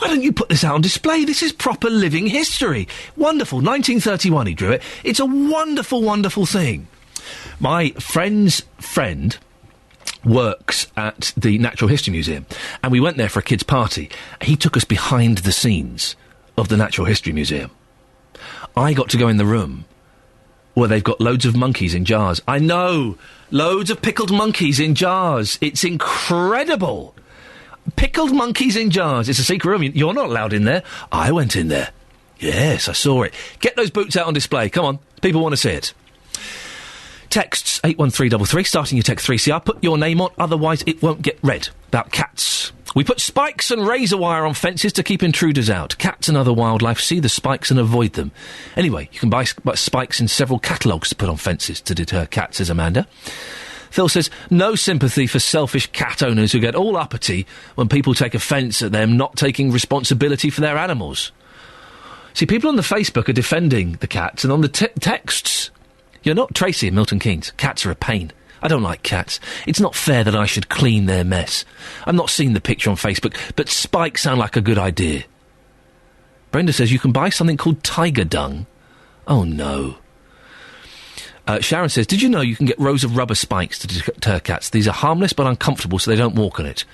B: out on display? This is proper living history. Wonderful. 1931 he drew it. It's a wonderful, wonderful thing. My friend's friend works at the Natural History Museum, and we went there for a kids' party. He took us behind the scenes of the Natural History Museum. I got to go in the room where they've got loads of monkeys in jars. I know! Loads of pickled monkeys in jars. It's incredible! Pickled monkeys in jars. It's a secret room. You're not allowed in there. I went in there. Yes, I saw it. Get those boots out on display. Come on. People want to see it. Texts 81333, starting your text 3CR. Put your name on, otherwise it won't get read. About cats. We put spikes and razor wire on fences to keep intruders out. Cats and other wildlife see the spikes and avoid them. Anyway, you can buy spikes in several catalogues to put on fences to deter cats, says Amanda. Phil says, no sympathy for selfish cat owners who get all uppity when people take offence at them not taking responsibility for their animals. See, people on the Facebook are defending the cats, and on the texts, you're not Tracy and Milton Keynes. Cats are a pain. I don't like cats. It's not fair that I should clean their mess. I've not seen the picture on Facebook, but spikes sound like a good idea. Brenda says you can buy something called tiger dung. Oh, no. Sharon says, did you know you can get rows of rubber spikes to deter cats? These are harmless but uncomfortable, so they don't walk on it.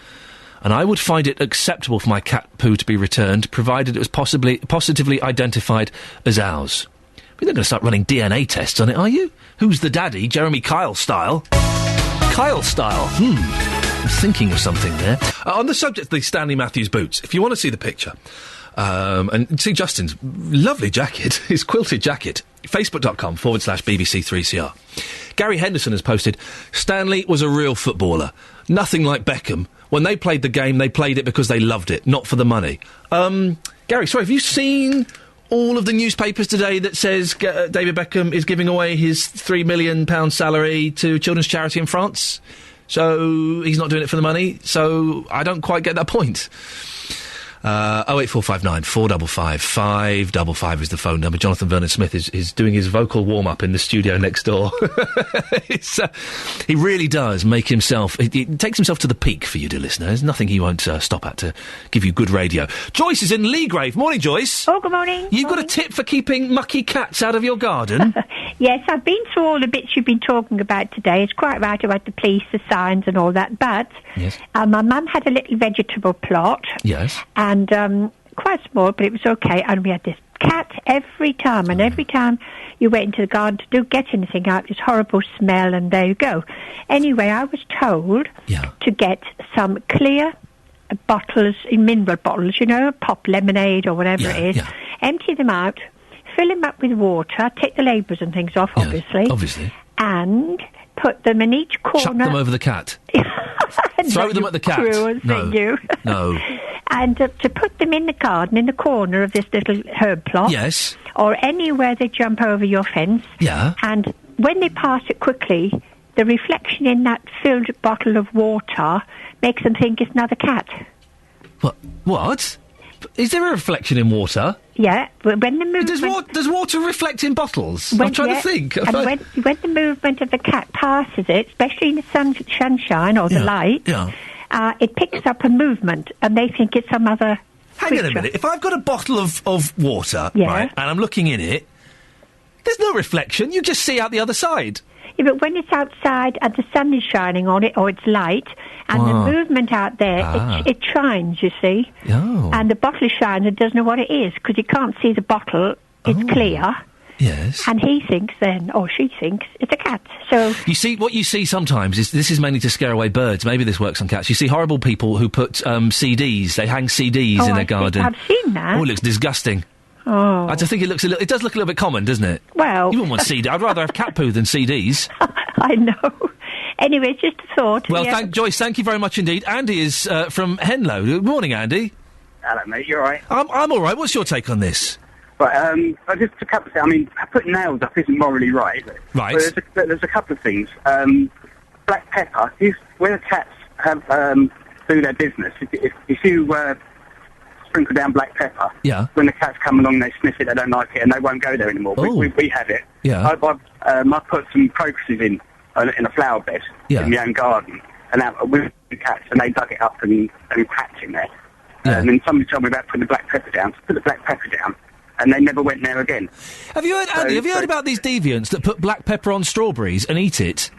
B: And I would find it acceptable for my cat poo to be returned, provided it was positively identified as ours. You're not going to start running DNA tests on it, are you? Who's the daddy? Jeremy Kyle style. Kyle style. I'm thinking of something there. On the subject of the Stanley Matthews boots, if you want to see the picture, and see Justin's lovely jacket, his quilted jacket, facebook.com/BBC3CR. Gary Henderson has posted, Stanley was a real footballer. Nothing like Beckham. When they played the game, they played it because they loved it, not for the money. Gary, sorry, have you seen all of the newspapers today that says David Beckham is giving away his £3 million salary to children's charity in France? So he's not doing it for the money, so I don't quite get that point. 08459 455 555 is the phone number. Jonathan Vernon-Smith is doing his vocal warm-up in the studio next door. He really does make himself... He takes himself to the peak for you, dear listener. There's nothing he won't stop at to give you good radio. Joyce is in Leagrave. Morning, Joyce.
U: Oh, good morning.
B: You've got a tip for keeping mucky cats out of your garden?
U: Yes, I've been through all the bits you've been talking about today. It's quite right about the police, the signs and all that, but
B: yes.
U: My mum had a little vegetable plot.
B: Yes.
U: And quite small, but it was okay. And we had this cat every time, and every time you went into the garden to get anything out, this horrible smell, and there you go. Anyway, I was told to get some clear bottles, in mineral bottles, you know, pop lemonade or whatever it is, empty them out, fill them up with water, take the labels and things off, obviously, and put them in each corner.
B: Chuck them over the cat. Throw them at the cat.
U: Cruel thing, you.
B: No.
U: And to put them in the garden, in the corner of this little herb plot.
B: Yes.
U: Or anywhere they jump over your fence.
B: Yeah.
U: And when they pass it quickly, the reflection in that filled bottle of water makes them think it's another cat.
B: What? Is there a reflection in water?
U: Yeah. When the movement...
B: Does water reflect in bottles? I'm trying to think.
U: And when the movement of the cat passes it, especially in the sunshine or the light...
B: Yeah.
U: It picks up a movement, and they think it's some other creature.
B: Hang on a minute. If I've got a bottle of water, right, and I'm looking in it, there's no reflection. You just see out the other side.
U: Yeah, but when it's outside and the sun is shining on it, or it's light, and the movement out there, it shines, you see.
B: Oh.
U: And the bottle shines and doesn't know what it is, because you can't see the bottle. It's clear.
B: Yes.
U: And he thinks then, or she thinks, it's a cat. So
B: You see, what you see sometimes is, this is mainly to scare away birds. Maybe this works on cats. You see horrible people who put CDs. They hang CDs in their garden.
U: I've seen that.
B: Oh, it looks disgusting.
U: Oh.
B: I just think it looks it does look a little bit common, doesn't it?
U: Well,
B: you wouldn't want CD. I'd rather have cat poo than CDs.
U: I know. Anyway, just a thought.
B: Well,
U: Yeah.
B: Joyce, thank you very much indeed. Andy is from Henlow. Good morning, Andy.
A: Hello, mate. You all right?
B: I'm all right. What's your take on this?
A: Right, just a couple of things. I mean, putting nails up isn't morally right.
B: Right.
A: But there's a couple of things. Black pepper, where cats have do their business, if you sprinkle down black pepper,
B: yeah,
A: when the cats come along, they sniff it, they don't like it, and they won't go there anymore. We have it.
B: Yeah.
A: I put some crocuses in a flower bed in my own garden, and with the cats, and they dug it up and cracked in there. And then somebody told me about putting the black pepper down. So I put the black pepper down, and they never went there again.
B: Have you heard, Andy? Have you heard about these deviants that put black pepper on strawberries and eat it?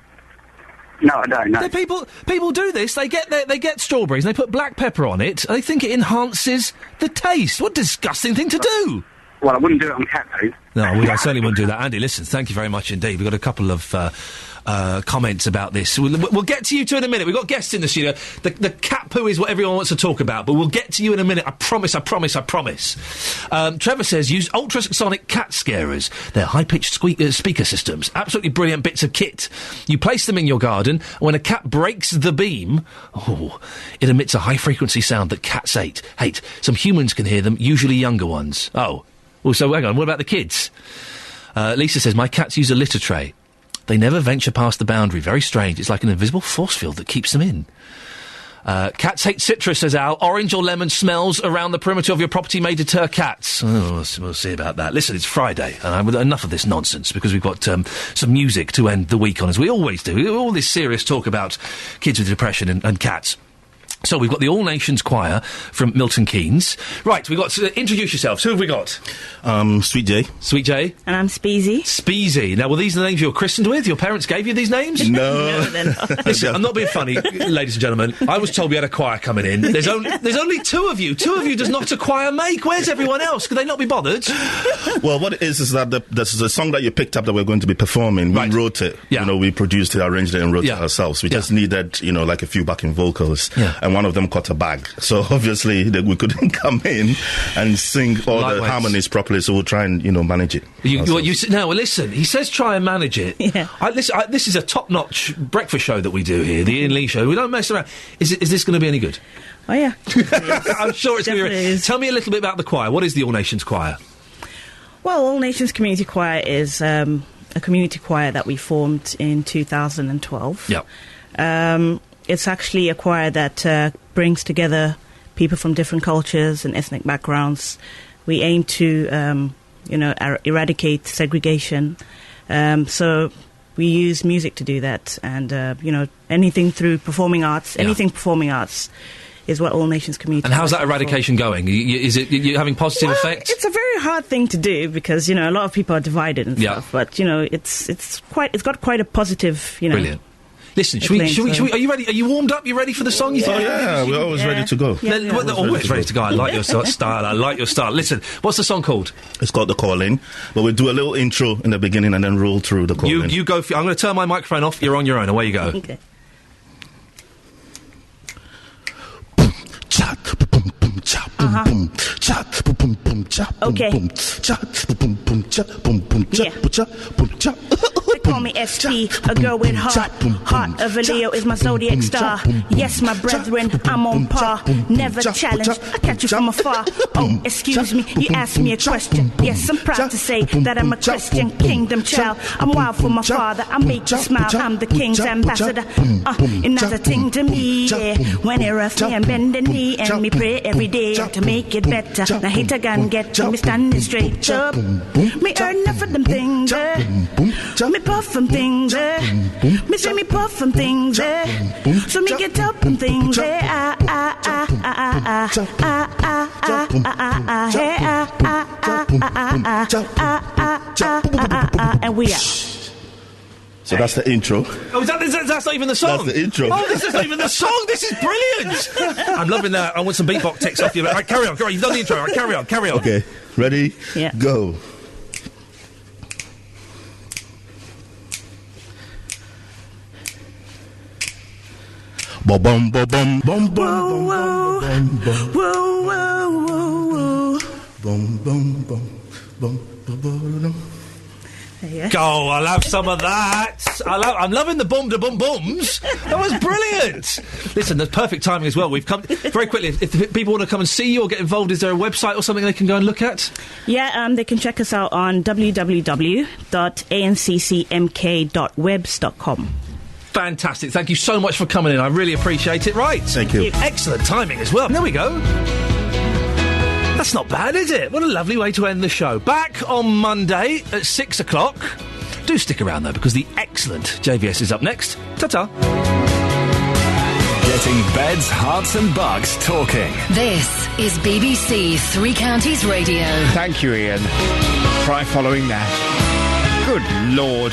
A: No, I don't know.
B: People do this. They get strawberries and they put black pepper on it. And they think it enhances the taste. What a disgusting thing to do!
A: Well, I wouldn't do it on cat food.
B: No, I certainly wouldn't do that. Andy, listen, thank you very much indeed. We've got a couple of comments about this. We'll get to you two in a minute. We've got guests in the studio. The cat poo is what everyone wants to talk about, but we'll get to you in a minute. I promise. Trevor says, use ultrasonic cat scarers. They're high-pitched speaker systems. Absolutely brilliant bits of kit. You place them in your garden, and when a cat breaks the beam, it emits a high-frequency sound that cats hate. Some humans can hear them, usually younger ones. Oh, so hang on, what about the kids? Lisa says, my cats use a litter tray. They never venture past the boundary. Very strange. It's like an invisible force field that keeps them in. Cats hate citrus, says Al. Orange or lemon smells around the perimeter of your property may deter cats. Oh, we'll see about that. Listen, it's Friday, and enough of this nonsense, because we've got some music to end the week on, as we always do. All this serious talk about kids with depression and cats. So we've got the All Nations Choir from Milton Keynes. Right, we've got to introduce yourselves. Who have we got?
V: Sweet J.
B: Sweet J.
W: And I'm Speezy.
B: Speezy. Now, were these the names you were christened with? Your parents gave you these names?
V: No.
W: They're not.
B: Listen, I'm not being funny, ladies and gentlemen. I was told we had a choir coming in. There's only two of you. Two of you does not a choir make. Where's everyone else? Could they not be bothered?
V: Well, what it is that the song that you picked up that we're going to be performing, we wrote it.
B: Yeah.
V: We produced it, arranged it, and wrote it ourselves. We just needed, like a few backing vocals. Yeah. And one of them caught a bag. So obviously we couldn't come in and sing all the harmonies properly, so we'll try and, manage it.
B: Now, listen, he says try and manage it.
W: Yeah.
B: This is a top-notch breakfast show that we do here, the Iain Lee Show. We don't mess around. Is this going to be any good?
W: Oh, yeah.
B: I'm sure it's going to be. Tell me a little bit about the choir. What is the All Nations Choir?
W: Well, All Nations Community Choir is a community choir that we formed in 2012.
B: Yeah.
W: It's actually a choir that brings together people from different cultures and ethnic backgrounds. We aim to, eradicate segregation. So we use music to do that. And, anything through performing arts, performing arts is what All Nations Community.
B: And how's that eradication going? Is it you having positive effects?
W: It's a very hard thing to do because, a lot of people are divided and stuff. But, it's got quite a positive,
B: Brilliant. Listen, should we, are you ready? Are you warmed up? You ready for the song?
V: We're always ready to go.
B: We're always ready to go. I like your style. I like your style. Listen, what's the song called?
V: It's called The Calling, but we'll do a little intro in the beginning and then roll through the calling.
B: You go. I'm going to turn my microphone off. You're on your own. Away you go.
W: Okay. They call me SP, a girl with heart of a Leo is my zodiac star. Yes, my brethren, I'm on par. Never challenge, I catch you from afar. Oh, excuse me, you asked me a question. Yes, I'm proud to say that I'm a Christian kingdom child. I'm wild for my father, I make you smile. I'm the king's ambassador. And that's a thing to me, yeah. When they rough me and bend the knee, and me pray every day to make it better. Now hate a gun get me standing straight up. Me earn enough of them things, me puff from things, me say me puff from things, so me get up from things, and we are.
V: So that's the intro.
B: Oh, that's not even the song?
V: That's the intro.
B: Oh, this is not even the song. This is brilliant. I'm loving that. I want some beatbox text off you. Right, carry on. You've done the intro. Right, carry on.
V: Okay, ready?
W: Yeah.
V: Go. Bum bum bum bum bum
W: Whoa, whoa, whoa, whoa, whoa, whoa.
V: Bum bum bum bum bum.
B: Go, I'll have some of that. I'm loving the bum bum bums. That was brilliant. Listen, there's perfect timing as well. We've come very quickly. If people want to come and see you or get involved, is there a website or something they can go and look at?
W: Yeah, they can check us out on www.anccmk.webs.com.
B: Fantastic. Thank you so much for coming in. I really appreciate it. Right.
V: Thank you.
B: Excellent timing as well. There we go. That's not bad, is it? What a lovely way to end the show. Back on Monday at 6 o'clock. Do stick around, though, because the excellent JVS is up next. Ta-ta.
C: Getting beds, hearts and bucks talking.
N: This is BBC Three Counties Radio.
P: Thank you, Iain. Try following that. Good Lord.